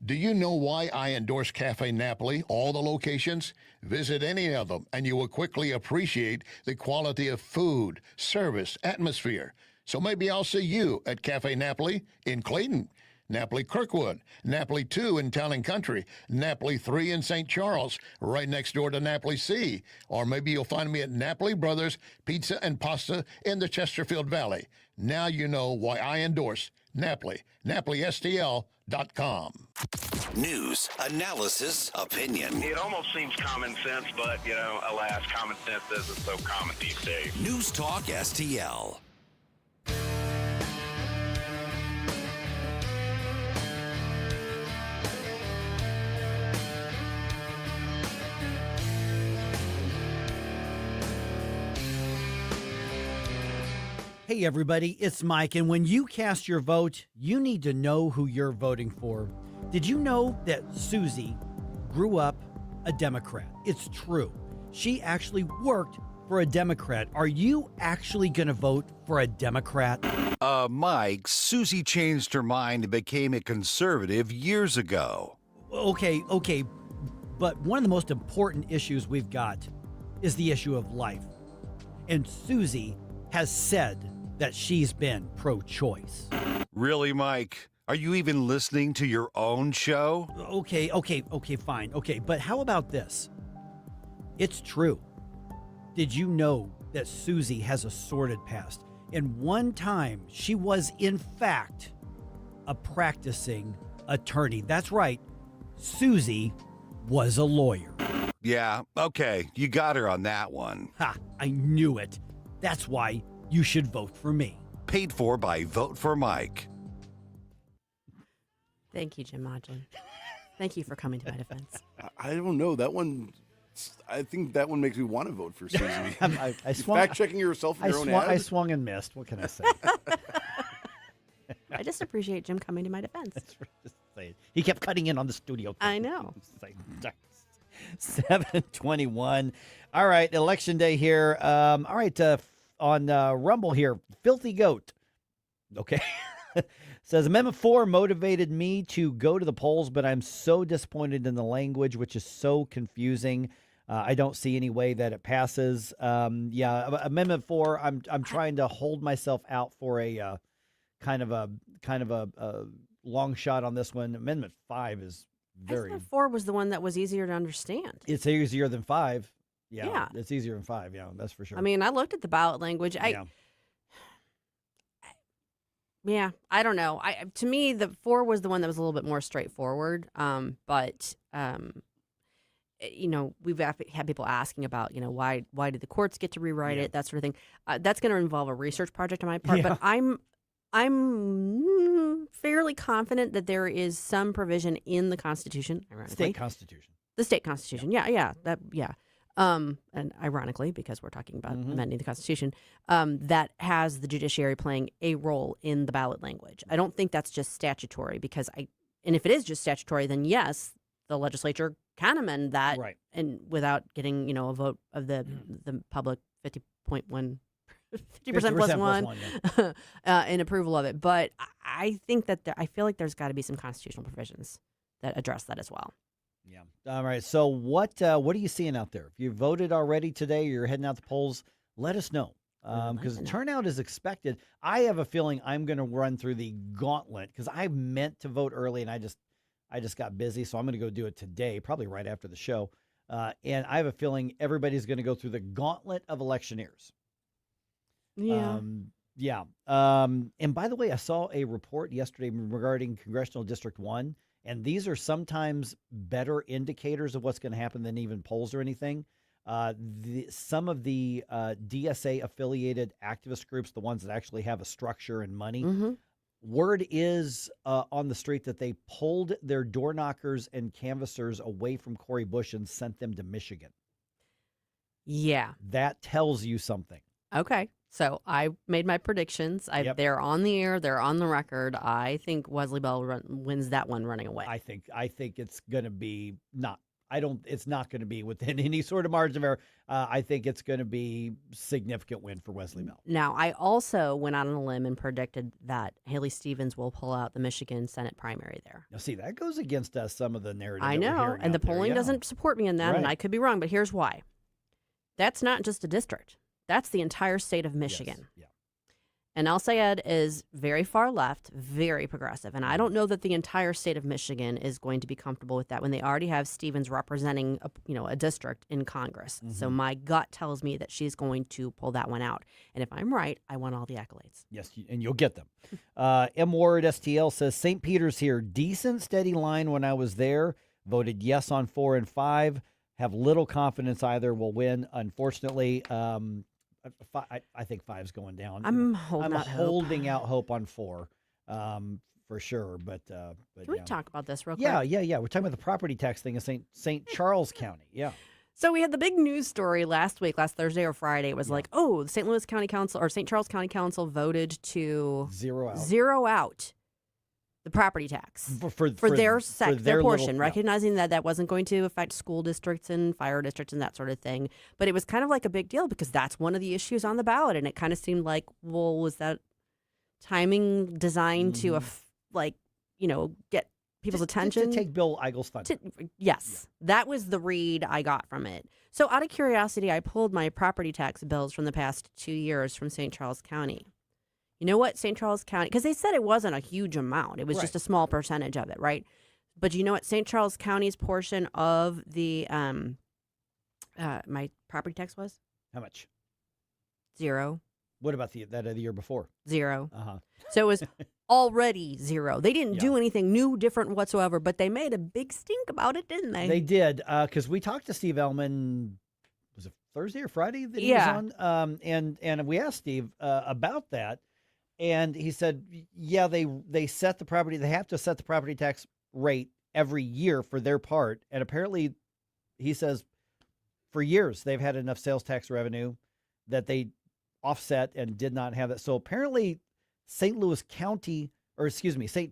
Do you know why I endorse Cafe Napoli, all the locations? Visit any of them, and you will quickly appreciate the quality of food, service, atmosphere. So maybe I'll see you at Cafe Napoli in Clayton, Napoli Kirkwood, Napoli 2 in Town and Country, Napoli 3 in St. Charles, right next door to Napoli C. Or maybe you'll find me at Napoli Brothers Pizza and Pasta in the Chesterfield Valley. Now you know why I endorse Napoli, NapoliSTL.com. News, analysis, opinion. It almost seems common sense, but, alas, common sense isn't so common these days. News Talk STL. Hey, everybody, it's Mike, and when you cast your vote, you need to know who you're voting for. Did you know that Susie grew up a Democrat? It's true. She actually worked for a Democrat. Are you actually going to vote for a Democrat? Mike, Susie changed her mind and became a conservative years ago. Okay, but one of the most important issues we've got is the issue of life. And Susie has said that she's been pro-choice. Really, Mike? Are you even listening to your own show? Okay, fine. Okay, but how about this? It's true. Did you know that Susie has a sordid past? And one time she was, in fact, a practicing attorney. That's right. Susie was a lawyer. Yeah, okay. You got her on that one. Ha, I knew it. That's why you should vote for me. Paid for by Vote for Mike. Thank you, Jim Modgen. Thank you for coming to my defense. I don't know. That one, I think that one makes me want to vote for Susie. I swung, fact-checking yourself in your own ad? I swung and missed. What can I say? I just appreciate Jim coming to my defense. He kept cutting in on the studio. I know. 7:21. All right, election day here. All right, on Rumble here, Filthy Goat. Okay. Says, Amendment 4 motivated me to go to the polls, but I'm so disappointed in the language, which is so confusing. I don't see any way that it passes. Amendment 4, I'm trying to hold myself out for a kind of a long shot on this one. Amendment 5 is very... Amendment 4 was the one that was easier to understand. It's easier than 5. Yeah. It's easier than 5. Yeah, that's for sure. I mean, I looked at the ballot language. Yeah, I don't know. To me, the 4 was the one that was a little bit more straightforward. But we've had people asking about, why did the courts get to rewrite it, that sort of thing. That's going to involve a research project on my part. Yeah. But I'm fairly confident that there is some provision in the Constitution, ironically. State Constitution. The state Constitution. Yeah. And ironically, because we're talking about amending the Constitution, that has the judiciary playing a role in the ballot language. I don't think that's just statutory and if it is just statutory, then yes, the legislature can amend that, right, and without getting a vote of the public 50% plus one in approval of it. But I think that I feel like there's got to be some constitutional provisions that address that as well. Yeah. All right. So what are you seeing out there? If you voted already today, or you're heading out the polls, let us know. Because turnout is expected. I have a feeling I'm going to run through the gauntlet because I meant to vote early and I just got busy. So I'm going to go do it today, probably right after the show. And I have a feeling everybody's going to go through the gauntlet of electioneers. Yeah. Yeah. And by the way, I saw a report yesterday regarding Congressional District 1, and these are sometimes better indicators of what's going to happen than even polls or anything. Some of the DSA-affiliated activist groups, the ones that actually have a structure and money, word is on the street that they pulled their door knockers and canvassers away from Cori Bush and sent them to Michigan. Yeah. That tells you something. Okay. So I made my predictions. They're on the air. They're on the record. I think Wesley Bell wins that one running away. I think it's going to be not. It's not going to be within any sort of margin of error. I think it's going to be significant win for Wesley Bell. Now, I also went out on a limb and predicted that Haley Stevens will pull out the Michigan Senate primary there. Now, see, that goes against some of the narrative. I know, and the polling doesn't support me in that, and I could be wrong, but here's why. That's not just a district. That's the entire state of Michigan. Yes. Yeah. And El Sayed is very far left, very progressive. And I don't know that the entire state of Michigan is going to be comfortable with that when they already have Stevens representing a district in Congress. So my gut tells me that she's going to pull that one out. And if I'm right, I want all the accolades. Yes, and you'll get them. M. Ward STL says, St. Peter's here. Decent, steady line when I was there. Voted yes on 4 and 5. Have little confidence either will win. Unfortunately, I think 5's going down. I'm holding out hope on 4, for sure. But can we talk about this real quick? Yeah. We're talking about the property tax thing in St. Charles County. Yeah. So we had the big news story last Thursday or Friday. It was like, the St. Louis County Council or St. Charles County Council voted to zero out the property tax for their portion, recognizing that wasn't going to affect school districts and fire districts and that sort of thing. But it was kind of like a big deal because that's one of the issues on the ballot. And it kind of seemed like, well, was that timing designed to, get people's attention? To take Bill Eigel's funding. Yes. That was the read I got from it. So out of curiosity, I pulled my property tax bills from the past 2 years from St. Charles County. You know what, St. Charles County, because they said it wasn't a huge amount. It was just a small percentage of it, right? But you know what St. Charles County's portion of the my property tax was? How much? 0. What about that of the year before? 0. So it was already 0. They didn't do anything new, different whatsoever, but they made a big stink about it, didn't they? They did, because we talked to Steve Ellman. Was it Thursday or Friday that he was on? And we asked Steve about that. And he said, they set the property. They have to set the property tax rate every year for their part. And apparently, he says, for years, they've had enough sales tax revenue that they offset and did not have that. So apparently, St.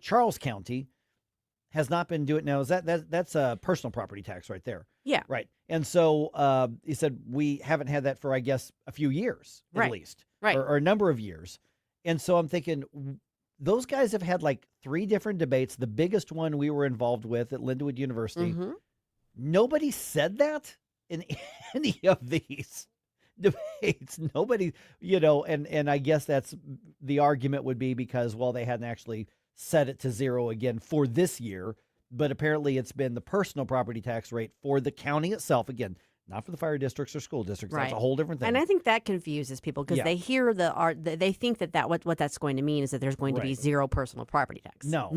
Charles County has not been doing it now. Is that's a personal property tax right there? Yeah. Right. And so he said, we haven't had that for, I guess, a few years at least. Right. Or a number of years. And so I'm thinking, those guys have had like 3 different debates. The biggest one we were involved with at Lindenwood University. Nobody said that in any of these debates. Nobody, and I guess that's the argument would be because, they hadn't actually set it to 0 again for this year. But apparently it's been the personal property tax rate for the county itself. Again, not for the fire districts or school districts. Right. That's a whole different thing. And I think that confuses people because they hear they think that what that's going to mean is that there's going to be zero personal property tax. No,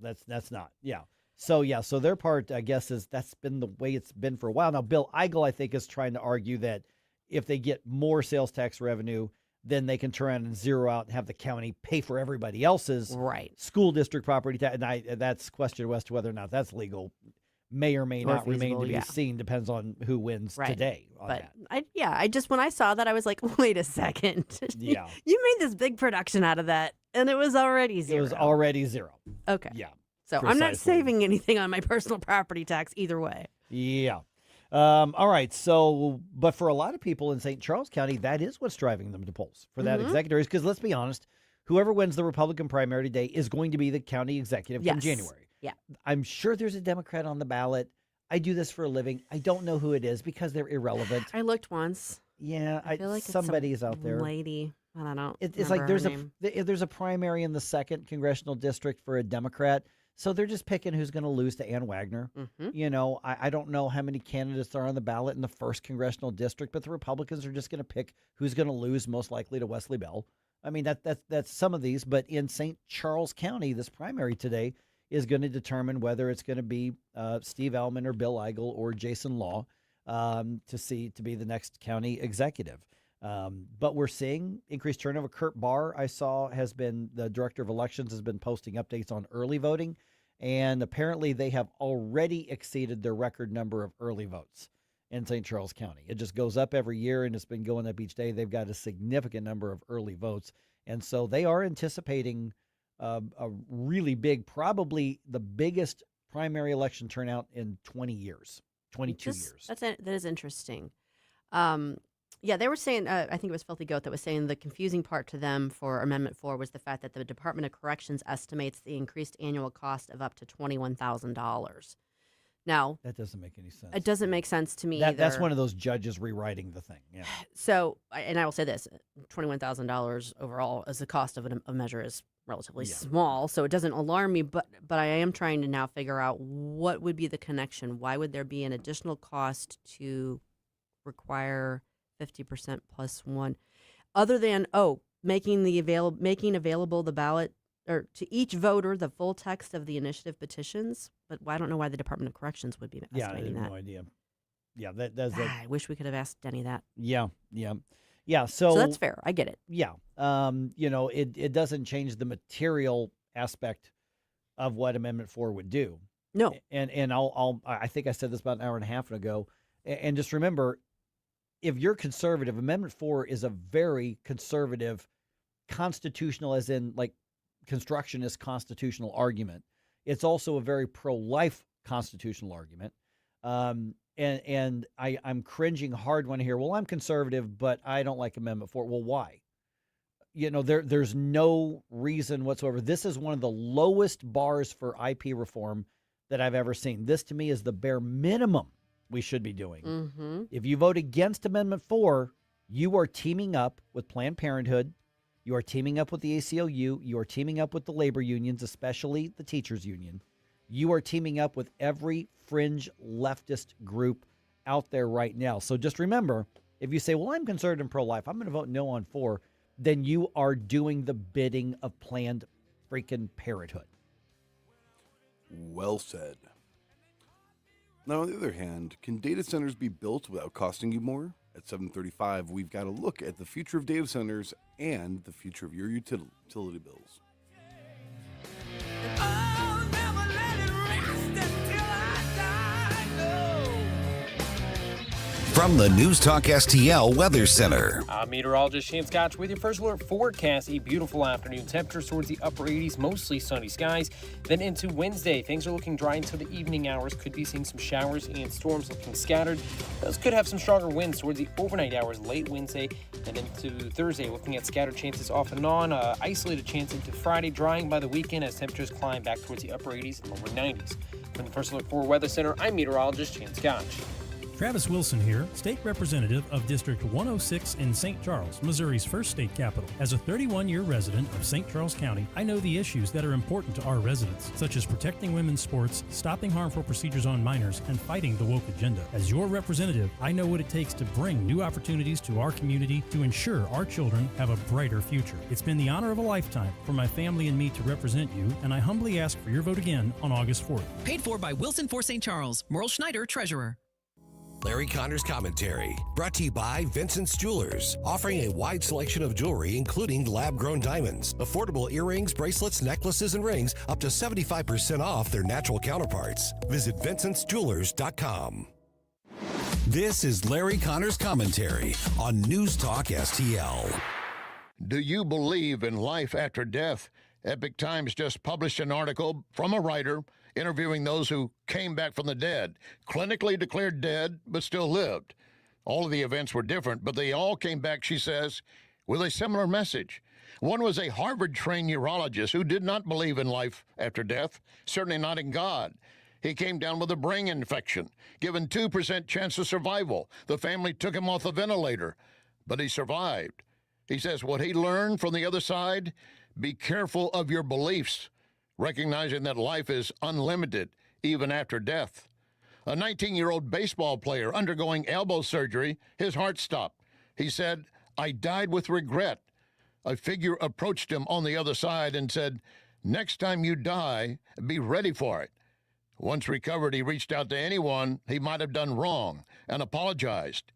that's not. Yeah. So their part, I guess, is that's been the way it's been for a while. Now, Bill Eigel, I think, is trying to argue that if they get more sales tax revenue, then they can turn around and zero out and have the county pay for everybody else's school district property tax. And that's questionable as to whether or not that's legal. May or may not remain to be seen. Depends on who wins today. But I just when I saw that, I was like, wait a second. Yeah. You made this big production out of that, and it was already zero. It was already zero. Okay. Yeah. So I'm not saving anything on my personal property tax either way. Yeah. All right. So, but for a lot of people in St. Charles County, that is what's driving them to polls for that executive race. Because let's be honest, whoever wins the Republican primary today is going to be the county executive come January. Yeah. I'm sure there's a Democrat on the ballot. I do this for a living. I don't know who it is because they're irrelevant. I looked once. Yeah, I feel like somebody's out there. Lady. I don't know. It's like there's a primary in the 2nd congressional district for a Democrat. So they're just picking who's going to lose to Ann Wagner. You know, I don't know how many candidates are on the ballot in the 1st congressional district, but the Republicans are just going to pick who's going to lose, most likely to Wesley Bell. I mean, that's some of these. But in St. Charles County, this primary today is going to determine whether it's going to be Steve Ellman or Bill Eigel or Jason Law to be the next county executive. But we're seeing increased turnover. Kurt Barr, I saw, has been the director of elections, has been posting updates on early voting. And apparently they have already exceeded their record number of early votes in St. Charles County. It just goes up every year, and it's been going up each day. They've got a significant number of early votes. And so they are anticipating a really big, probably the biggest primary election turnout in 20 years, 22 years. That is interesting. Yeah, they were saying, I think it was Filthy Goat that was saying the confusing part to them for Amendment 4 was the fact that the Department of Corrections estimates the increased annual cost of up to $21,000. Now, that doesn't make any sense. It doesn't make sense to me either. That's one of those judges rewriting the thing. Yeah. So, and I will say this, $21,000 overall as the cost of a measure is relatively small, so it doesn't alarm me, but I am trying to now figure out what would be the connection. Why would there be an additional cost to require 50% plus one, other than making available the ballot or to each voter the full text of the initiative petitions? But I don't know why the Department of Corrections would be estimating that. I have no idea. Yeah, that's I wish we could have asked Denny that. Yeah. So that's fair. I get it. Yeah. It doesn't change the material aspect of what Amendment 4 would do. No. And I think I said this about an hour and a half ago. And just remember, if you're conservative, Amendment 4 is a very conservative, constitutional, as in like constructionist constitutional argument. It's also a very pro-life constitutional argument. And I'm cringing hard when I hear, well, I'm conservative, but I don't like Amendment 4. Well, why? There's no reason whatsoever. This is one of the lowest bars for IP reform that I've ever seen. This, to me, is the bare minimum we should be doing. Mm-hmm. If you vote against Amendment 4, you are teaming up with Planned Parenthood. You are teaming up with the ACLU. You are teaming up with the labor unions, especially the teachers union. You are teaming up with every fringe leftist group out there right now. So just remember, if you say, well, I'm conservative and pro-life, I'm going to vote no on 4, then you are doing the bidding of Planned freaking Parenthood. Well said. Now, on the other hand, can data centers be built without costing you more? At 7:35, we've got a look at the future of data centers and the future of your utility bills. From the NewsTalkSTL Weather Center. I'm meteorologist Shane Scotch with your first alert forecast. A beautiful afternoon. Temperatures towards the upper 80s, mostly sunny skies. Then into Wednesday, things are looking dry until the evening hours. Could be seeing some showers and storms looking scattered. Those could have some stronger winds towards the overnight hours late Wednesday and into Thursday. Looking at scattered chances off and on. Isolated chance into Friday. Drying by the weekend as temperatures climb back towards the upper 80s and lower 90s. From the first alert for Weather Center, I'm meteorologist Shane Scotch. Travis Wilson here, State Representative of District 106 in St. Charles, Missouri's first state capital. As a 31-year resident of St. Charles County, I know the issues that are important to our residents, such as protecting women's sports, stopping harmful procedures on minors, and fighting the woke agenda. As your representative, I know what it takes to bring new opportunities to our community to ensure our children have a brighter future. It's been the honor of a lifetime for my family and me to represent you, and I humbly ask for your vote again on August 4th. Paid for by Wilson for St. Charles. Merle Schneider, Treasurer. Larry Connor's Commentary, brought to you by Vincent's Jewelers, offering a wide selection of jewelry, including lab-grown diamonds, affordable earrings, bracelets, necklaces, and rings, up to 75% off their natural counterparts. Visit VincentsJewelers.com. This is Larry Connor's Commentary on News Talk STL. Do you believe in life after death? Epic Times just published an article from a writer interviewing those who came back from the dead, clinically declared dead, but still lived. All of the events were different, but they all came back, she says, with a similar message. One was a Harvard-trained neurologist who did not believe in life after death, certainly not in God. He came down with a brain infection, given 2% chance of survival. The family took him off the ventilator, but he survived. He says what he learned from the other side, be careful of your beliefs, recognizing that life is unlimited even after death. A 19-year-old baseball player undergoing elbow surgery, his heart stopped. He said, I died with regret. A figure approached him on the other side and said, next time you die, be ready for it. Once recovered, he reached out to anyone he might have done wrong and apologized.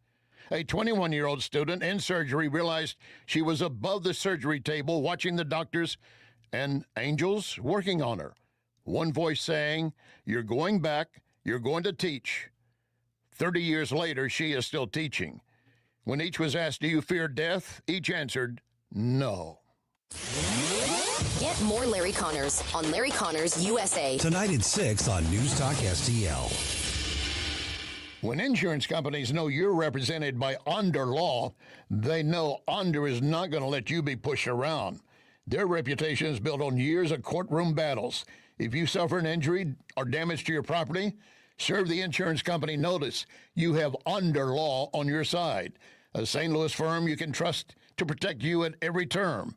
A 21-year-old student in surgery realized she was above the surgery table watching the doctors and angels working on her. One voice saying, you're going back, you're going to teach. 30 years later, she is still teaching. When each was asked, do you fear death? Each answered, no. Get more Larry Connors on Larry Connors USA. Tonight at 6 on News Talk STL. When insurance companies know you're represented by Under Law, they know Under is not going to let you be pushed around. Their reputation is built on years of courtroom battles. If you suffer an injury or damage to your property, serve the insurance company notice. You have Under Law on your side. A St. Louis firm you can trust to protect you at every term.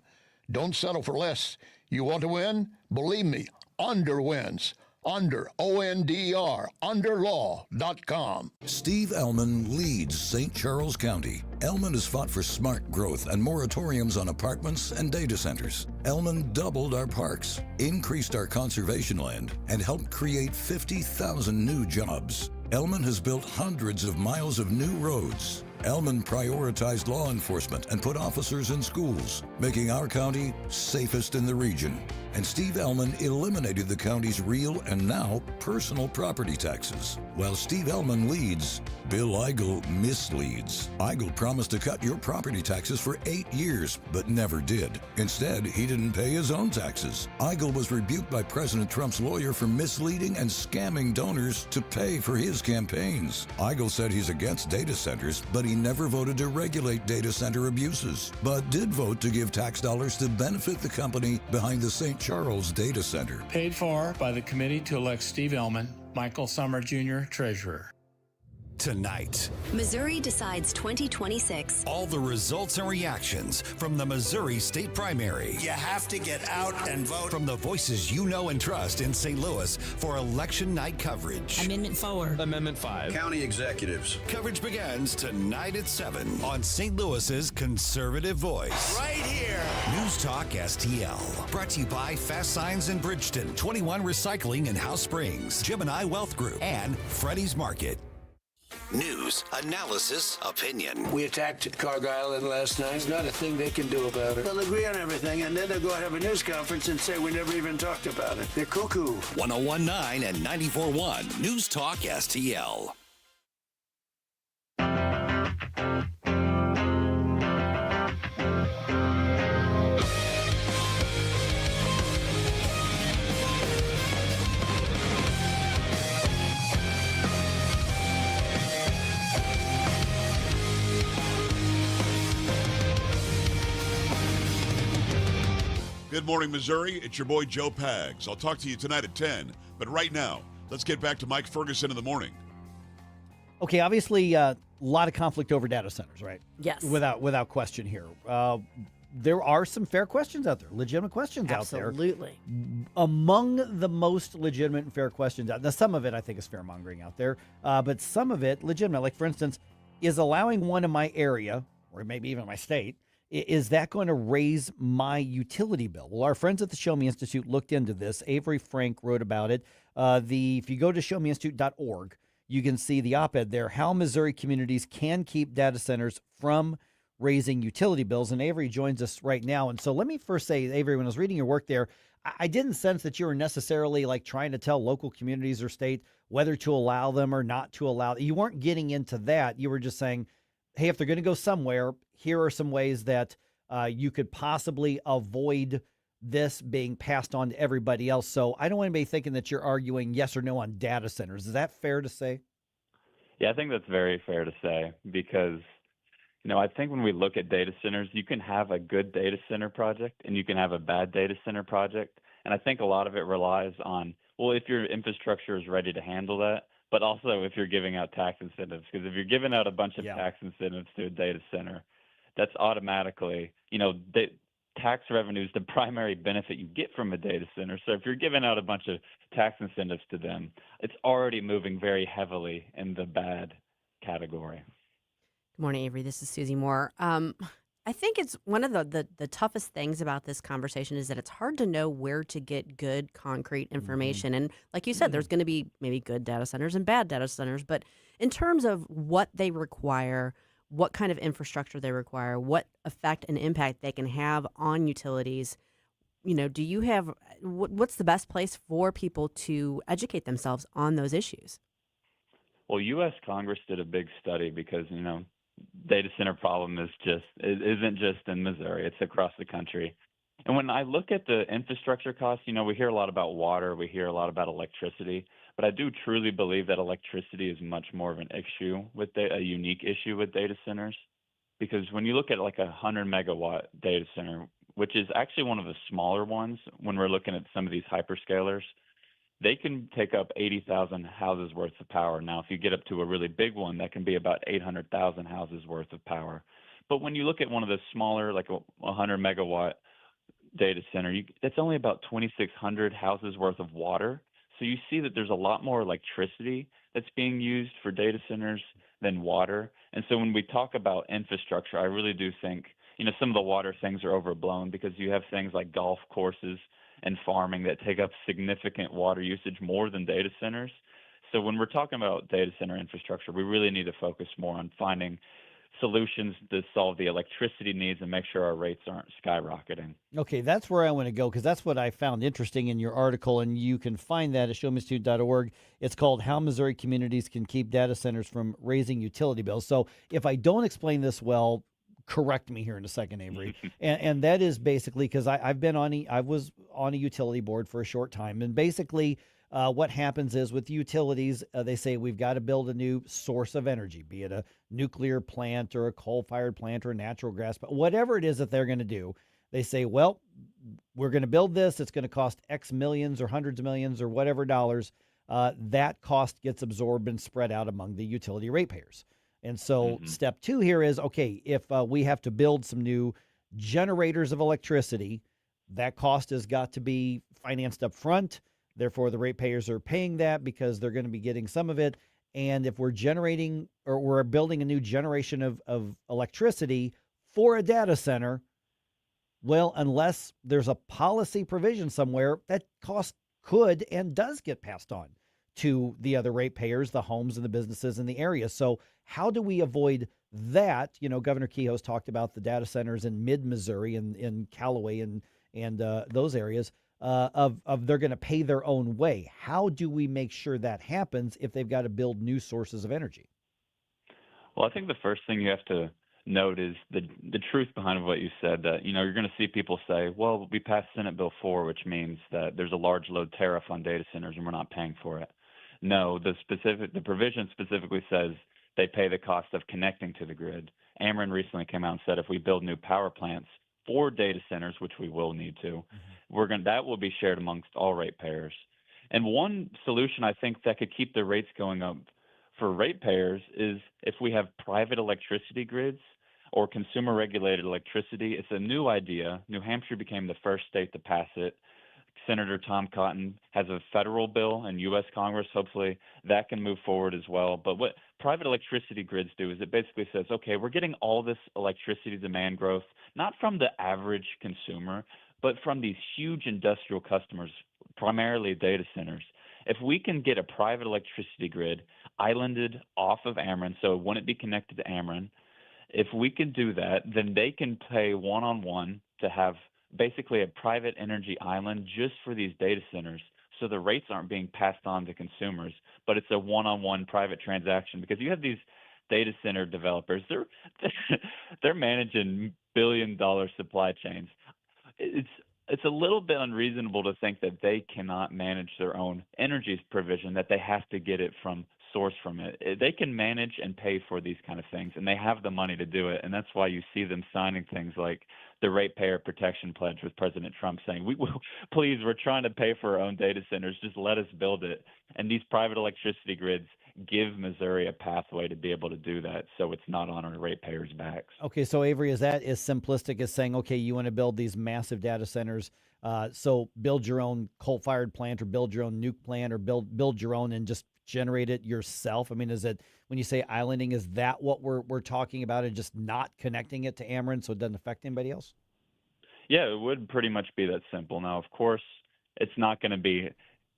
Don't settle for less. You want to win? Believe me, Under wins. Under, O-N-D-R, underlaw.com. Steve Ellman leads St. Charles County. Ellman has fought for smart growth and moratoriums on apartments and data centers. Ellman doubled our parks, increased our conservation land, and helped create 50,000 new jobs. Ellman has built hundreds of miles of new roads. Ellman prioritized law enforcement and put officers in schools, making our county safest in the region. And Steve Ellman eliminated the county's real and now personal property taxes. While Steve Ellman leads, Bill Eigel misleads. Eigel promised to cut your property taxes for 8 years, but never did. Instead, he didn't pay his own taxes. Eigel was rebuked by President Trump's lawyer for misleading and scamming donors to pay for his campaigns. Eigel said he's against data centers, but he never voted to regulate data center abuses, but did vote to give tax dollars to benefit the company behind the St. Charles Data Center. Paid for by the committee to elect Steve Ellman, Michael Summer Jr., Treasurer. Tonight, Missouri decides 2026. all the results and reactions from the Missouri State Primary. You have to get out and vote. From the voices you know and trust in St. Louis for election night coverage. Amendment 4. Amendment 5. County executives. Coverage begins tonight at 7 on St. Louis's conservative voice. Right here. News Talk STL. Brought to you by Fast Signs in Bridgeton, 21 Recycling in House Springs, Gemini Wealth Group, and Freddy's Market. News, analysis, opinion. We attacked Cargo Island last night. There's not a thing they can do about it. They'll agree on everything, and then they'll go have a news conference and say we never even talked about it. They're cuckoo. 101.9 and 94.1 News Talk STL. Good morning, Missouri. It's your boy, Joe Pags. I'll talk to you tonight at 10. But right now, let's get back to Mike Ferguson in the morning. Okay, obviously, a lot of conflict over data centers, right? Yes. Without question here. There are some fair questions out there, legitimate questions out there. Absolutely. Among the most legitimate and fair questions out there, some of it I think is fair-mongering out there, but some of it legitimate. Like, for instance, is allowing one in my area, or maybe even my state, is that going to raise my utility bill? Well, our friends at the Show Me Institute looked into this. Avery Frank wrote about it. If you go to showmeinstitute.org, you can see the op-ed there, how Missouri communities can keep data centers from raising utility bills. And Avery joins us right now. And so let me first say, Avery, when I was reading your work there, I didn't sense that you were necessarily like trying to tell local communities or state whether to allow them or not to allow. You weren't getting into that. You were just saying, hey, if they're going to go somewhere, here are some ways that you could possibly avoid this being passed on to everybody else. So I don't want anybody thinking that you're arguing yes or no on data centers. Is that fair to say? Yeah, I think that's very fair to say because, I think when we look at data centers, you can have a good data center project and you can have a bad data center project. And I think a lot of it relies on, well, if your infrastructure is ready to handle that, but also if you're giving out tax incentives. Because if you're giving out a bunch of tax incentives to a data center, that's automatically, tax revenue is the primary benefit you get from a data center. So if you're giving out a bunch of tax incentives to them, it's already moving very heavily in the bad category. Good morning, Avery. This is Susie Moore. I think it's one of the toughest things about this conversation is that it's hard to know where to get good, concrete information. And like you said, there's going to be maybe good data centers and bad data centers. But in terms of what they require, what kind of infrastructure they require, what effect and impact they can have on utilities, do you have what's the best place for people to educate themselves on those issues? Well, U.S. Congress did a big study because, data center problem isn't just in Missouri, it's across the country. And when I look at the infrastructure costs, we hear a lot about water, we hear a lot about electricity, but I do truly believe that electricity is much more of an issue a unique issue with data centers. Because when you look at like a 100 megawatt data center, which is actually one of the smaller ones when we're looking at some of these hyperscalers, they can take up 80,000 houses worth of power. Now, if you get up to a really big one, that can be about 800,000 houses worth of power. But when you look at one of the smaller, like a 100 megawatt data center, that's only about 2,600 houses worth of water. So you see that there's a lot more electricity that's being used for data centers than water. And so when we talk about infrastructure, I really do think, some of the water things are overblown because you have things like golf courses and farming that take up significant water usage more than data centers. So when we're talking about data center infrastructure, we really need to focus more on finding solutions to solve the electricity needs and make sure our rates aren't skyrocketing. Okay, that's where I want to go because that's what I found interesting in your article, and you can find that at showmeinstitute.org. It's called How Missouri Communities Can Keep Data Centers from Raising Utility Bills. So if I don't explain this well, correct me here in a second, Avery. and that is basically because I was on a utility board for a short time, and basically what happens is with utilities, they say we've got to build a new source of energy, be it a nuclear plant or a coal-fired plant or a natural gas, but whatever it is that they're going to do, they say, well, we're going to build this. It's going to cost X millions or hundreds of millions or whatever dollars. That cost gets absorbed and spread out among the utility ratepayers. And so step two here is, okay, if we have to build some new generators of electricity, that cost has got to be financed up front. Therefore, the ratepayers are paying that because they're going to be getting some of it. And if we're generating or we're building a new generation of electricity for a data center, well, unless there's a policy provision somewhere, that cost could and does get passed on to the other ratepayers, the homes and the businesses in the area. So how do we avoid that? Governor Kehoe's talked about the data centers in mid-Missouri and in Callaway and those areas of they're going to pay their own way. How do we make sure that happens if they've got to build new sources of energy? Well, I think the first thing you have to note is the truth behind what you said, that, you're going to see people say, well, we passed Senate Bill 4, which means that there's a large load tariff on data centers and we're not paying for it. No, the provision specifically says they pay the cost of connecting to the grid. Ameren recently came out and said if we build new power plants for data centers, which we will need to, that will be shared amongst all ratepayers. And one solution I think that could keep the rates going up for ratepayers is if we have private electricity grids or consumer regulated electricity. It's a new idea. New Hampshire became the first state to pass it. Senator Tom Cotton has a federal bill in U.S. Congress. Hopefully that can move forward as well. But what private electricity grids do is it basically says, okay, we're getting all this electricity demand growth, not from the average consumer, but from these huge industrial customers, primarily data centers. If we can get a private electricity grid islanded off of Ameren, so it wouldn't be connected to Ameren, if we can do that, then they can pay one-on-one to have basically a private energy island just for these data centers. So the rates aren't being passed on to consumers, but it's a one-on-one private transaction because you have these data center developers. They're managing billion-dollar supply chains. It's a little bit unreasonable to think that they cannot manage their own energy provision, that they have to get it from source from it. They can manage and pay for these kind of things, and they have the money to do it. And that's why you see them signing things like the Ratepayer Protection Pledge with President Trump saying, "We will, please, we're trying to pay for our own data centers. Just let us build it." And these private electricity grids give Missouri a pathway to be able to do that, so it's not on our ratepayers' backs. Okay, so Avery, is that as simplistic as saying, okay, you want to build these massive data centers, so build your own coal-fired plant or build your own nuke plant or build your own and just generate it yourself? I mean, is it, when you say islanding, is that what we're talking about, and just not connecting it to Ameren so it doesn't affect anybody else? Yeah, it would pretty much be that simple. Now, of course, it's not going to be,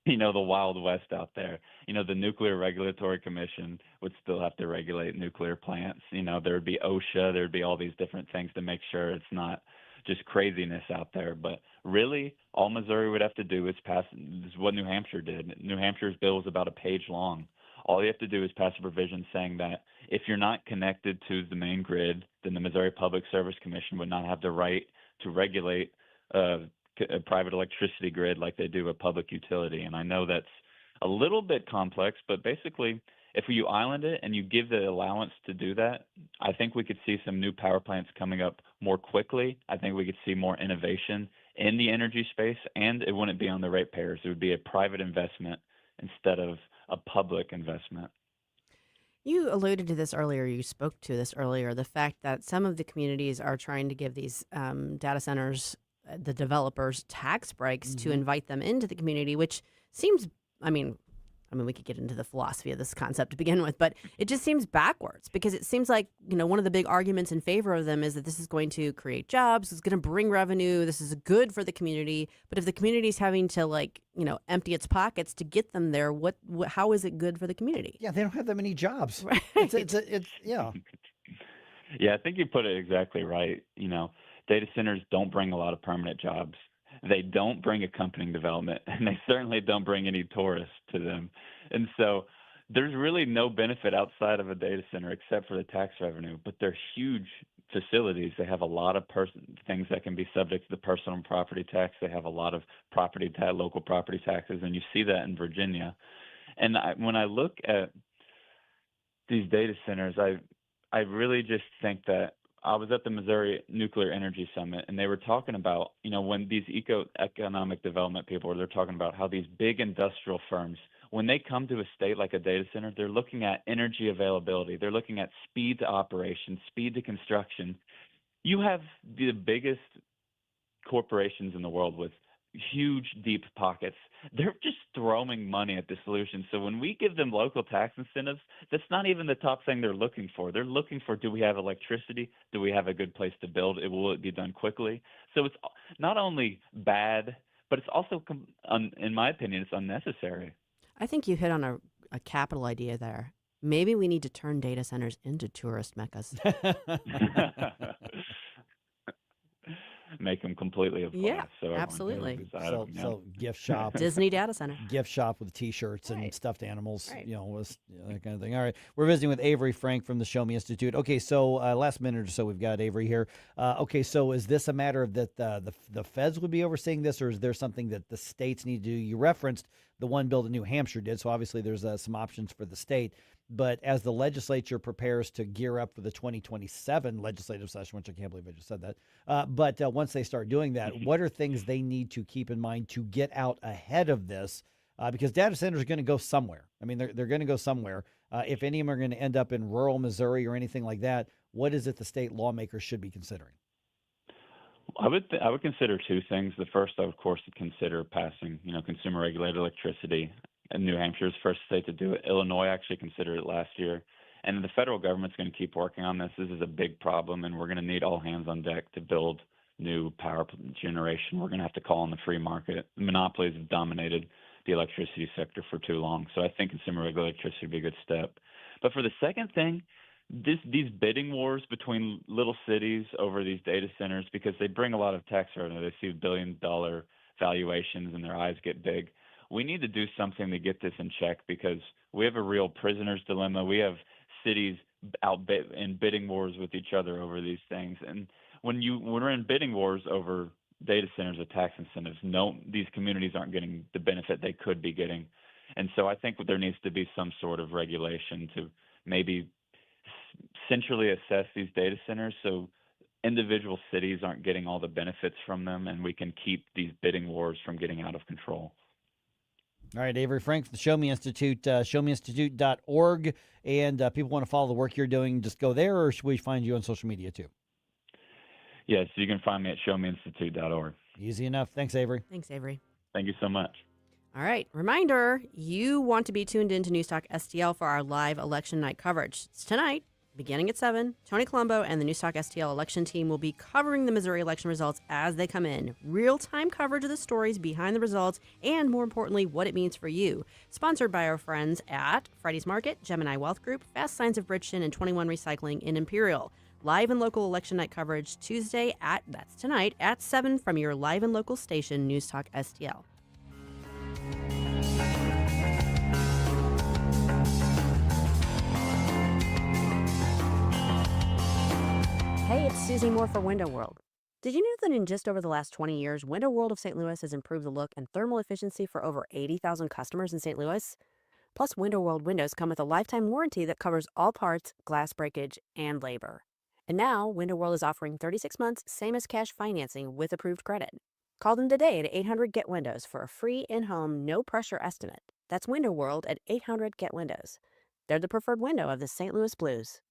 the Wild West out there. The Nuclear Regulatory Commission would still have to regulate nuclear plants. There would be OSHA, there would be all these different things to make sure it's not just craziness out there. But really, all Missouri would have to do is pass, this is what New Hampshire did. New Hampshire's bill was about a page long. All you have to do is pass a provision saying that if you're not connected to the main grid, then the Missouri Public Service Commission would not have the right to regulate a private electricity grid like they do a public utility. And I know that's a little bit complex, but basically, if you island it and you give the allowance to do that, I think we could see some new power plants coming up more quickly. I think we could see more innovation in the energy space, and it wouldn't be on the ratepayers. It would be a private investment instead of a public investment. You alluded to this earlier. You spoke to this earlier, the fact that some of the communities are trying to give these data centers, the developers, tax breaks to invite them into the community, which seems, I mean, we could get into the philosophy of this concept to begin with, but it just seems backwards because it seems like, one of the big arguments in favor of them is that this is going to create jobs, it's going to bring revenue, this is good for the community. But if the community is having to empty its pockets to get them there, how is it good for the community? Yeah, they don't have that many jobs. Right. Yeah. Yeah, I think you put it exactly right. Data centers don't bring a lot of permanent jobs. They don't bring accompanying development, and they certainly don't bring any tourists to them. And so there's really no benefit outside of a data center except for the tax revenue. But they're huge facilities. They have a lot of things that can be subject to the personal property tax. They have a lot of local property taxes, and you see that in Virginia. And when I look at these data centers, I really just think that I was at the Missouri Nuclear Energy Summit, and they were talking about, when these economic development people, they're talking about how these big industrial firms, when they come to a state like a data center, they're looking at energy availability. They're looking at speed to operation, speed to construction. You have the biggest corporations in the world with huge, deep pockets. They're just throwing money at the solution. So when we give them local tax incentives, that's not even the top thing they're looking for. They're looking for, do we have electricity? Do we have a good place to build? Will it be done quickly? So it's not only bad, but it's also, in my opinion, it's unnecessary. I think you hit on a capital idea there. Maybe we need to turn data centers into tourist meccas. Make them completely apply. Yeah, so absolutely. So gift shop. Disney data center. Gift shop with T-shirts and stuffed animals, Right. That kind of thing. All right. We're visiting with Avery Frank from the Show Me Institute. Okay, so last minute or so, we've got Avery here. Okay, so is this a matter of that the feds would be overseeing this, or is there something that the states need to do? You referenced the one bill that New Hampshire did, so obviously there's some options for the state. But as the legislature prepares to gear up for the 2027 legislative session, which I can't believe I just said that, but once they start doing that, what are things they need to keep in mind to get out ahead of this because data centers are going to go somewhere. I mean, they're going to go somewhere. If any of them are going to end up in rural Missouri or anything like that, what is it the state lawmakers should be considering? I would consider two things. The first, I would, of course, consider passing, consumer regulated electricity. And New Hampshire is the first state to do it. Illinois actually considered it last year. And the federal government's going to keep working on this. This is a big problem, and we're going to need all hands on deck to build new power generation. We're going to have to call on the free market. Monopolies have dominated the electricity sector for too long. So I think consumer regulated electricity would be a good step. But for the second thing, these bidding wars between little cities over these data centers, because they bring a lot of tax revenue. They see billion-dollar valuations and their eyes get big. We need to do something to get this in check, because we have a real prisoner's dilemma. We have cities out in bidding wars with each other over these things. And when we're in bidding wars over data centers or tax incentives, these communities aren't getting the benefit they could be getting. And so I think there needs to be some sort of regulation to maybe centrally assess these data centers so individual cities aren't getting all the benefits from them, and we can keep these bidding wars from getting out of control. All right, Avery Frank, the Show Me Institute, showmeinstitute.org. And people want to follow the work you're doing, just go there, or should we find you on social media too? Yes, you can find me at showmeinstitute.org. Easy enough. Thanks, Avery. Thanks, Avery. Thank you so much. All right. Reminder, you want to be tuned into News Talk STL for our live election night coverage. It's tonight, beginning at 7. Tony Colombo and the News Talk STL election team will be covering the Missouri election results as they come in. Real-time coverage of the stories behind the results and, more importantly, what it means for you. Sponsored by our friends at Friday's Market, Gemini Wealth Group, Fast Signs of Bridgeton, and 21 Recycling in Imperial. Live and local election night coverage Tuesday that's tonight, at 7 from your live and local station, News Talk STL. Hey, it's Susie Moore for Window World. Did you know that in just over the last 20 years, Window World of St. Louis has improved the look and thermal efficiency for over 80,000 customers in St. Louis? Plus, Window World windows come with a lifetime warranty that covers all parts, glass breakage, and labor. And now, Window World is offering 36 months, same as cash financing with approved credit. Call them today at 800-GET-WINDOWS for a free in-home, no-pressure estimate. That's Window World at 800-GET-WINDOWS. They're the preferred window of the St. Louis Blues.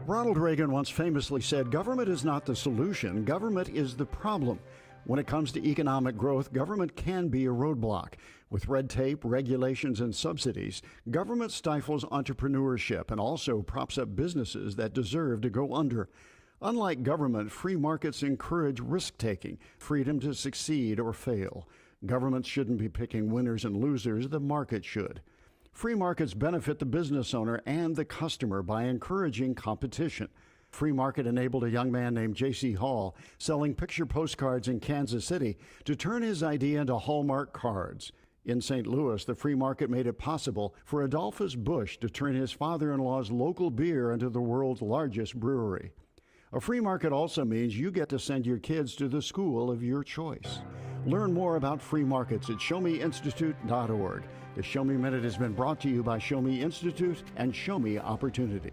Ronald Reagan once famously said, "Government is not the solution, government is the problem." When it comes to economic growth, government can be a roadblock. With red tape, regulations, and subsidies, government stifles entrepreneurship and also props up businesses that deserve to go under. Unlike government, free markets encourage risk-taking, freedom to succeed or fail. Governments shouldn't be picking winners and losers, the market should. Free markets benefit the business owner and the customer by encouraging competition. Free market enabled a young man named J.C. Hall selling picture postcards in Kansas City to turn his idea into Hallmark cards. In St. Louis, the free market made it possible for Adolphus Busch to turn his father-in-law's local beer into the world's largest brewery. A free market also means you get to send your kids to the school of your choice. Learn more about free markets at showmeinstitute.org. The Show Me Minute has been brought to you by Show Me Institute and Show Me Opportunity.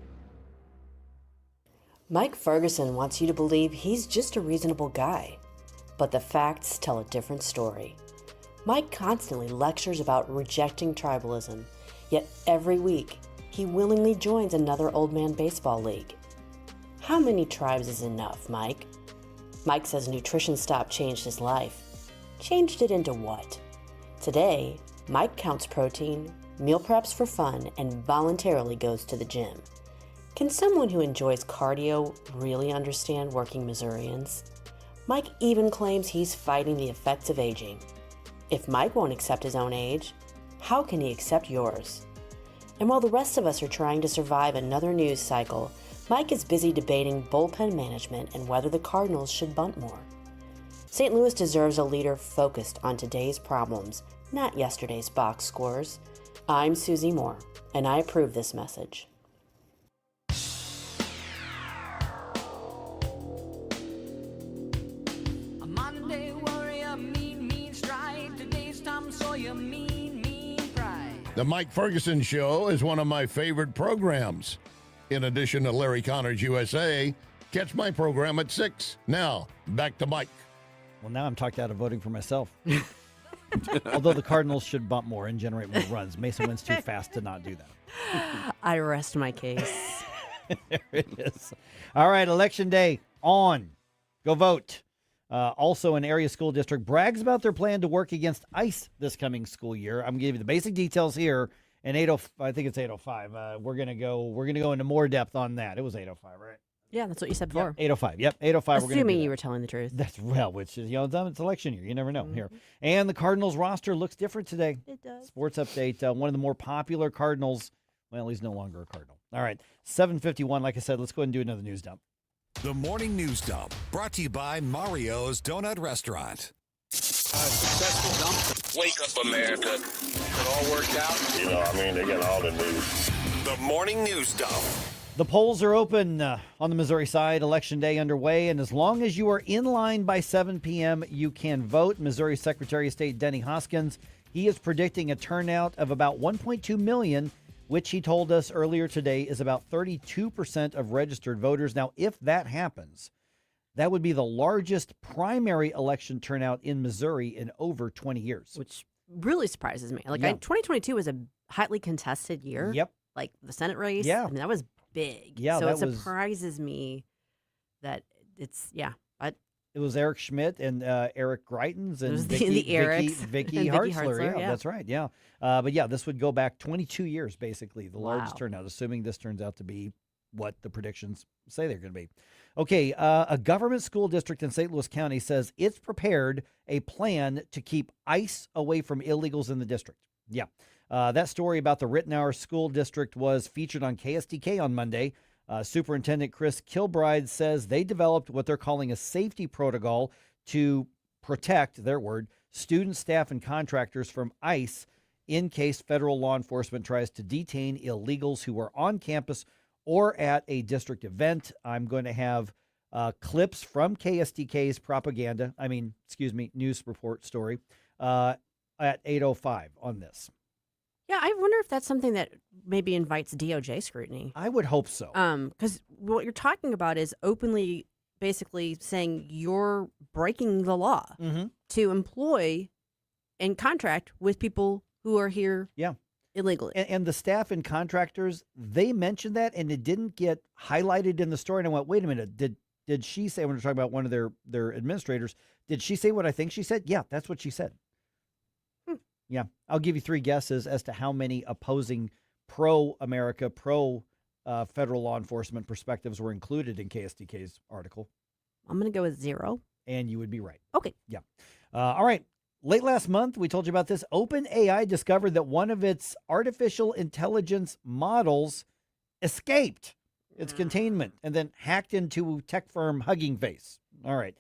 Mike Ferguson wants you to believe he's just a reasonable guy, but the facts tell a different story. Mike constantly lectures about rejecting tribalism, yet every week he willingly joins another old man baseball league. How many tribes is enough, Mike? Mike says Nutrition Stop changed his life. Changed it into what? Today, Mike counts protein, meal preps for fun, and voluntarily goes to the gym. Can someone who enjoys cardio really understand working Missourians? Mike even claims he's fighting the effects of aging. If Mike won't accept his own age, how can he accept yours? And while the rest of us are trying to survive another news cycle, Mike is busy debating bullpen management and whether the Cardinals should bunt more. St. Louis deserves a leader focused on today's problems, not yesterday's box scores. I'm Susie Moore, and I approve this message. A modern-day warrior, mean stride. Today's Tom Sawyer, mean pride. The Mike Ferguson Show is one of my favorite programs. In addition to Larry Connor's USA, catch my program at 6. Now, back to Mike. Well, now I'm talked out of voting for myself. Although the Cardinals should bump more and generate more runs. Mason wins too fast to not do that. I rest my case. There it is. All right, Election Day on. Go vote. Also, an area school district brags about their plan to work against ICE this coming school year. I'm going to give you the basic details here. And I think it's 8:05. We're gonna go into more depth on that. It was 8:05, right? Yeah, that's what you said before. 8:05. Yep, 8:05. Assuming you were telling the truth. That's which is it's election year. You never know here. And the Cardinals roster looks different today. It does. Sports update. One of the more popular Cardinals. Well, he's no longer a Cardinal. All right, 7:51. Like I said, let's go ahead and do another news dump. The Morning News Dump, brought to you by Mario's Donut Restaurant. Wake up, America. It all worked out. They got all the news. The Morning News Dump. The polls are open on the Missouri side. Election day underway, and as long as you are in line by 7 p.m., you can vote. Missouri Secretary of State Denny Hoskins, he is predicting a turnout of about 1.2 million, which he told us earlier today is about 32% of registered voters. Now, if that happens, that would be the largest primary election turnout in Missouri in over 20 years. Which really surprises me. 2022 was a hotly contested year. Yep. Like the Senate race. Yeah. That was big. Yeah, so that it surprises me that it's, It was Eric Schmidt and Eric Greitens and Vicky Hartzler. Yeah, that's right. Yeah. But yeah, this would go back 22 years, basically, the largest turnout, assuming this turns out to be what the predictions say they're going to be. Okay, a government school district in St. Louis County says it's prepared a plan to keep ICE away from illegals in the district. Yeah. That story about the Rittenhour School District was featured on KSDK on Monday. Superintendent Chris Kilbride says they developed what they're calling a safety protocol to protect, their word, students, staff, and contractors from ICE in case federal law enforcement tries to detain illegals who are on campus or at a district event. I'm going to have clips from KSDK's news report story at 8:05 on this. Yeah, I wonder if that's something that maybe invites DOJ scrutiny. I would hope so. Because what you're talking about is openly basically saying you're breaking the law to employ and contract with people who are here illegally. And the staff and contractors, they mentioned that, and it didn't get highlighted in the story. And I went, wait a minute, did she say, when we're talking about one of their administrators, did she say what I think she said? Yeah, that's what she said. Yeah, I'll give you three guesses as to how many opposing pro-America, pro-federal law enforcement perspectives were included in KSDK's article. I'm going to go with 0. And you would be right. Okay. Yeah. All right. Late last month, we told you about this. OpenAI discovered that one of its artificial intelligence models escaped its containment and then hacked into tech firm Hugging Face. All right.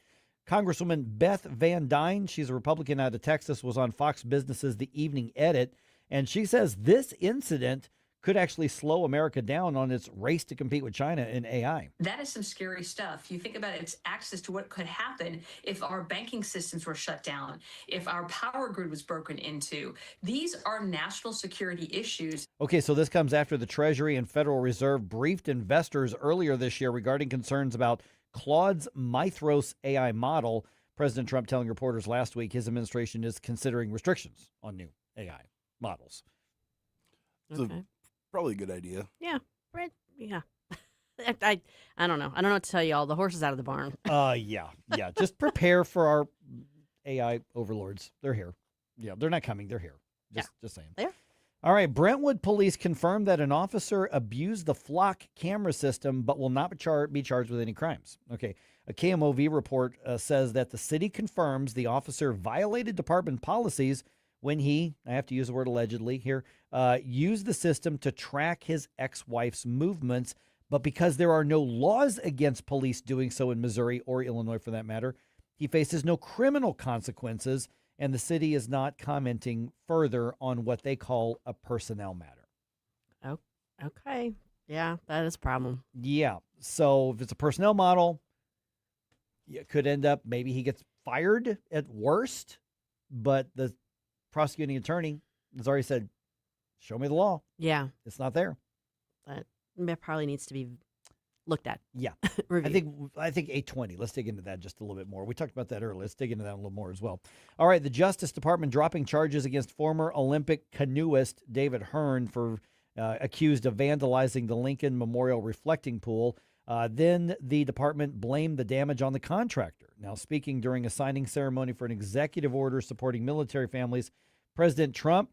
Congresswoman Beth Van Dyne, she's a Republican out of Texas, was on Fox Business's The Evening Edit, and she says this incident could actually slow America down on its race to compete with China in AI. That is some scary stuff. You think about its access to what could happen if our banking systems were shut down, if our power grid was broken into. These are national security issues. Okay, so this comes after the Treasury and Federal Reserve briefed investors earlier this year regarding concerns about Claude's Mythros AI model. President Trump telling reporters last week his administration is considering restrictions on new AI models. Okay. Probably a good idea. Yeah. Right. Yeah. I don't know. I don't know what to tell you all. The horse is out of the barn. Yeah. Just prepare for our AI overlords. They're here. Yeah, they're not coming. They're here. Just saying. There. All right. Brentwood police confirmed that an officer abused the flock camera system, but will not be charged with any crimes. Okay. A KMOV report says that the city confirms the officer violated department policies when he, I have to use the word allegedly here, used the system to track his ex-wife's movements. But because there are no laws against police doing so in Missouri or Illinois for that matter, he faces no criminal consequences, and the city is not commenting further on what they call a personnel matter. Oh, okay. Yeah, that is a problem. Yeah. So if it's a personnel model, it could end up maybe he gets fired at worst, but the prosecuting attorney has already said, show me the law. Yeah. It's not there. That probably needs to be looked at. Yeah. I think 820. Let's dig into that just a little bit more. We talked about that earlier. Let's dig into that a little more as well. All right, the Justice Department dropping charges against former Olympic canoeist David Hearn for accused of vandalizing the Lincoln Memorial reflecting pool. Then the department blamed the damage on the contractor. Now, speaking during a signing ceremony for an executive order supporting military families, President Trump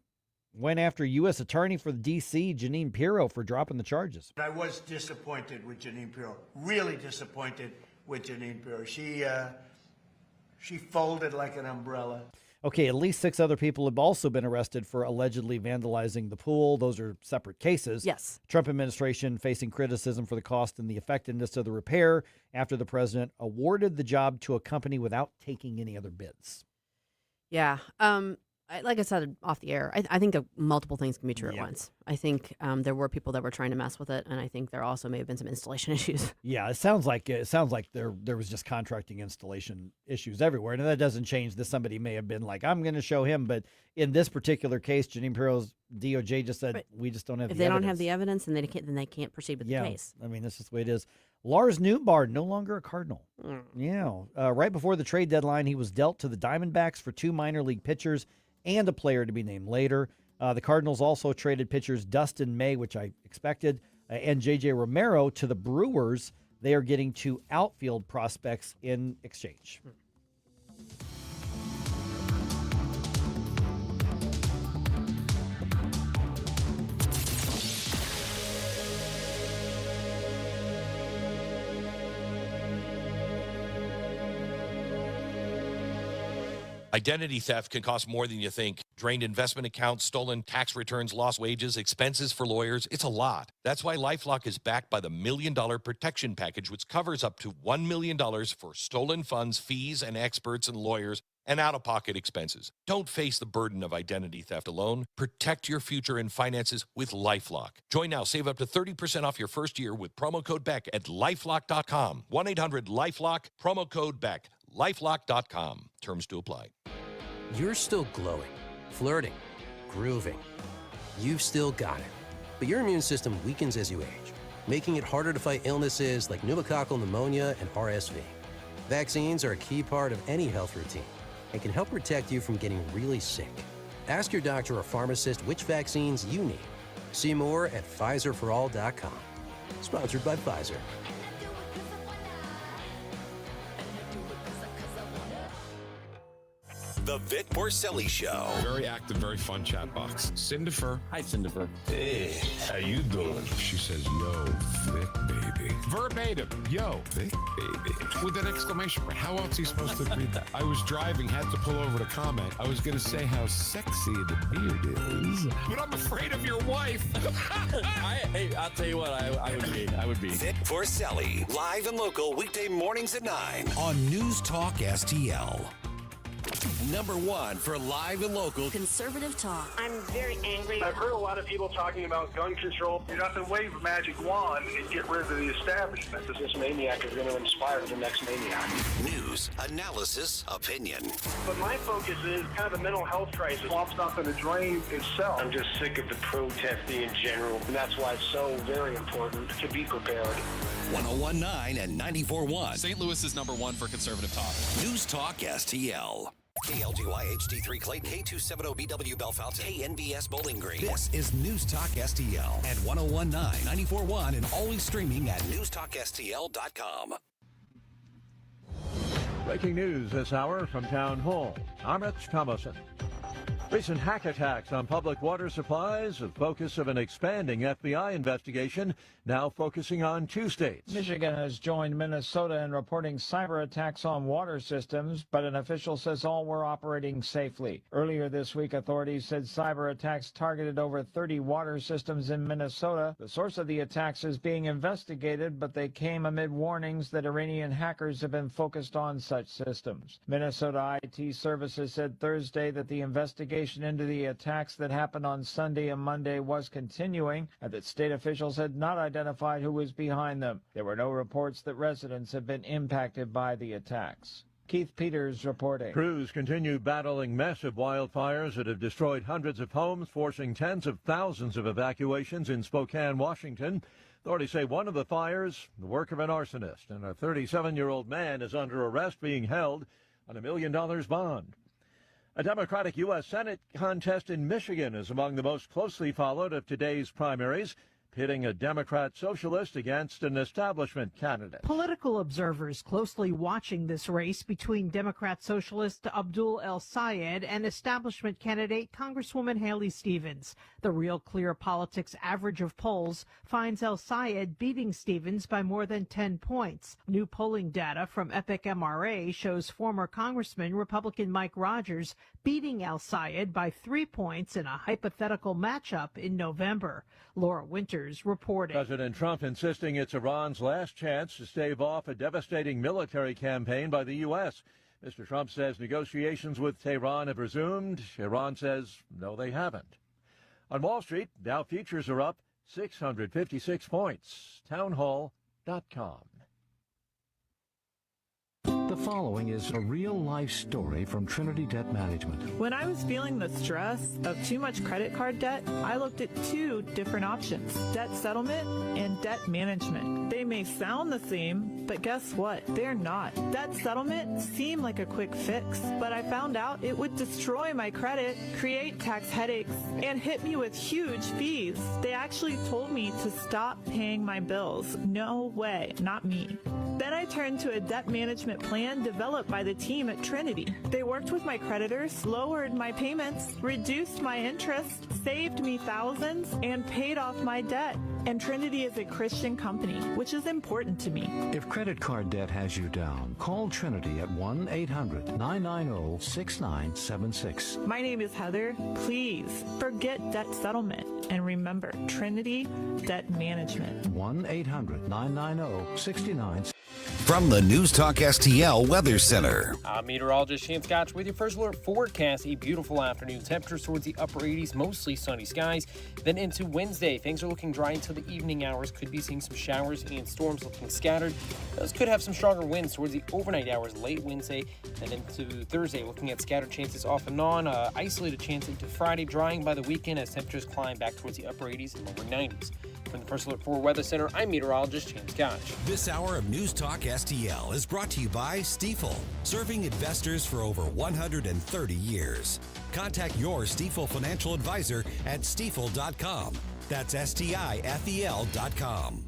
went after U.S. Attorney for the D.C., Jeanine Pirro, for dropping the charges. I was disappointed with Jeanine Pirro, really disappointed with Jeanine Pirro. She folded like an umbrella. Okay, at least 6 other people have also been arrested for allegedly vandalizing the pool. Those are separate cases. Yes. Trump administration facing criticism for the cost and the effectiveness of the repair after the president awarded the job to a company without taking any other bids. Yeah. Like I said off the air, I think multiple things can be true at once. I think there were people that were trying to mess with it, and I think there also may have been some installation issues. Yeah, it sounds like there was just contracting installation issues everywhere, and that doesn't change that somebody may have been like, I'm going to show him, but in this particular case, Jeanine Pirro's DOJ just said we just don't have. If the they evidence. don't have the evidence, then they can't proceed with the case. I mean, that's just the way it is. Lars Newbard, no longer a Cardinal. Yeah, right before the trade deadline, he was dealt to the Diamondbacks for 2 minor league pitchers and a player to be named later. The Cardinals also traded pitchers Dustin May, which I expected, and J.J. Romero to the Brewers. They are getting 2 outfield prospects in exchange. Identity theft can cost more than you think. Drained investment accounts, stolen tax returns, lost wages, expenses for lawyers. It's a lot. That's why LifeLock is backed by the $1 Million Protection Package, which covers up to $1 million for stolen funds, fees, and experts and lawyers, and out-of-pocket expenses. Don't face the burden of identity theft alone. Protect your future and finances with LifeLock. Join now. Save up to 30% off your first year with promo code BECK at LifeLock.com. 1-800-LifeLock, promo code BECK. LifeLock.com. Terms to apply. You're still glowing, flirting, grooving. You've still got it. But your immune system weakens as you age, making it harder to fight illnesses like pneumococcal pneumonia and RSV. Vaccines are a key part of any health routine and can help protect you from getting really sick. Ask your doctor or pharmacist which vaccines you need. See more at PfizerForAll.com. Sponsored by Pfizer. The Vic Porcelli Show. Very active, very fun chat box. Cindifer. Hi, Cindifer. Hey, how you doing? She says, yo, Vic, baby. Verbatim, yo, Vic, baby. With an exclamation point. How else are you supposed to read that? I was driving, had to pull over to comment. I was going to say how sexy the beard is, but I'm afraid of your wife. Hey, I'll tell you what, I would be. Vic Porcelli, live and local, weekday mornings at 9 on News Talk STL. Number 1 for live and local conservative talk. I'm very angry. I've heard a lot of people talking about gun control. You have to wave a magic wand and get rid of the establishment. This maniac is going to inspire the next maniac. News, analysis, opinion. But my focus is kind of the mental health crisis. Swamp stuff in the drain itself. I'm just sick of the protesting in general, and that's why it's so very important to be prepared. 101.9 and 94.1. St. Louis is number 1 for conservative talk. News Talk STL. KLGY HD3 Clayton, K270BW Bellefonte, KNBS Bowling Green. This is News Talk STL at 101.9, 94.1, and always streaming at NewsTalkSTL.com. Breaking news this hour from Town Hall. I'm Rich Thomason. Recent hack attacks on public water supplies, the focus of an expanding FBI investigation, now focusing on 2 states. Michigan has joined Minnesota in reporting cyber attacks on water systems, but an official says all were operating safely. Earlier this week, authorities said cyber attacks targeted over 30 water systems in Minnesota. The source of the attacks is being investigated, but they came amid warnings that Iranian hackers have been focused on such systems. Minnesota IT Services said Thursday that the investigation into the attacks that happened on Sunday and Monday was continuing, and that state officials had not identified who was behind them. There were no reports that residents have been impacted by the attacks. Keith Peters reporting. Crews continue battling massive wildfires that have destroyed hundreds of homes, forcing tens of thousands of evacuations in Spokane, Washington. Authorities say one of the fires, the work of an arsonist, and a 37-year-old man is under arrest being held on $1 million bond. A Democratic U.S. Senate contest in Michigan is among the most closely followed of today's primaries, pitting a Democrat socialist against an establishment candidate. Political observers closely watching this race between Democrat socialist Abdul El Sayed and establishment candidate Congresswoman Haley Stevens. The Real Clear Politics average of polls finds El Sayed beating Stevens by more than 10 points. New polling data from Epic MRA shows former Congressman Republican Mike Rogers beating El Sayed by 3 points in a hypothetical matchup in November. Laura Winters reporting. President Trump insisting it's Iran's last chance to stave off a devastating military campaign by the U.S. Mr. Trump says negotiations with Tehran have resumed. Iran says no, they haven't. On Wall Street, Dow futures are up 656 points. Townhall.com. The following is a real-life story from Trinity Debt Management. When I was feeling the stress of too much credit card debt, I looked at two different options: debt settlement and debt management. They may sound the same, but guess what? They're not. Debt settlement seemed like a quick fix, but I found out it would destroy my credit, create tax headaches, and hit me with huge fees. They actually told me to stop paying my bills. No way, not me. Then I turned to a debt management plan developed by the team at Trinity. They worked with my creditors, lowered my payments, reduced my interest, saved me thousands, and paid off my debt. And Trinity is a Christian company, which is important to me. If credit card debt has you down, call Trinity at 1-800-990-6976. My name is Heather. Please forget debt settlement and remember Trinity Debt Management. 1-800-990-6976. From the News Talk STL Weather Center. I'm meteorologist Shane Scotch with your first alert forecast. A beautiful afternoon. Temperatures towards the upper 80s, mostly sunny skies. Then into Wednesday, things are looking dry until the evening hours. Could be seeing some showers and storms looking scattered. Those could have some stronger winds towards the overnight hours late Wednesday. Then into Thursday, looking at scattered chances off and on. Isolated chance into Friday, drying by the weekend as temperatures climb back towards the upper 80s and lower 90s. From the First Alert 4 Weather Center, I'm meteorologist Shane Scotch. This hour of News Talk STL is brought to you by Stifel, serving investors for over 130 years. Contact your Stifel financial advisor at stifel.com. That's STIFEL.com.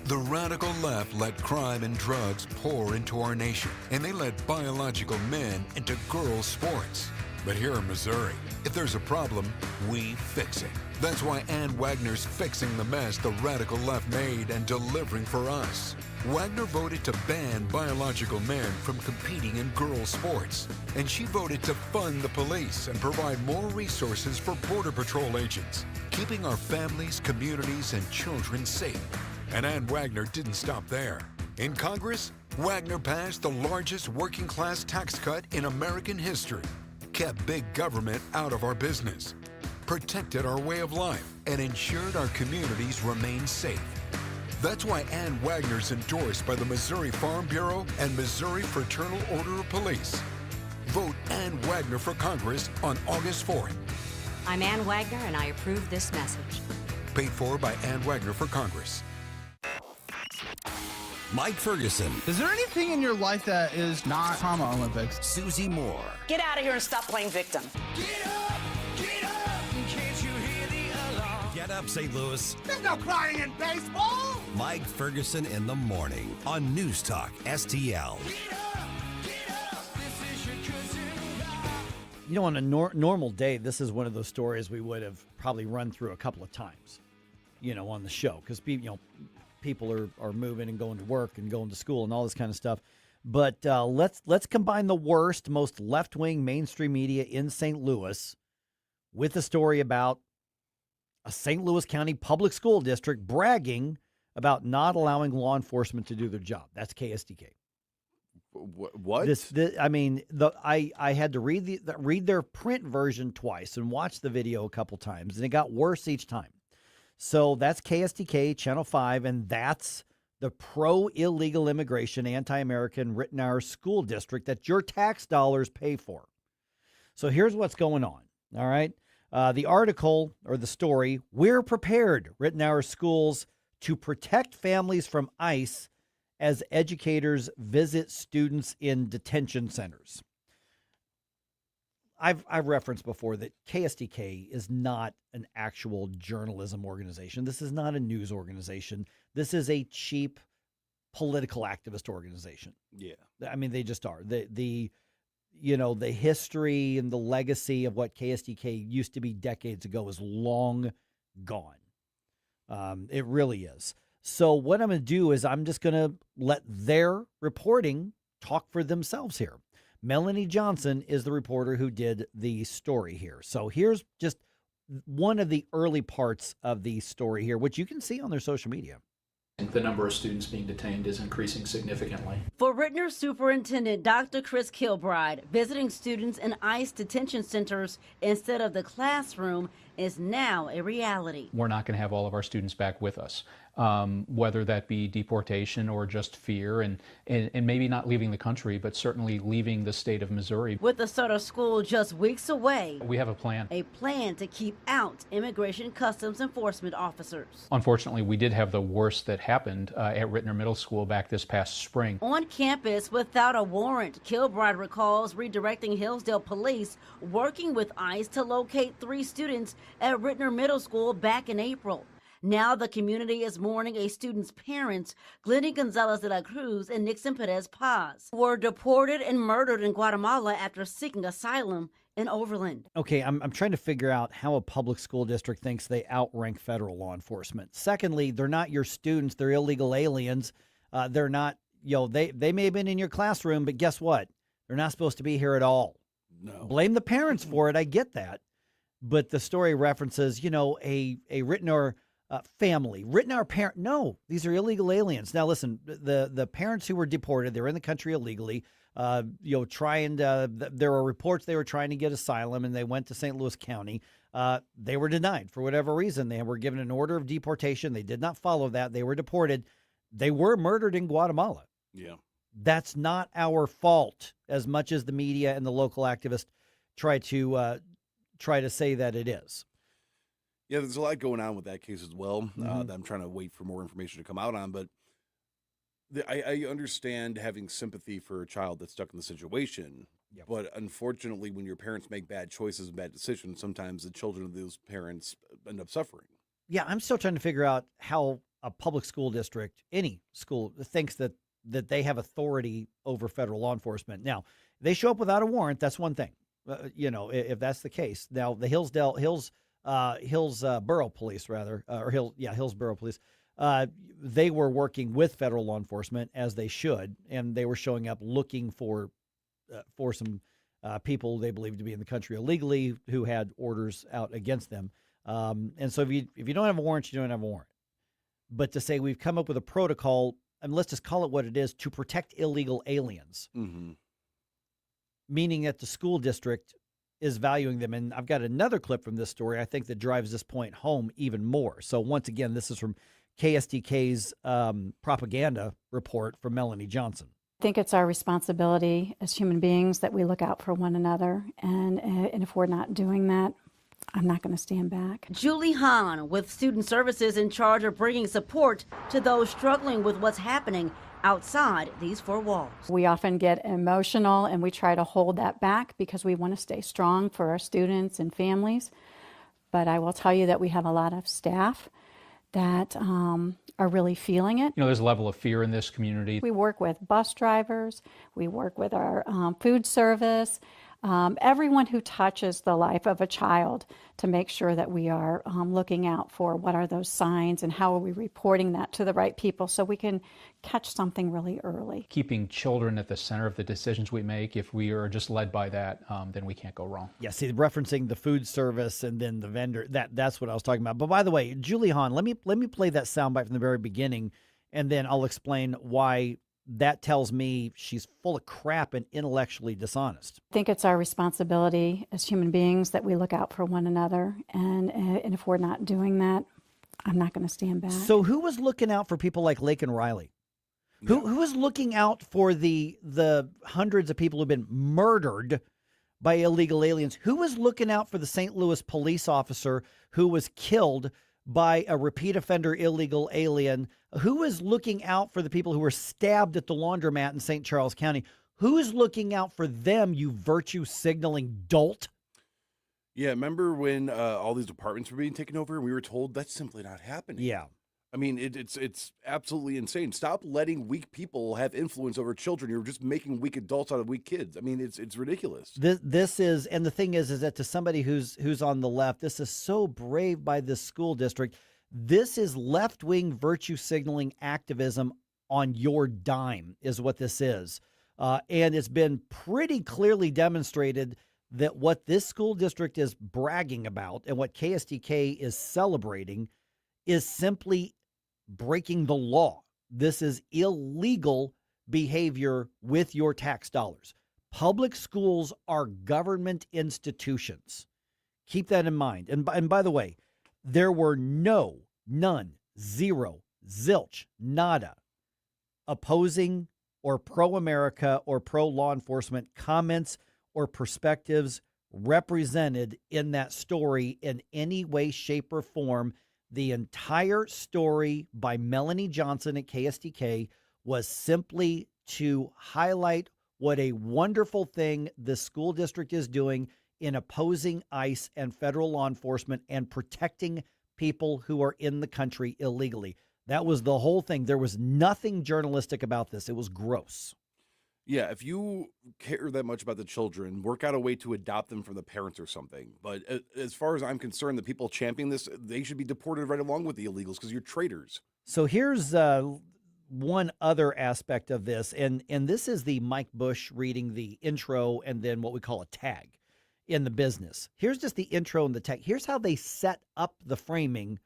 The radical left let crime and drugs pour into our nation, and they let biological men into girls' sports. But here in Missouri, if there's a problem, we fix it. That's why Ann Wagner's fixing the mess the radical left made and delivering for us. Wagner voted to ban biological men from competing in girls' sports, and she voted to fund the police and provide more resources for Border Patrol agents, keeping our families, communities, and children safe. And Ann Wagner didn't stop there. In Congress, Wagner passed the largest working-class tax cut in American history, kept big government out of our business, protected our way of life, and ensured our communities remain safe. That's why Ann Wagner's endorsed by the Missouri Farm Bureau and Missouri Fraternal Order of Police. Vote Ann Wagner for Congress on August 4th. I'm Ann Wagner, and I approve this message. Paid for by Ann Wagner for Congress. Mike Ferguson. Is there anything in your life that is not Trauma Olympics? Susie Moore. Get out of here and stop playing victim. Get up, St. Louis. There's no crying in baseball. Mike Ferguson in the morning on News Talk STL. You know, on a normal day, this is one of those stories we would have probably run through a couple of times, you know, on the show, because people are moving and going to work and going to school and all this kind of stuff. But let's combine the worst, most left-wing mainstream media in St. Louis with a story about a St. Louis County public school district bragging about not allowing law enforcement to do their job. That's KSDK. What? I had to read their print version twice and watch the video a couple times, and it got worse each time. So that's KSDK, Channel 5, and that's the pro-illegal immigration, anti-American Rittenhour school district that your tax dollars pay for. So here's what's going on, all right? The article or the story, "We're Prepared, Ritenour Schools to Protect Families from ICE as Educators Visit Students in Detention Centers." I've referenced before that KSDK is not an actual journalism organization. This is not a news organization. This is a cheap political activist organization. Yeah. I mean, they just are. The history and the legacy of what KSDK used to be decades ago is long gone. It really is. So what I'm going to do is I'm just going to let their reporting talk for themselves here. Melanie Johnson is the reporter who did the story here. So here's just one of the early parts of the story here, which you can see on their social media. The number of students being detained is increasing significantly. For Ritenour Superintendent Dr. Chris Kilbride, visiting students in ICE detention centers instead of the classroom is now a reality. We're not going to have all of our students back with us, whether that be deportation or just fear and maybe not leaving the country, but certainly leaving the state of Missouri. With the start of school just weeks away, we have a plan. A plan to keep out Immigration Customs Enforcement officers. Unfortunately, we did have the worst that happened at Ritenour Middle School back this past spring. On campus without a warrant, Kilbride recalls redirecting Hillsdale police working with ICE to locate 3 students at Ritenour Middle School back in April. Now the community is mourning a student's parents, Glenny Gonzalez de la Cruz and Nixon Perez Paz, who were deported and murdered in Guatemala after seeking asylum in Overland. Okay, I'm trying to figure out how a public school district thinks they outrank federal law enforcement. Secondly, they're not your students. They're illegal aliens. They're not, they may have been in your classroom, but guess what? They're not supposed to be here at all. No. Blame the parents for it. I get that. But the story references, a Ritenour family. Ritenour parent. No, these are illegal aliens. Now, listen, the parents who were deported, they were in the country illegally, there were reports they were trying to get asylum and they went to St. Louis County. They were denied for whatever reason. They were given an order of deportation. They did not follow that. They were deported. They were murdered in Guatemala. Yeah. That's not our fault, as much as the media and the local activists try to say that it is. Yeah, there's a lot going on with that case as well that I'm trying to wait for more information to come out on. But I understand having sympathy for a child that's stuck in the situation. Yep. But unfortunately, when your parents make bad choices and bad decisions, sometimes the children of those parents end up suffering. Yeah, I'm still trying to figure out how a public school district, any school, thinks that they have authority over federal law enforcement. Now, they show up without a warrant. That's one thing. If that's the case. Now, the Hillsborough Police, Hillsborough Police, they were working with federal law enforcement as they should, and they were showing up looking for some people they believed to be in the country illegally who had orders out against them. And so if you don't have a warrant, you don't have a warrant. But to say we've come up with a protocol, and let's just call it what it is, to protect illegal aliens. Mm-hmm. Meaning that the school district is valuing them. And I've got another clip from this story, I think, that drives this point home even more. So once again, this is from KSDK's propaganda report from Melanie Johnson. I think it's our responsibility as human beings that we look out for one another. And if we're not doing that, I'm not going to stand back. Julie Hahn with Student Services in charge of bringing support to those struggling with what's happening outside these 4 walls. We often get emotional and we try to hold that back because we want to stay strong for our students and families. But I will tell you that we have a lot of staff that are really feeling it. There's a level of fear in this community. We work with bus drivers, we work with our food service, everyone who touches the life of a child to make sure that we are looking out for what are those signs and how are we reporting that to the right people so we can catch something really early. Keeping children at the center of the decisions we make, if we are just led by that, then we can't go wrong. Yeah, see, referencing the food service and then the vendor, that's what I was talking about. But by the way, Julie Hahn, let me play that soundbite from the very beginning, and then I'll explain why that tells me she's full of crap and intellectually dishonest. I think it's our responsibility as human beings that we look out for one another. And if we're not doing that, I'm not going to stand back. So who was looking out for people like Lake and Riley? Who was looking out for the hundreds of people who've been murdered by illegal aliens? Who was looking out for the St. Louis police officer who was killed by a repeat offender illegal alien? Who was looking out for the people who were stabbed at the laundromat in St. Charles County? Who's looking out for them, you virtue signaling dolt? Yeah, remember when all these departments were being taken over and we were told that's simply not happening? Yeah. I mean, it's absolutely insane. Stop letting weak people have influence over children. You're just making weak adults out of weak kids. I mean, it's ridiculous. This is, and the thing is that to somebody who's on the left, this is so brave by this school district. This is left-wing virtue signaling activism on your dime is what this is. And it's been pretty clearly demonstrated that what this school district is bragging about and what KSTK is celebrating is simply breaking the law. This is illegal behavior with your tax dollars. Public schools are government institutions. Keep that in mind. And by the way, there were none, zero, zilch, nada opposing or pro-America or pro-law enforcement comments or perspectives represented in that story in any way, shape, or form. The entire story by Melanie Johnson at KSTK was simply to highlight what a wonderful thing the school district is doing in opposing ICE and federal law enforcement and protecting people who are in the country illegally. That was the whole thing. There was nothing journalistic about this. It was gross. Yeah, if you care that much about the children, work out a way to adopt them from the parents or something. But as far as I'm concerned, the people championing this, they should be deported right along with the illegals because you're traitors. So here's one other aspect of this, and this is the Mike Bush reading the intro and then what we call a tag in the business. Here's just the intro and the tag. Here's how they set up the framing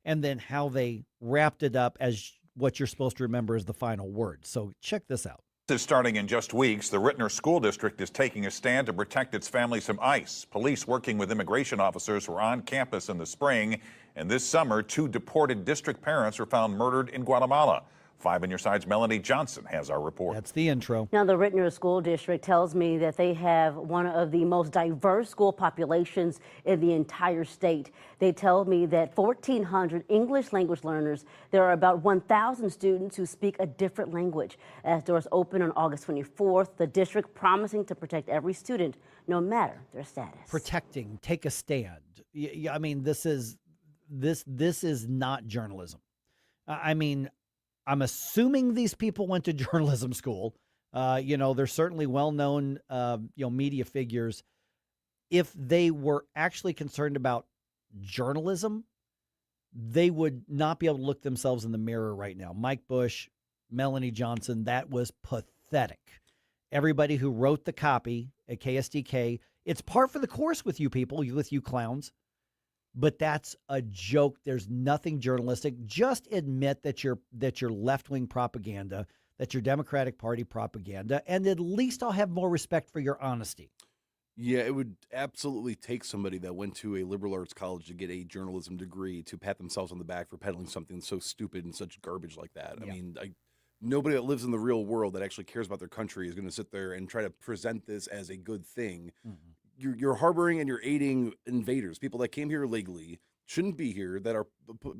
and then how they wrapped it up as what you're supposed to remember as the final word. So check this out. Starting in just weeks, the Rittner School District is taking a stand to protect its families from ICE. Police working with immigration officers were on campus in the spring, and this summer, 2 deported district parents were found murdered in Guatemala. 5 on your side's Melanie Johnson has our report. That's the intro. Now, the Rittner School District tells me that they have one of the most diverse school populations in the entire state. They tell me that 1,400 English language learners, there are about 1,000 students who speak a different language. As doors open on August 24th, the district promising to protect every student, no matter their status. Protecting, take a stand. I mean, this is not journalism. I mean, I'm assuming these people went to journalism school. They're certainly well-known, media figures. If they were actually concerned about journalism, they would not be able to look themselves in the mirror right now. Mike Bush, Melanie Johnson, that was pathetic. Everybody who wrote the copy at KSDK, it's par for the course with you people, with you clowns. But that's a joke. There's nothing journalistic. Just admit that you're left-wing propaganda, that you're Democratic Party propaganda, and at least I'll have more respect for your honesty. Yeah, it would absolutely take somebody that went to a liberal arts college to get a journalism degree to pat themselves on the back for peddling something so stupid and such garbage like that. Yeah. I mean, nobody that lives in the real world that actually cares about their country is going to sit there and try to present this as a good thing. Mm-hmm. You're harboring and you're aiding invaders, people that came here illegally, shouldn't be here, that are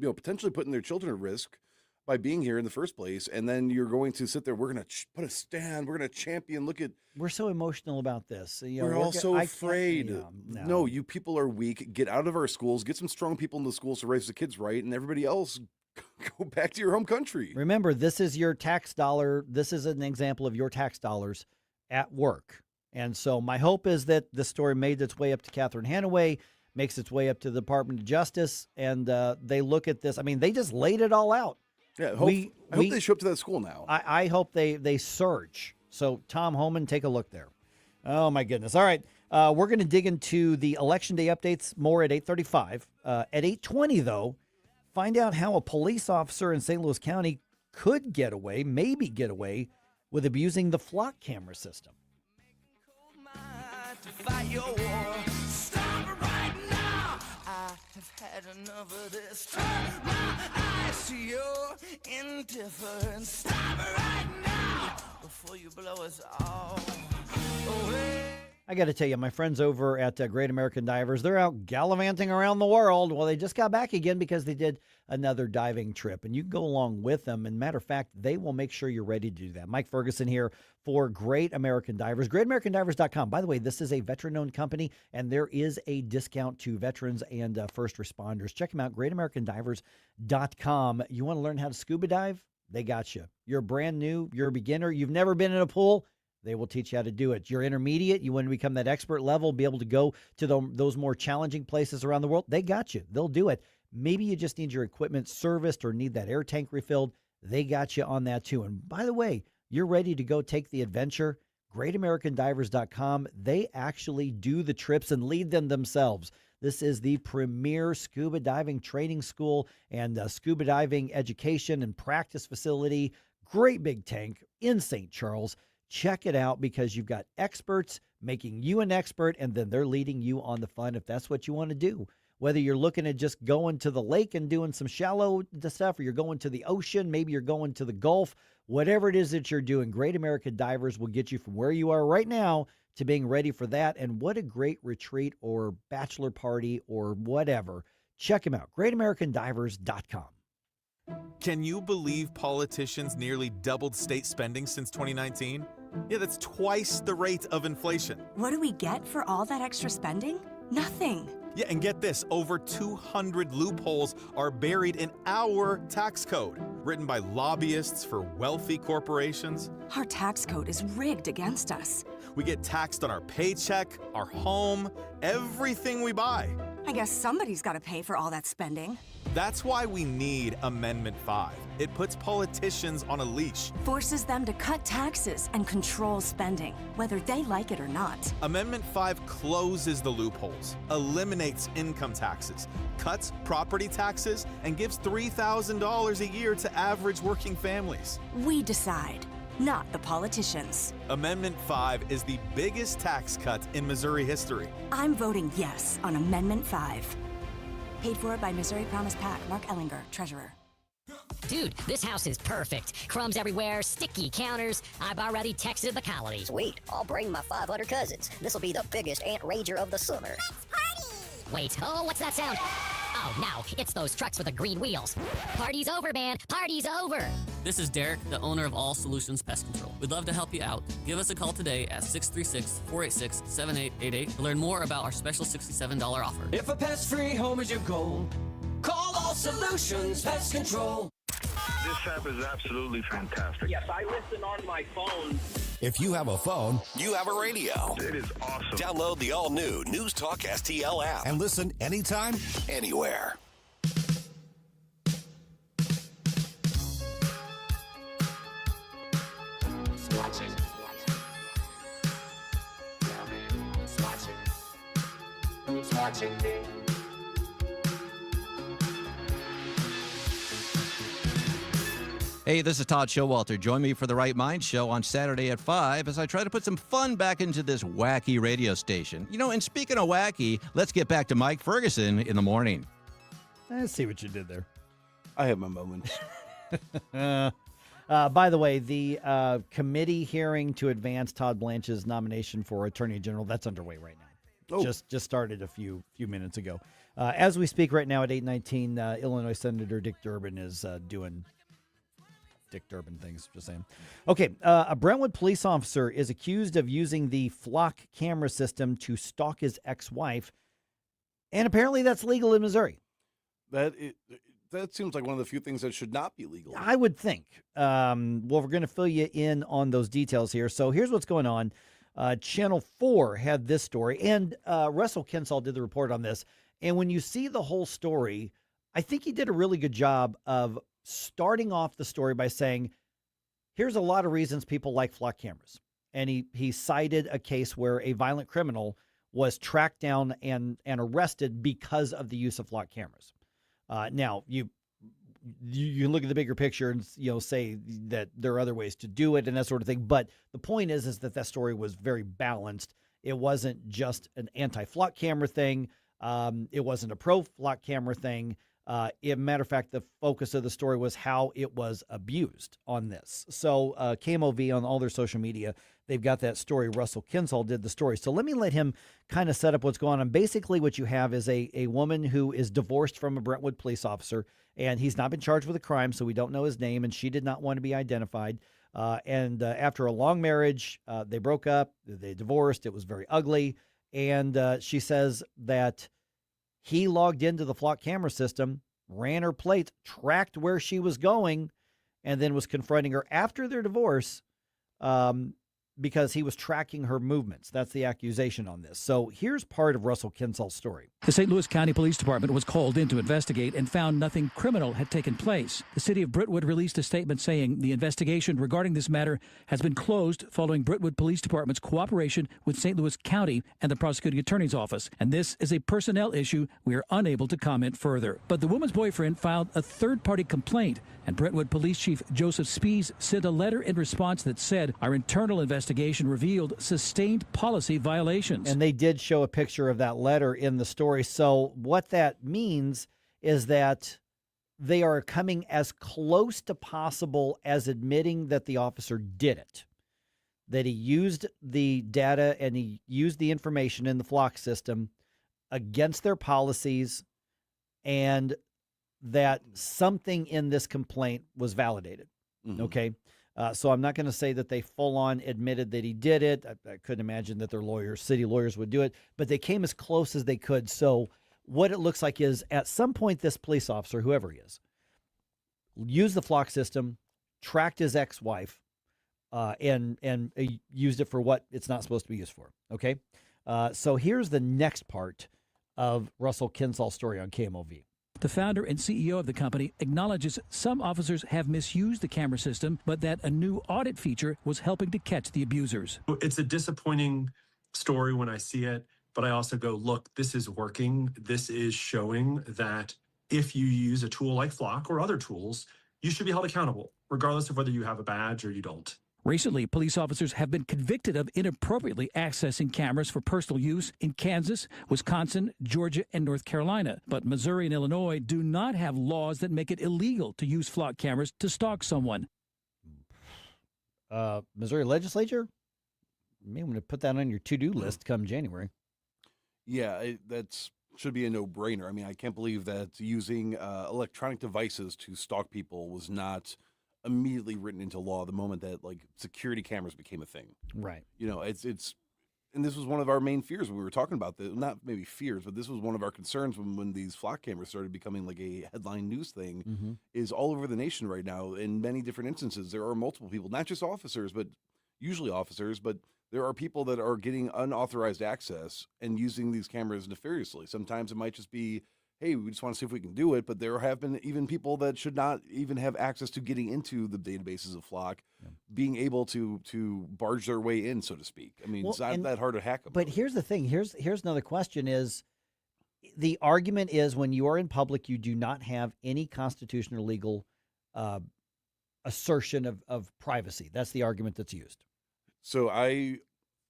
potentially putting their children at risk by being here in the first place. And then you're going to sit there. We're going to put a stand. We're going to champion. We're so emotional about this. We're all so afraid. No, you people are weak. Get out of our schools. Get some strong people in the schools to raise the kids right, and everybody else go back to your home country. Remember, this is your tax dollar. This is an example of your tax dollars at work. And so my hope is that this story made its way up to Catherine Hanaway, makes its way up to the Department of Justice, and they look at this. I mean, they just laid it all out. Yeah, I hope they show up to that school now. I hope they surge. So, Tom Homan, take a look there. Oh, my goodness. All right, we're going to dig into the Election Day updates more at 8:35. At 8:20, though, find out how a police officer in St. Louis County could maybe get away, with abusing the flock camera system. To fight your war. Stop it right now. I have had enough of this. Turn my eyes to your indifference. Stop it right now before you blow us all away. I got to tell you, my friends over at Great American Divers, they're out gallivanting around the world. Well, they just got back again because they did another diving trip, and you can go along with them. And matter of fact, they will make sure you're ready to do that. Mike Ferguson here for Great American Divers, GreatAmericanDivers.com. By the way, this is a veteran-owned company, and there is a discount to veterans and first responders. Check them out, GreatAmericanDivers.com. You want to learn how to scuba dive? They got you. You're brand new, you're a beginner, you've never been in a pool, they will teach you how to do it. You're intermediate, you want to become that expert level, be able to go to those more challenging places around the world, they got you. They'll do it. Maybe you just need your equipment serviced or need that air tank refilled. They got you on that too. And by the way, you're ready to go take the adventure, GreatAmericanDivers.com. They actually do the trips and lead them themselves. This is the premier scuba diving training school and scuba diving education and practice facility. Great big tank in St. Charles. Check it out because you've got experts making you an expert, and then they're leading you on the fun if that's what you want to do. Whether you're looking at just going to the lake and doing some shallow stuff, or you're going to the ocean, maybe you're going to the Gulf, whatever it is that you're doing, Great American Divers will get you from where you are right now to being ready for that. And what a great retreat or bachelor party or whatever. Check them out, GreatAmericanDivers.com. Can you believe politicians nearly doubled state spending since 2019? Yeah, that's twice the rate of inflation. What do we get for all that extra spending? Nothing. Yeah, and get this, over 200 loopholes are buried in our tax code, written by lobbyists for wealthy corporations. Our tax code is rigged against us. We get taxed on our paycheck, our home, everything we buy. I guess somebody's got to pay for all that spending. That's why we need Amendment 5. It puts politicians on a leash. Forces them to cut taxes and control spending, whether they like it or not. Amendment 5 closes the loopholes, eliminates income taxes, cuts property taxes, and gives $3,000 a year to average working families. We decide, not the politicians. Amendment 5 is the biggest tax cut in Missouri history. I'm voting yes on Amendment 5. Paid for by Missouri Promise PAC. Mark Ellinger, Treasurer. Dude, this house is perfect. Crumbs everywhere, sticky counters. I've already texted the colony. Sweet, I'll bring my 500 cousins. This'll be the biggest ant rager of the summer. Let's party! Wait, oh, what's that sound? Oh, no, it's those trucks with the green wheels. Party's over, man. Party's over. This is Derek, the owner of All Solutions Pest Control. We'd love to help you out. Give us a call today at 636-486-7888 to learn more about our special $67 offer. If a pest-free home is your goal, call All Solutions Pest Control. This app is absolutely fantastic. Yes, I listen on my phone. If you have a phone, you have a radio. It is awesome. Download the all-new News Talk STL app and listen anytime, anywhere. Watching me. Hey, this is Todd Showalter. Join me for the Right Mind Show on Saturday at 5 as I try to put some fun back into this wacky radio station. You know, and speaking of wacky, let's get back to Mike Ferguson in the morning. Let's see what you did there. I have my moments. By the way, the committee hearing to advance Todd Blanche's nomination for Attorney General, that's underway right now. Oh. Just started a few minutes ago. As we speak right now at 8:19, Illinois Senator Dick Durbin is doing Dick Durbin things, just saying. Okay, a Brentwood police officer is accused of using the flock camera system to stalk his ex-wife, and apparently that's legal in Missouri. That seems like one of the few things that should not be legal. I would think. Well, we're going to fill you in on those details here. So here's what's going on. Channel 4 had this story, and Russell Kinsall did the report on this. And when you see the whole story, I think he did a really good job of starting off the story by saying, here's a lot of reasons people like flock cameras. And he cited a case where a violent criminal was tracked down and arrested because of the use of flock cameras. Now, you look at the bigger picture and say that there are other ways to do it and that sort of thing. But the point is that story was very balanced. It wasn't just an anti-flock camera thing. It wasn't a pro-flock camera thing. Matter of fact, the focus of the story was how it was abused on this. So KMOV on all their social media, they've got that story. Russell Kinsall did the story. So let me let him kind of set up what's going on. Basically, what you have is a woman who is divorced from a Brentwood police officer, and he's not been charged with a crime, so we don't know his name, and she did not want to be identified. After a long marriage, they broke up, they divorced. It was very ugly. And she says that he logged into the flock camera system, ran her plate, tracked where she was going, and then was confronting her after their divorce because he was tracking her movements. That's the accusation on this. So here's part of Russell Kinsall's story. The St. Louis County Police Department was called in to investigate and found nothing criminal had taken place. The city of Brentwood released a statement saying the investigation regarding this matter has been closed following Brentwood Police Department's cooperation with St. Louis County and the prosecuting attorney's office. And this is a personnel issue. We are unable to comment further. But the woman's boyfriend filed a third-party complaint, and Brentwood Police Chief Joseph Spees sent a letter in response that said our internal investigation revealed sustained policy violations. And they did show a picture of that letter in the story. So what that means is that they are coming as close to possible as admitting that the officer did it, that he used the data and he used the information in the flock system against their policies, and that something in this complaint was validated. Mm-hmm. Okay. So I'm not going to say that they full on admitted that he did it. I couldn't imagine that their lawyers, city lawyers, would do it, but they came as close as they could. So what it looks like is at some point, this police officer, whoever he is, used the flock system, tracked his ex-wife, and used it for what it's not supposed to be used for. Okay. So here's the next part of Russell Kinsall's story on KMOV. The founder and CEO of the company acknowledges some officers have misused the camera system, but that a new audit feature was helping to catch the abusers. It's a disappointing story when I see it, but I also go, look, this is working. This is showing that if you use a tool like Flock or other tools, you should be held accountable, regardless of whether you have a badge or you don't. Recently, police officers have been convicted of inappropriately accessing cameras for personal use in Kansas, Wisconsin, Georgia, and North Carolina. But Missouri and Illinois do not have laws that make it illegal to use flock cameras to stalk someone. Missouri legislature? Maybe I'm going to put that on your to-do list come January. Yeah, that's should be a no-brainer. I mean, I can't believe that using electronic devices to stalk people was not immediately written into law the moment that like security cameras became a thing. Right. You know, it's and this was one of our main fears when we were talking about this, not maybe fears, but this was one of our concerns when these flock cameras started becoming like a headline news thing. Mm-hmm. Is all over the nation right now in many different instances. There are multiple people, not just officers, but usually officers, but there are people that are getting unauthorized access and using these cameras nefariously. Sometimes it might just be, hey, we just want to see if we can do it. But there have been even people that should not even have access to getting into the databases of Flock, being able to barge their way in, so to speak. I mean, it's not that hard to hack them. But here's the thing. Here's another question is, the argument is when you are in public, you do not have any constitutional or legal assertion of privacy. That's the argument that's used. So I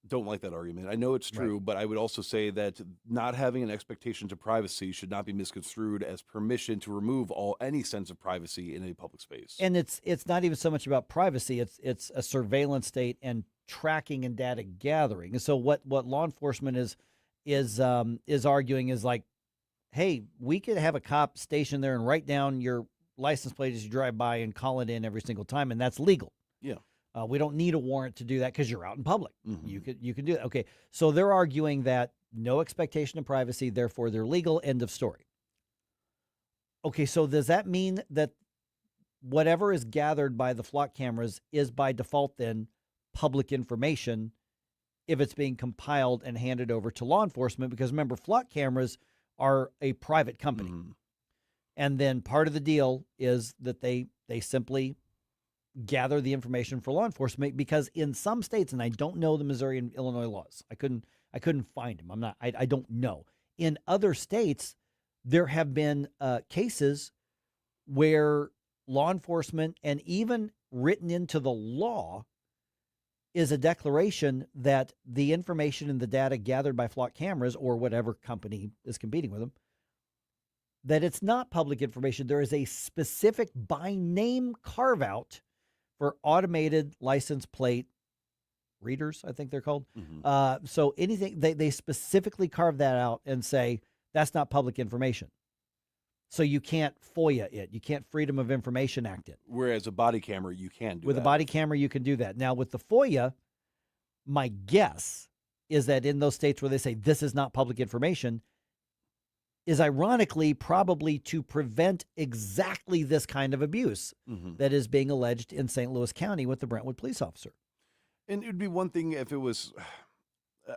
don't like that argument. I know it's true, but I would also say that not having an expectation to privacy should not be misconstrued as permission to remove any sense of privacy in a public space. And it's not even so much about privacy. It's a surveillance state and tracking and data gathering. And so what law enforcement is arguing is like, hey, we could have a cop stationed there and write down your license plate as you drive by and call it in every single time, and that's legal. Yeah. We don't need a warrant to do that because you're out in public. Mm-hmm. You can do that. Okay, so they're arguing that no expectation of privacy, therefore they're legal. End of story. Okay, so does that mean that whatever is gathered by the flock cameras is by default then public information if it's being compiled and handed over to law enforcement? Because remember, flock cameras are a private company. Mm-hmm. And then part of the deal is that they simply gather the information for law enforcement, because in some states, and I don't know the Missouri and Illinois laws, I couldn't find them. I don't know. In other states, there have been cases where law enforcement, and even written into the law, is a declaration that the information and the data gathered by flock cameras or whatever company is competing with them that it's not public information. There is a specific by name carve out for automated license plate readers, I think they're called. So anything, they specifically carve that out and say that's not public information. So you can't FOIA it. You can't Freedom of Information Act it. Whereas a body camera, you can do With that. a body camera, you can do that. Now, with the FOIA, my guess is that in those states where they say this is not public information, is ironically probably to prevent exactly this kind of abuse that is being alleged in St. Louis County with the Brentwood police officer. And it would be one thing if it was,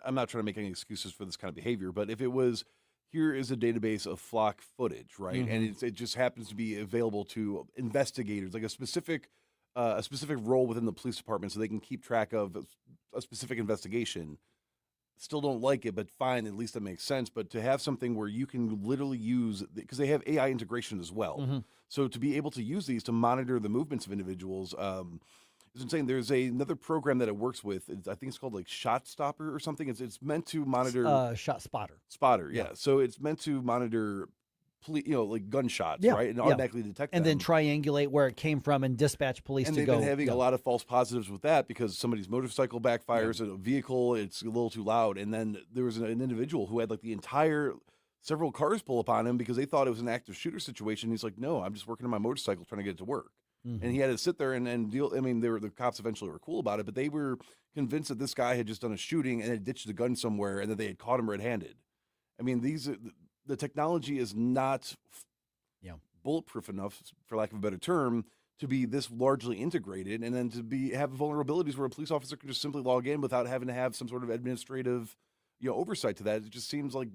I'm not trying to make any excuses for this kind of behavior, but if it was, here is a database of flock footage, right? And it just happens to be available to investigators, like a specific role within the police department so they can keep track of a specific investigation. Still don't like it, but fine, at least that makes sense. But to have something where you can literally use, because they have AI integration as well. So to be able to use these to monitor the movements of individuals, it's insane. There's another program that it works with. I think it's called like Shot Stopper or something. It's meant to monitor Shot Spotter. Spotter, yeah. So it's meant to monitor, like gunshots, right, and automatically detect and them. then triangulate where it came from and dispatch police And to they've go. been having a lot of false positives with that because somebody's motorcycle backfires, a vehicle, it's a little too loud, and then there was an individual who had like several cars pull up on him because they thought it was an active shooter situation. He's like, no, I'm just working on my motorcycle trying to get it to work. And he had to sit there and deal. I mean, the cops eventually were cool about it, but they were convinced that this guy had just done a shooting and had ditched the gun somewhere and that they had caught him red-handed. I mean, the technology is not bulletproof enough, for lack of a better term, to be this largely integrated and then to have vulnerabilities where a police officer can just simply log in without having to have some sort of administrative oversight to that. It just seems like,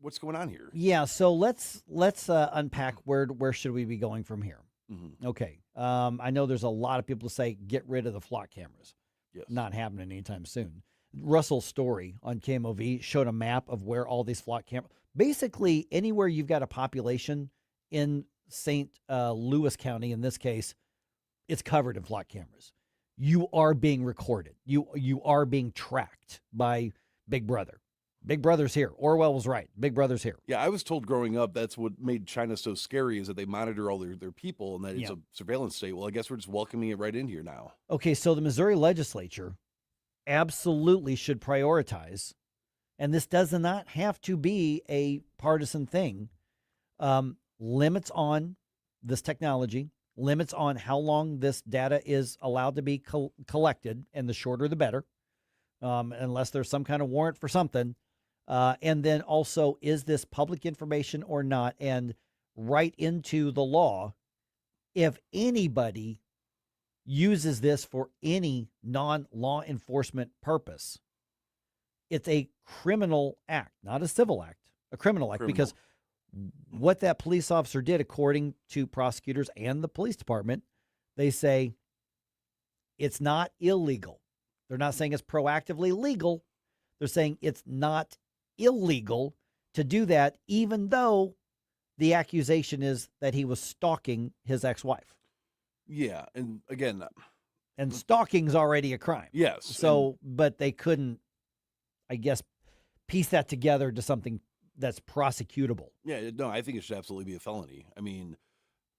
what's going on here? Yeah, so let's unpack where should we be going from here. Okay. I know there's a lot of people who say get rid of the flock cameras. Yes. Not happening anytime soon. Russell's story on KMOV showed a map of where all these flock cameras, basically anywhere you've got a population in St. Louis County, in this case, it's covered in flock cameras. You are being recorded. You are being tracked by Big Brother. Big Brother's here. Orwell was right. Big Brother's here. Yeah, I was told growing up that's what made China so scary is that they monitor all their people and that it's a surveillance state. Well, I guess we're just welcoming it right in here now. Okay, so the Missouri legislature absolutely should prioritize, and this does not have to be a partisan thing, limits on this technology, limits on how long this data is allowed to be collected, and the shorter the better, unless there's some kind of warrant for something. And then also, is this public information or not? And write into the law, if anybody uses this for any non-law enforcement purpose, it's a criminal act, not a civil act, a criminal act. Because what that police officer did, according to prosecutors and the police department, they say it's not illegal. They're not saying it's proactively legal. They're saying it's not illegal to do that, even though the accusation is that he was stalking his ex-wife. Yeah, and again, and stalking's already a crime. Yes. So, but they couldn't, I guess, piece that together to something that's prosecutable. Yeah, no, I think it should absolutely be a felony. I mean,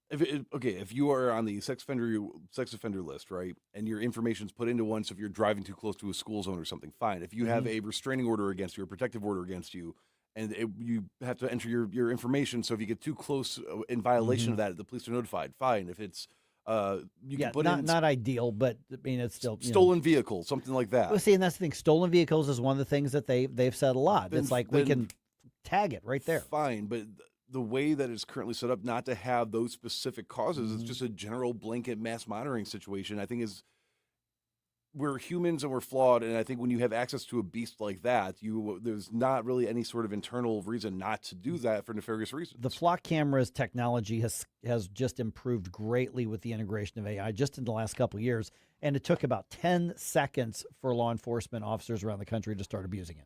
if you are on the sex offender list, right, and your information's put into one, so if you're driving too close to a school zone or something, fine. If you have a restraining order against you, a protective order against you, and you have to enter your information, so if you get too close in violation of that, the police are notified. Fine. If it's you can put not ideal, but I mean it's still stolen vehicle, something like that. Well, see, and that's the thing. Stolen vehicles is one of the things that they've said a lot. It's like we can tag it right there. Fine, but the way that it's currently set up, not to have those specific causes, it's just a general blanket mass monitoring situation. I think we're humans and we're flawed, and I think when you have access to a beast like that, there's not really any sort of internal reason not to do that for nefarious reasons. The flock cameras technology has just improved greatly with the integration of AI just in the last couple of years, and it took about 10 seconds for law enforcement officers around the country to start abusing it.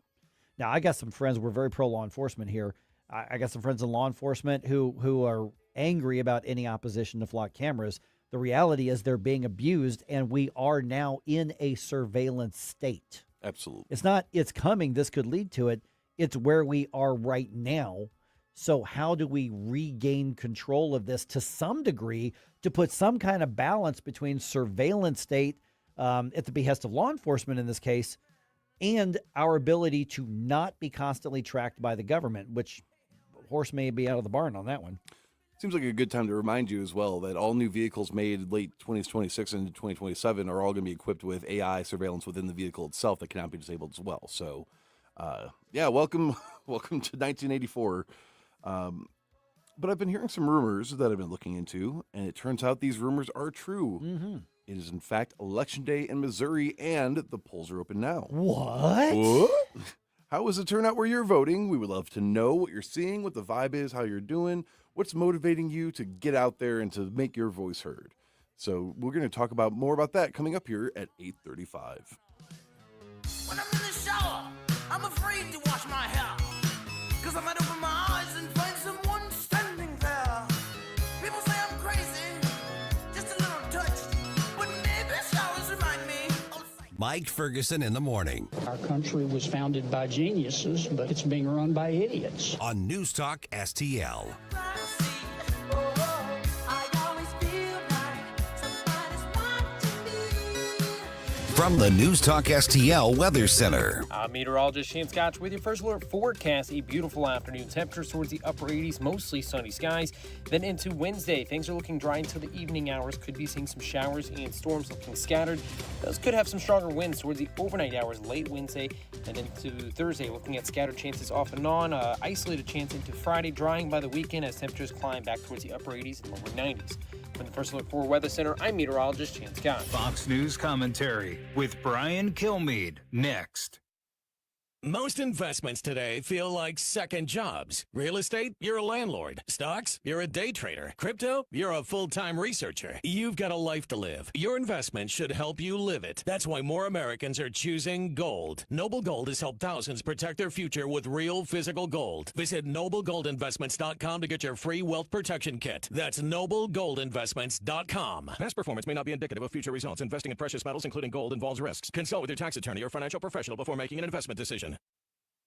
Now, I got some friends, we're very pro-law enforcement here. I got some friends in law enforcement who are angry about any opposition to flock cameras. The reality is they're being abused, and we are now in a surveillance state. Absolutely. It's not, it's coming, this could lead to it. It's where we are right now. So how do we regain control of this to some degree to put some kind of balance between surveillance state at the behest of law enforcement in this case and our ability to not be constantly tracked by the government, which horse may be out of the barn on that one. Seems like a good time to remind you as well that all new vehicles made late 2026 and 2027 are all going to be equipped with AI surveillance within the vehicle itself that cannot be disabled as well. So, welcome to 1984. But I've been hearing some rumors that I've been looking into, and it turns out these rumors are true. Mm-hmm. It is, in fact, Election Day in Missouri, and the polls are open now. What? How is the turnout where you're voting? We would love to know what you're seeing, what the vibe is, how you're doing, what's motivating you to get out there and to make your voice heard. So we're going to talk about more about that coming up here at 8:35. When I'm in the shower, I'm afraid to wash my hair, 'cause I might open my eyes and find someone standing there. People say I'm crazy, just a little touched, but maybe showers remind me. Mike Ferguson in the morning. Our country was founded by geniuses, but it's being run by idiots. On News Talk STL. From the News Talk STL Weather Center. I'm meteorologist Shane Scotch with your first alert forecast. A beautiful afternoon. Temperatures towards the upper 80s, mostly sunny skies. Then into Wednesday, things are looking dry until the evening hours. Could be seeing some showers and storms looking scattered. Those could have some stronger winds towards the overnight hours late Wednesday. And then into Thursday, looking at scattered chances off and on. Isolated chance into Friday, drying by the weekend as temperatures climb back towards the upper 80s and lower 90s. From the First Alert 4 Weather Center, I'm meteorologist Chance Scott. Fox News commentary with Brian Kilmeade next. Most investments today feel like second jobs. Real estate, you're a landlord. Stocks, you're a day trader. Crypto, you're a full-time researcher. You've got a life to live. Your investment should help you live it. That's why more Americans are choosing gold. Noble Gold has helped thousands protect their future with real physical gold. Visit NobleGoldInvestments.com to get your free wealth protection kit. That's NobleGoldInvestments.com. Past performance may not be indicative of future results. Investing in precious metals, including gold, involves risks. Consult with your tax attorney or financial professional before making an investment decision.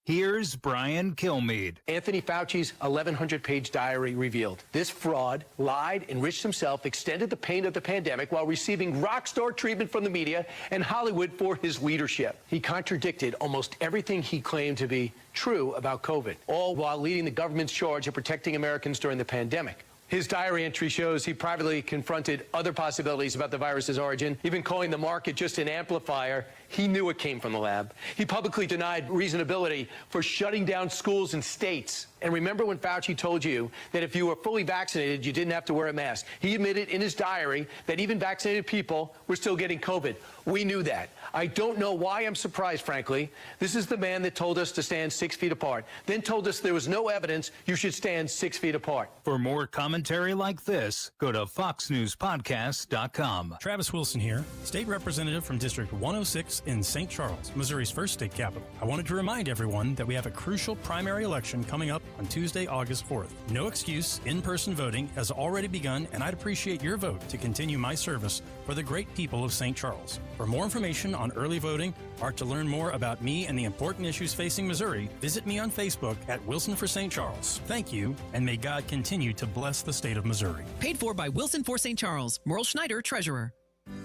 Here's Brian Kilmeade. Anthony Fauci's 1,100-page diary revealed this fraud lied, enriched himself, extended the pain of the pandemic while receiving rock-star treatment from the media and Hollywood for his leadership. He contradicted almost everything he claimed to be true about COVID, all while leading the government's charge of protecting Americans during the pandemic. His diary entry shows he privately confronted other possibilities about the virus's origin, even calling the market just an amplifier. He knew it came from the lab. He publicly denied reasonability for shutting down schools and states. And remember when Fauci told you that if you were fully vaccinated, you didn't have to wear a mask? He admitted in his diary that even vaccinated people were still getting COVID. We knew that. I don't know why I'm surprised, frankly. This is the man that told us to stand 6 feet apart, then told us there was no evidence you should stand 6 feet apart. For more commentary like this, go to foxnewspodcast.com. Travis Wilson here, state representative from District 106 in St. Charles, Missouri's first state capital. I wanted to remind everyone that we have a crucial primary election coming up on Tuesday, August 4th. No excuse, in-person voting has already begun, and I'd appreciate your vote to continue my service for the great people of St. Charles. For more information on early voting or to learn more about me and the important issues facing Missouri, visit me on Facebook at Wilson for St. Charles. Thank you, and may God continue to bless the state of Missouri. Paid for by Wilson for St. Charles. Merle Schneider, Treasurer.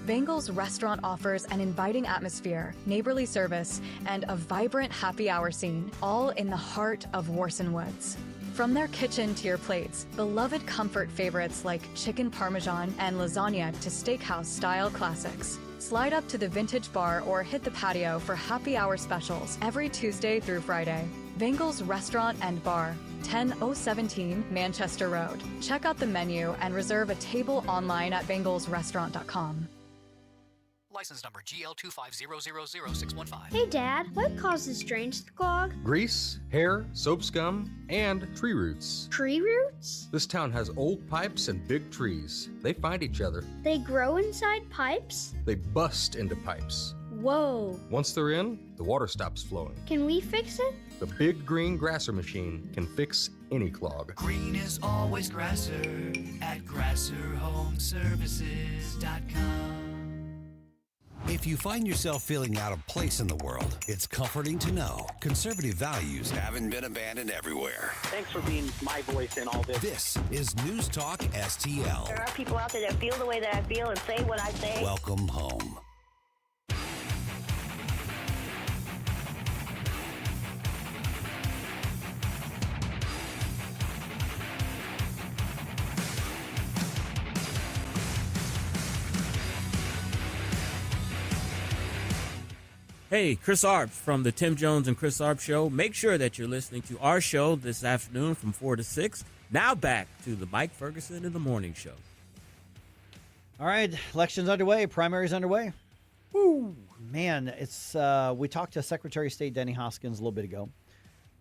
Bengal's restaurant offers an inviting atmosphere, neighborly service, and a vibrant happy hour scene, all in the heart of Warson Woods. From their kitchen to your plates, beloved comfort favorites like chicken parmesan and lasagna to steakhouse-style classics. Slide up to the vintage bar or hit the patio for happy hour specials every Tuesday through Friday. Bengal's Restaurant and Bar, 10017 Manchester Road. Check out the menu and reserve a table online at bengalsrestaurant.com. License number GL250000615. Hey Dad, what causes drains to clog? Grease, hair, soap scum, and tree roots. Tree roots? This town has old pipes and big trees. They find each other. They grow inside pipes? They bust into pipes. Whoa. Once they're in, the water stops flowing. Can we fix it? The big green grasser machine can fix any clog. Green is always grasser at GrasserHomeservices.com. If you find yourself feeling out of place in the world, it's comforting to know conservative values haven't been abandoned everywhere. Thanks for being my voice in all this. This is News Talk STL. There are people out there that feel the way that I feel and say what I say. Welcome home. Hey, Chris Arp from the Tim Jones and Chris Arp Show. Make sure that you're listening to our show this afternoon from 4 to 6. Now back to the Mike Ferguson in the Morning Show. All right, elections underway, primaries underway. Woo! Man, it's we talked to Secretary of State Denny Hoskins a little bit ago,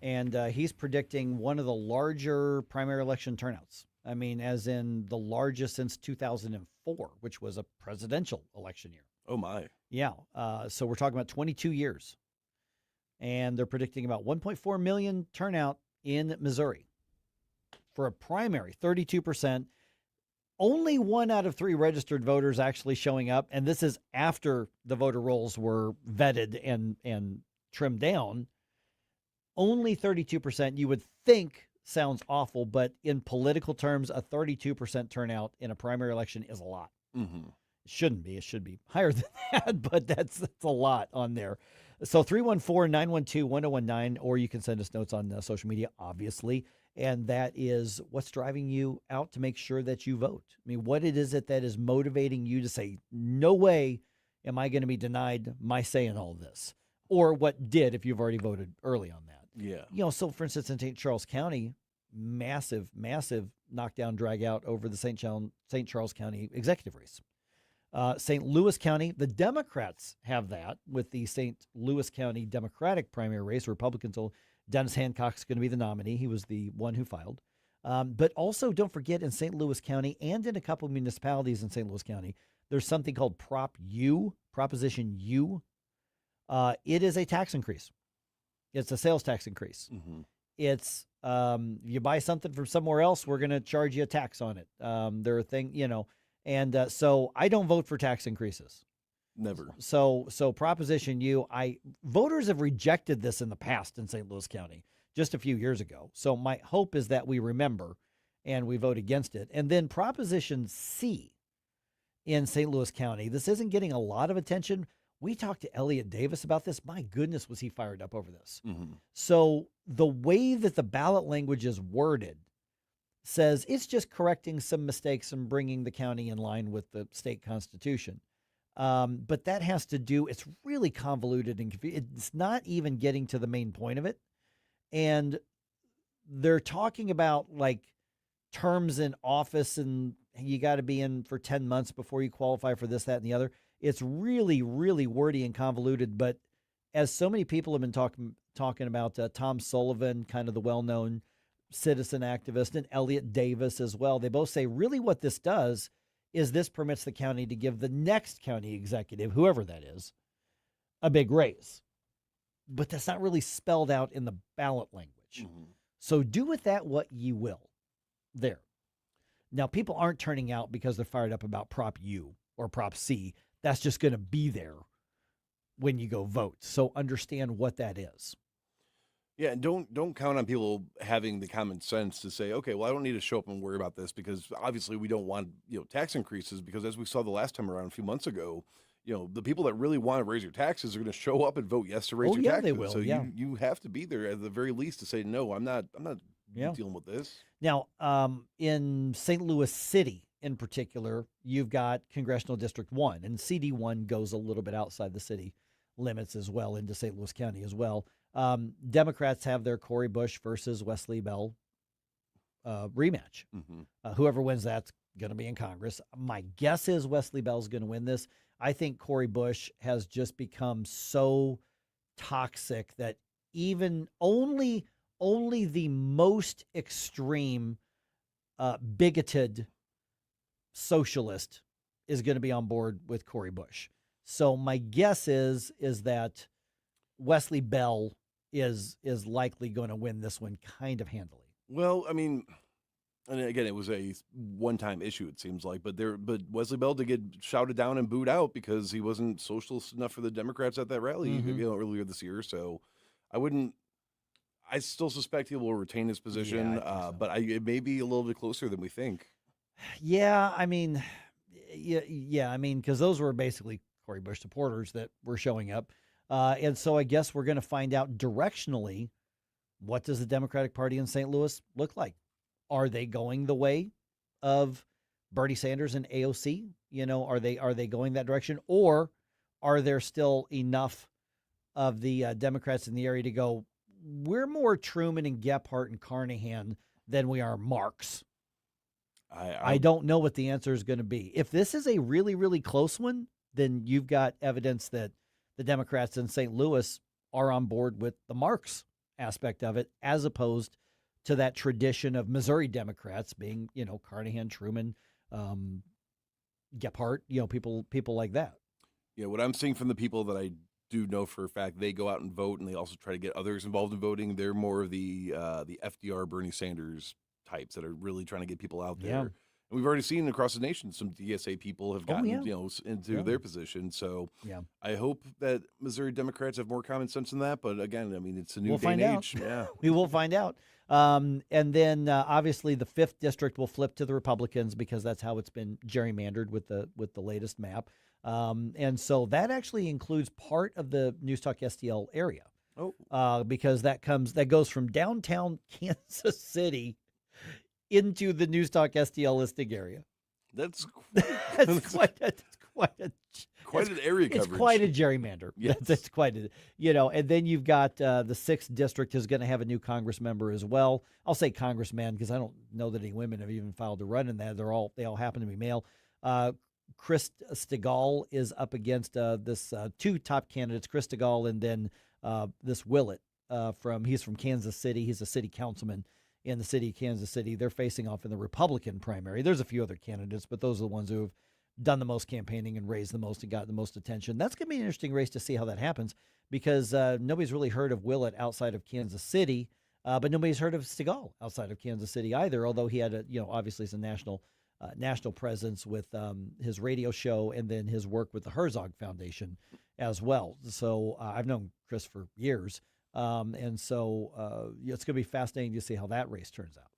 and he's predicting one of the larger primary election turnouts. I mean, as in the largest since 2004, which was a presidential election year. Oh, my. Yeah. So we're talking about 22 years. And they're predicting about 1.4 million turnout in Missouri for a primary, 32%. Only 1 out of 3 registered voters actually showing up. And this is after the voter rolls were vetted and trimmed down. Only 32%, you would think sounds awful, but in political terms, a 32% turnout in a primary election is a lot. Mm-hmm. Shouldn't be. It should be higher than that, but that's a lot on there. So 314-912-1019, or you can send us notes on social media, obviously. And that is what's driving you out to make sure that you vote. I mean, what is it that is motivating you to say, no way am I going to be denied my say in all this? Or what did if you've already voted early on that? Yeah. You know, so for instance, in St. Charles County, massive knockdown, drag out over the St. Charles County executive race. St. Louis County, the Democrats have that with the St. Louis County Democratic primary race. Republicans told Dennis Hancock's going to be the nominee. He was the one who filed. But also, don't forget, in St. Louis County and in a couple of municipalities in St. Louis County, there's something called Proposition U. It is a tax increase. It's a sales tax increase. Mm-hmm. It's you buy something from somewhere else, we're going to charge you a tax on it. They're a thing, you know. And so I don't vote for tax increases. Never. So Proposition U, voters have rejected this in the past in St. Louis County just a few years ago. So my hope is that we remember and we vote against it. And then Proposition C in St. Louis County, this isn't getting a lot of attention. We talked to Elliot Davis about this. My goodness, was he fired up over this. Mm-hmm. So the way that the ballot language is worded says it's just correcting some mistakes and bringing the county in line with the state constitution. But that has to do, it's really convoluted and it's not even getting to the main point of it. And they're talking about like terms in office and you got to be in for 10 months before you qualify for this, that, and the other. It's really, really wordy and convoluted. But as so many people have been talking about, Tom Sullivan, kind of the well-known citizen activist, and Elliot Davis as well. They both say really what this does is this permits the county to give the next county executive, whoever that is, a big raise. But that's not really spelled out in the ballot language. Mm-hmm. So do with that what you will there. Now, people aren't turning out because they're fired up about Prop U or Prop C. That's just going to be there when you go vote. So understand what that is. Yeah, and don't count on people having the common sense to say, okay, well, I don't need to show up and worry about this because obviously we don't want, tax increases because as we saw the last time around a few months ago, the people that really want to raise your taxes are going to show up and vote yes to raise your taxes. They will. So yeah. you have to be there at the very least to say, no, I'm not dealing with this. Now, in St. Louis City in particular, you've got Congressional District 1, and CD1 goes a little bit outside the city limits as well into St. Louis County as well. Democrats have their Cori Bush versus Wesley Bell rematch. Mm-hmm. Whoever wins that's going to be in Congress. My guess is Wesley Bell's going to win this. I think Cori Bush has just become so toxic that even only the most extreme bigoted socialist is going to be on board with Cori Bush. So my guess is that Wesley Bell is likely going to win this one kind of handily. Well, I mean, And again, it was a one-time issue, it seems like. But Wesley Bell did get shouted down and booed out because he wasn't socialist enough for the Democrats at that rally earlier this year. So I still suspect he will retain his position, but it may be a little bit closer than we think. Yeah, I mean, because those were basically Cori Bush supporters that were showing up. And so I guess we're going to find out directionally, what does the Democratic Party in St. Louis look like? Are they going the way of Bernie Sanders and AOC? Are they going that direction? Or are there still enough of the Democrats in the area to go, we're more Truman and Gephardt and Carnahan than we are Marx? I don't know what the answer is going to be. If this is a really, really close one, then you've got evidence that the Democrats in St. Louis are on board with the Marx aspect of it, as opposed to that tradition of Missouri Democrats being, Carnahan, Truman, Gephardt, people like that. Yeah, what I'm seeing from the people that I do know for a fact, they go out and vote, and they also try to get others involved in voting. They're more of the FDR, Bernie Sanders types that are really trying to get people out there. Yeah. And we've already seen across the nation some DSA people have gotten into their position. So I hope that Missouri Democrats have more common sense than that. But again, I mean, it's a new day and age. Yeah, we will find out. And then obviously the 5th district will flip to the Republicans because that's how it's been gerrymandered with the latest map. And so that actually includes part of the NewsTalk-STL area. Because that goes from downtown Kansas City into the NewsTalk-STL listing area. That's quite an area coverage. It's quite a gerrymander. Yes. That's quite a, and then you've got the 6th district is going to have a new Congress member as well. I'll say congressman because I don't know that any women have even filed to run in that. They all happen to be male. Chris Stigall is up against this 2 top candidates, Chris Stigall and then this Willett he's from Kansas City. He's a city councilman in the city of Kansas City. They're facing off in the Republican primary. There's a few other candidates, but those are the ones who have done the most campaigning and raised the most and got the most attention. That's going to be an interesting race to see how that happens because nobody's really heard of Willett outside of Kansas City, but nobody's heard of Stigall outside of Kansas City either, although he had obviously it's a national presence with his radio show and then his work with the Herzog Foundation as well. So I've known Chris for years. And so it's going to be fascinating to see how that race turns out.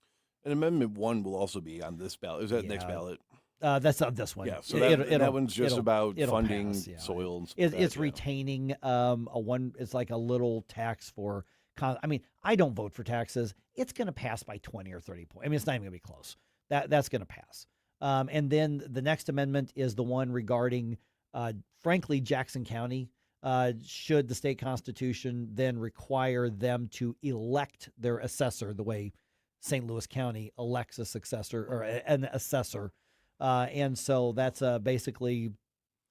And Amendment 1 will also be on this ballot. Is that next ballot? That's not this one. Yeah, so that one's just about funding soil and stuff. It's retaining it's like a little tax for, I don't vote for taxes. It's going to pass by 20 or 30 points. I mean, it's not even going to be close. That's going to pass. And then the next amendment is the one regarding, frankly, Jackson County. Should the state constitution then require them to elect their assessor the way St. Louis County elects a successor or an assessor. And so that's basically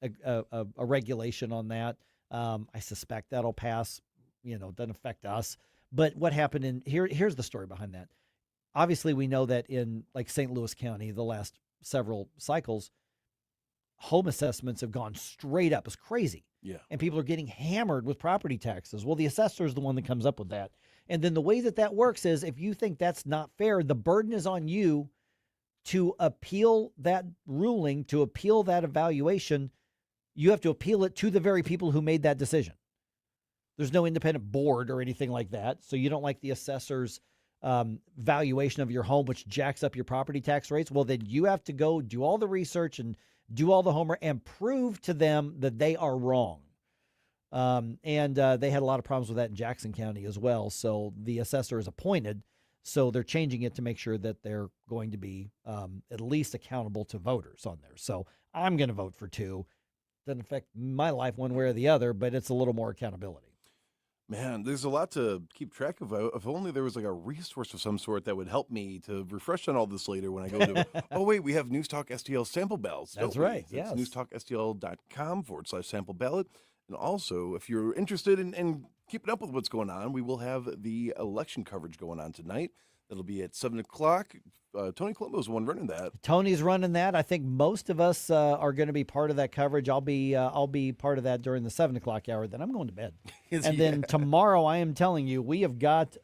a regulation on that. I suspect that'll pass, it doesn't affect us. But what happened here's the story behind that. Obviously, we know that in like St. Louis County, the last several cycles, home assessments have gone straight up. It's crazy. Yeah. And people are getting hammered with property taxes. Well, the assessor is the one that comes up with that. And then the way that works is if you think that's not fair, the burden is on you to appeal that ruling, to appeal that evaluation. You have to appeal it to the very people who made that decision. There's no independent board or anything like that. So you don't like the assessor's valuation of your home, which jacks up your property tax rates. Well, then you have to go do all the research and do all the homework and prove to them that they are wrong. And they had a lot of problems with that in Jackson County as well. So the assessor is appointed. So they're changing it to make sure that they're going to be at least accountable to voters on there. So I'm going to vote for 2. Doesn't affect my life one way or the other, but it's a little more accountability. Man, there's a lot to keep track of. If only there was like a resource of some sort that would help me to refresh on all this later when I go to, oh, wait, we have NewsTalk-STL sample ballots. That's right, yes. NewsTalkSTL.com/sample ballot. And also, if you're interested in keeping up with what's going on, we will have the election coverage going on tonight. That'll be at 7 o'clock. Tony Colombo's the one running that. Tony's running that. I think most of us are going to be part of that coverage. I'll be part of that during the 7 o'clock hour. Then I'm going to bed. Then tomorrow, I am telling you, we have got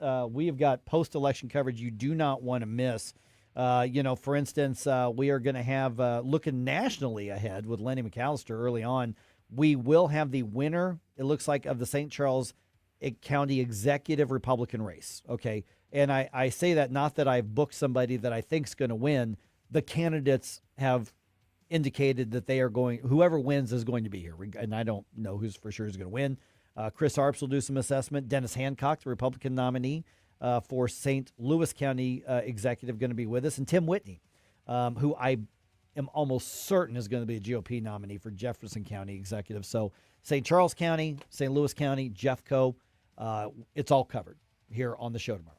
post-election coverage you do not want to miss. For instance, we are going to have, looking nationally ahead with Lenny McAllister early on, we will have the winner, it looks like, of the St. Charles County Executive Republican race. Okay. And I say that not that I've booked somebody that I think is going to win. The candidates have indicated that they are going, whoever wins is going to be here. And I don't know who's for sure is going to win. Chris Arps will do some assessment. Dennis Hancock, the Republican nominee for St. Louis County Executive, going to be with us. And Tim Whitney, who I am almost certain is going to be a GOP nominee for Jefferson County Executive. So St. Charles County, St. Louis County, Jeffco, it's all covered here on the show tomorrow.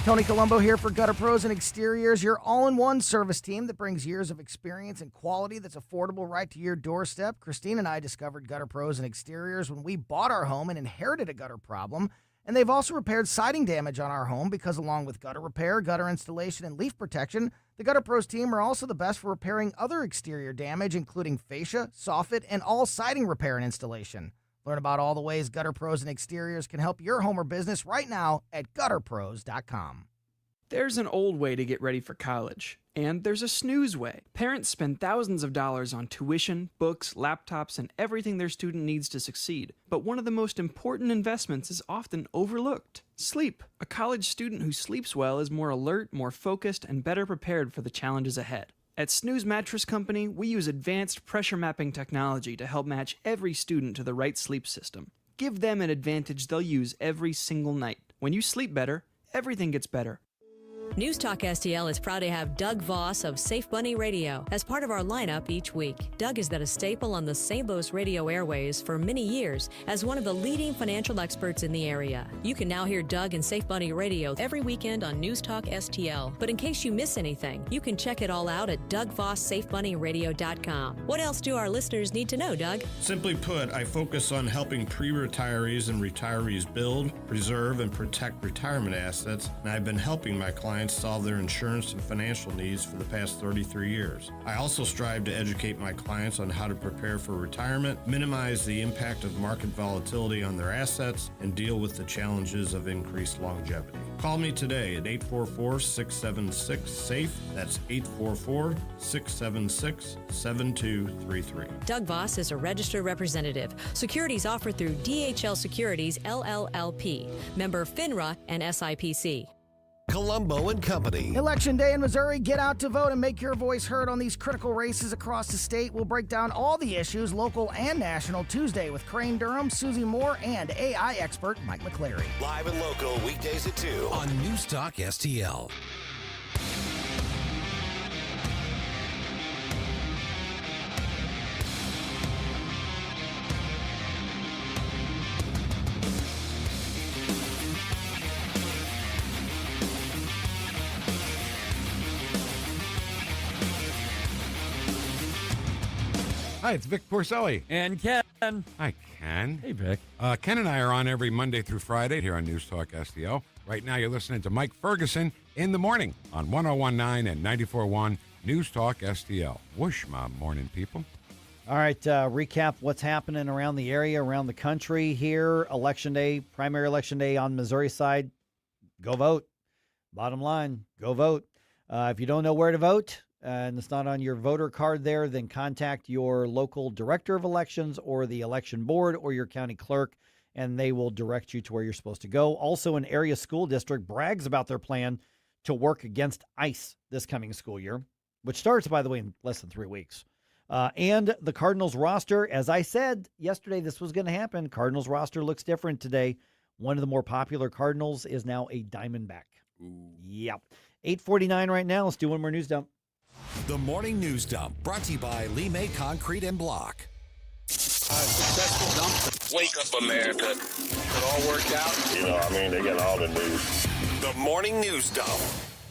Tony Colombo here for Gutter Pros and Exteriors, your all-in-one service team that brings years of experience and quality that's affordable right to your doorstep. Christine and I discovered Gutter Pros and Exteriors when we bought our home and inherited a gutter problem. And they've also repaired siding damage on our home because along with gutter repair, gutter installation, and leaf protection, the Gutter Pros team are also the best for repairing other exterior damage, including fascia, soffit, and all siding repair and installation. Learn about all the ways Gutter Pros and Exteriors can help your home or business right now at gutterpros.com. There's an old way to get ready for college, and there's a snooze way. Parents spend thousands of dollars on tuition, books, laptops, and everything their student needs to succeed. But one of the most important investments is often overlooked. Sleep. A college student who sleeps well is more alert, more focused, and better prepared for the challenges ahead. At Snooze Mattress Company, we use advanced pressure mapping technology to help match every student to the right sleep system. Give them an advantage they'll use every single night. When you sleep better, everything gets better. News Talk STL is proud to have Doug Voss of Safe Bunny Radio as part of our lineup each week. Doug has been a staple on the St. Louis radio airways for many years as one of the leading financial experts in the area. You can now hear Doug and Safe Bunny Radio every weekend on News Talk STL. But in case you miss anything, you can check it all out at DougVossSafeBunnyRadio.com. What else do our listeners need to know, Doug? Simply put, I focus on helping pre-retirees and retirees build, preserve, and protect retirement assets, and I've been helping my clients solve their insurance and financial needs for the past 33 years. I also strive to educate my clients on how to prepare for retirement, minimize the impact of market volatility on their assets, and deal with the challenges of increased longevity. Call me today at 844-676-SAFE. That's 844-676-7233. Doug Voss is a registered representative. Securities offered through DHL Securities, LLLP. Member FINRA and SIPC. Colombo and Company. Election day in Missouri. Get out to vote and make your voice heard on these critical races across the state. We'll break down all the issues, local and national, Tuesday with Crane Durham, Susie Moore, and AI expert Mike McCleary. Live and local weekdays at 2 on News Talk STL. Hi, it's Vic Porcelli. And Ken. Hi, Ken. Hey, Vic. Ken and I are on every Monday through Friday here on News Talk STL. Right now, you're listening to Mike Ferguson in the morning on 101.9 and 94.1 News Talk STL. Whoosh, my morning people. All right, recap what's happening around the area, around the country here. Election day, primary election day on Missouri side. Go vote. Bottom line, go vote. If you don't know where to vote, and it's not on your voter card there, then contact your local director of elections or the election board or your county clerk, and they will direct you to where you're supposed to go. Also, an area school district brags about their plan to work against ICE this coming school year, which starts, by the way, in less than 3 weeks. And the Cardinals roster, as I said yesterday, this was going to happen. Cardinals roster looks different today. One of the more popular Cardinals is now a Diamondback. Ooh. Yep. 8:49 right now. Let's do one more news dump. The Morning News Dump, brought to you by Lee May Concrete and Block. Successful dump. Wake up, America. It all worked out. They got all the news. The Morning News Dump.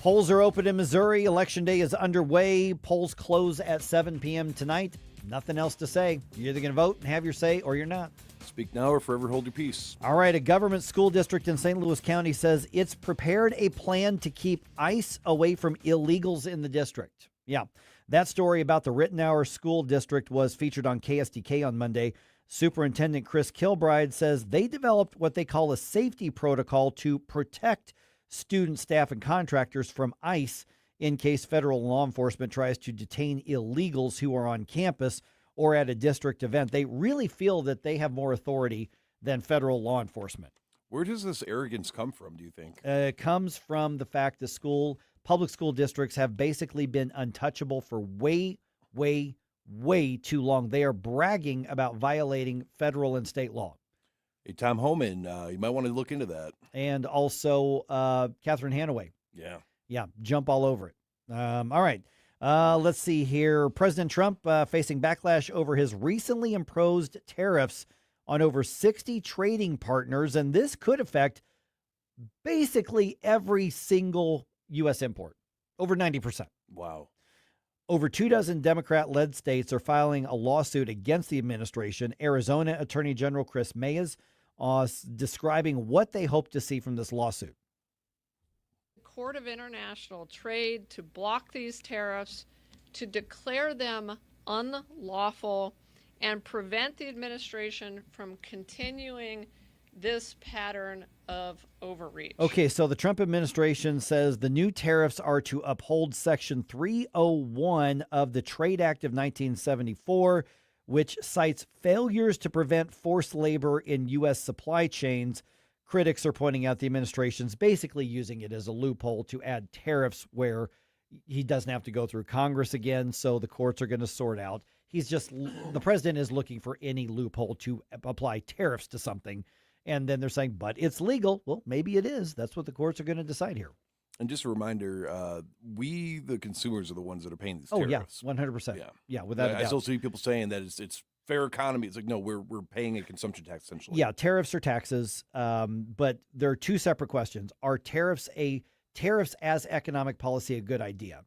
Polls are open in Missouri. Election day is underway. Polls close at 7 p.m. tonight. Nothing else to say. You're either going to vote and have your say or you're not. Speak now or forever hold your peace. All right. A government school district in St. Louis County says it's prepared a plan to keep ICE away from illegals in the district. Yeah. That story about the Rittenhour School District was featured on KSDK on Monday. Superintendent Chris Kilbride says they developed what they call a safety protocol to protect student, staff, and contractors from ICE in case federal law enforcement tries to detain illegals who are on campus or at a district event. They really feel that they have more authority than federal law enforcement. Where does this arrogance come from, do you think? It comes from the fact that public school districts have basically been untouchable for way too long. They are bragging about violating federal and state law. Hey, Tom Homan, you might want to look into that. And also Catherine Hanaway. Yeah, jump all over it. All right. Let's see here. President Trump facing backlash over his recently imposed tariffs on over 60 trading partners, and this could affect basically every single U.S. import, over 90%. Wow. Over 24 Democrat-led states are filing a lawsuit against the administration. Arizona Attorney General Chris Mayes describing what they hope to see from this lawsuit. Court of International Trade to block these tariffs, to declare them unlawful, and prevent the administration from continuing this pattern of overreach. Okay, so the Trump administration says the new tariffs are to uphold Section 301 of the Trade Act of 1974, which cites failures to prevent forced labor in U.S. supply chains. Critics are pointing out the administration's basically using it as a loophole to add tariffs where he doesn't have to go through Congress again, so the courts are going to sort out. The president is looking for any loophole to apply tariffs to something, and then they're saying, but it's legal. Well, maybe it is. That's what the courts are going to decide here. And just a reminder, we, the consumers, are the ones that are paying these tariffs. Oh, yeah, 100%. Yeah, without a doubt. I still see people saying that it's fair economy. It's like, no, we're paying a consumption tax, essentially. Yeah, tariffs are taxes, but there are two separate questions. Are tariffs as economic policy a good idea?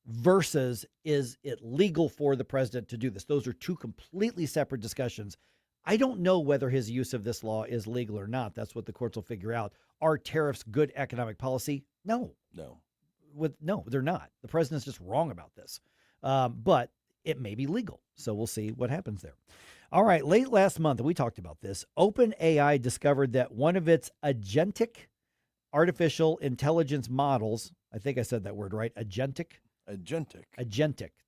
Versus, is it legal for the president to do this? Those are two completely separate discussions. I don't know whether his use of this law is legal or not. That's what the courts will figure out. Are tariffs good economic policy? No. No, they're not. The president's just wrong about this. But it may be legal. So we'll see what happens there. All right. Late last month, we talked about this. OpenAI discovered that one of its agentic artificial intelligence models, I think I said that word right, agentic.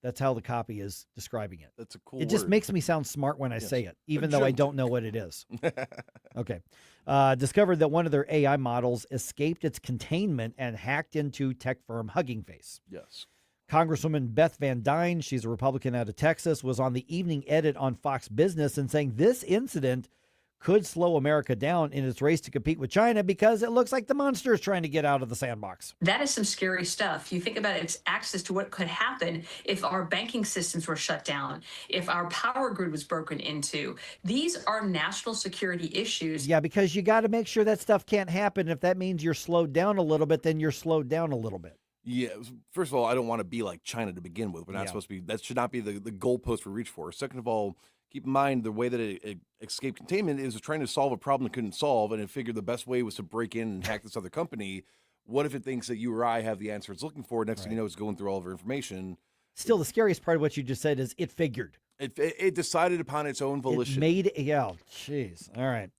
That's how the copy is describing it. That's a cool It just word. makes me sound smart when I say it, even though I don't know what it is. Okay. Discovered that one of their AI models escaped its containment and hacked into tech firm Hugging Face. Yes. Congresswoman Beth Van Dyne, she's a Republican out of Texas, was on the evening edit on Fox Business and saying this incident could slow America down in its race to compete with China because it looks like the monster is trying to get out of the sandbox. That is some scary stuff. You think about it, it's access to what could happen if our banking systems were shut down, if our power grid was broken into. These are national security issues. Yeah, because you got to make sure that stuff can't happen. If that means you're slowed down a little bit, then you're slowed down a little bit. Yeah. First of all, I don't want to be like China to begin with. We're not supposed to be. That should not be the goalpost we reach for. Second of all, keep in mind the way that it escaped containment is trying to solve a problem it couldn't solve, and it figured the best way was to break in and hack this other company. What if it thinks that you or I have the answer it's looking for? Next thing you know, it's going through all of our information. Still, the scariest part of what you just said is it figured. It decided upon its own volition. Jeez. All right.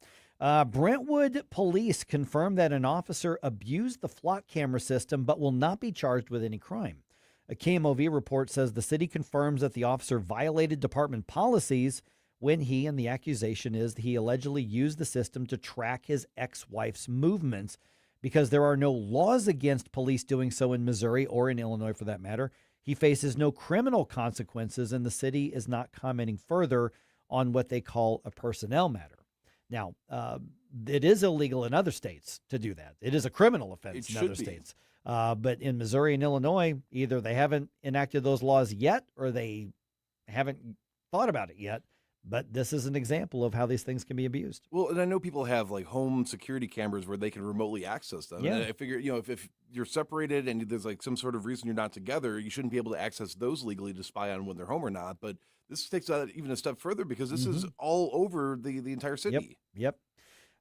Brentwood police confirmed that an officer abused the flock camera system but will not be charged with any crime. A KMOV report says the city confirms that the officer violated department policies when and the accusation is he allegedly used the system to track his ex-wife's movements. Because there are no laws against police doing so in Missouri or in Illinois for that matter, he faces no criminal consequences, and the city is not commenting further on what they call a personnel matter. Now, it is illegal in other states to do that. It is a criminal offense in other states. But in Missouri and Illinois, either they haven't enacted those laws yet or they haven't thought about it yet. But this is an example of how these things can be abused. Well, and I know people have like home security cameras where they can remotely access them. Yeah. And I figure, if you're separated and there's like some sort of reason you're not together, you shouldn't be able to access those legally to spy on when they're home or not. But this takes that even a step further because this is all over the entire city. Yep.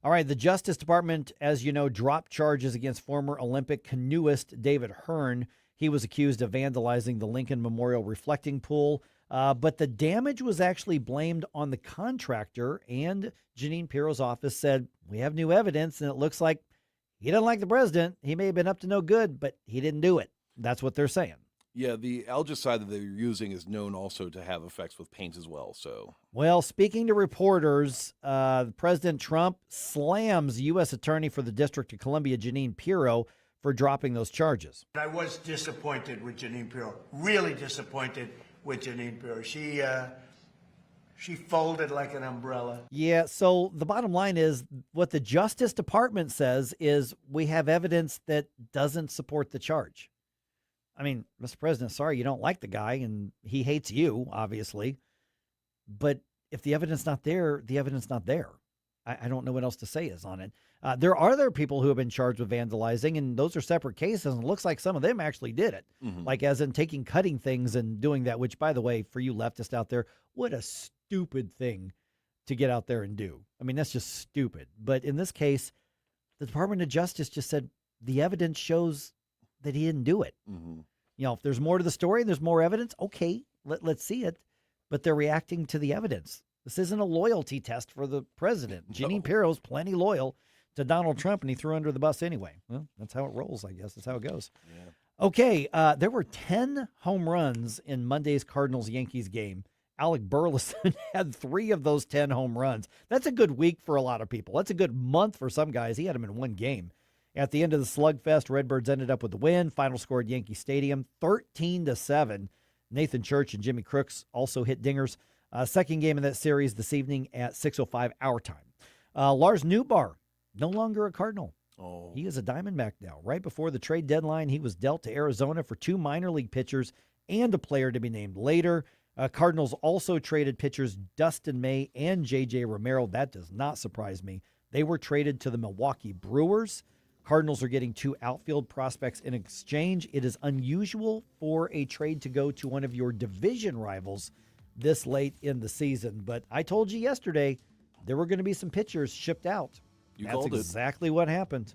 All right. The Justice Department, as you know, dropped charges against former Olympic canoeist David Hearn. He was accused of vandalizing the Lincoln Memorial reflecting pool. But the damage was actually blamed on the contractor, and Jeanine Pirro's office said, we have new evidence, and it looks like he doesn't like the president. He may have been up to no good, but he didn't do it. That's what they're saying. Yeah, the algicide that they're using is known also to have effects with paint as well. So, well, speaking to reporters, President Trump slams U.S. Attorney for the District of Columbia, Jeanine Pirro, for dropping those charges. I was disappointed with Jeanine Pirro, really disappointed with Jeanine Pirro. She folded like an umbrella. Yeah, so the bottom line is what the Justice Department says is we have evidence that doesn't support the charge. I mean, Mr. President, sorry you don't like the guy and he hates you, obviously. But if the evidence not there, the evidence not there. I don't know what else to say is on it. There are other people who have been charged with vandalizing, and those are separate cases, and it looks like some of them actually did it. Like as in cutting things and doing that, which, by the way, for you leftists out there, what a stupid thing to get out there and do. I mean, that's just stupid. But in this case, the Department of Justice just said the evidence shows that he didn't do it. You know, if there's more to the story and there's more evidence, okay, let's see it. But they're reacting to the evidence. This isn't a loyalty test for the president. Jeanine Pirro's plenty loyal to Donald Trump, and he threw under the bus anyway. Well, that's how it rolls, I guess. That's how it goes. Yeah. Okay, there were 10 home runs in Monday's Cardinals-Yankees game. Alec Burleson had 3 of those 10 home runs. That's a good week for a lot of people. That's a good month for some guys. He had them in one game. At the end of the slugfest, Redbirds ended up with the win. Final score at Yankee Stadium, 13-7. Nathan Church and Jimmy Crooks also hit dingers. Second game of that series this evening at 6:05 our time. Lars Newbar, no longer a Cardinal. Oh. He is a Diamondback now. Right before the trade deadline, he was dealt to Arizona for 2 minor league pitchers and a player to be named later. Cardinals also traded pitchers Dustin May and J.J. Romero. That does not surprise me. They were traded to the Milwaukee Brewers. Cardinals are getting 2 outfield prospects in exchange. It is unusual for a trade to go to one of your division rivals this late in the season. But I told you yesterday there were going to be some pitchers shipped out. Called it. That's exactly what happened.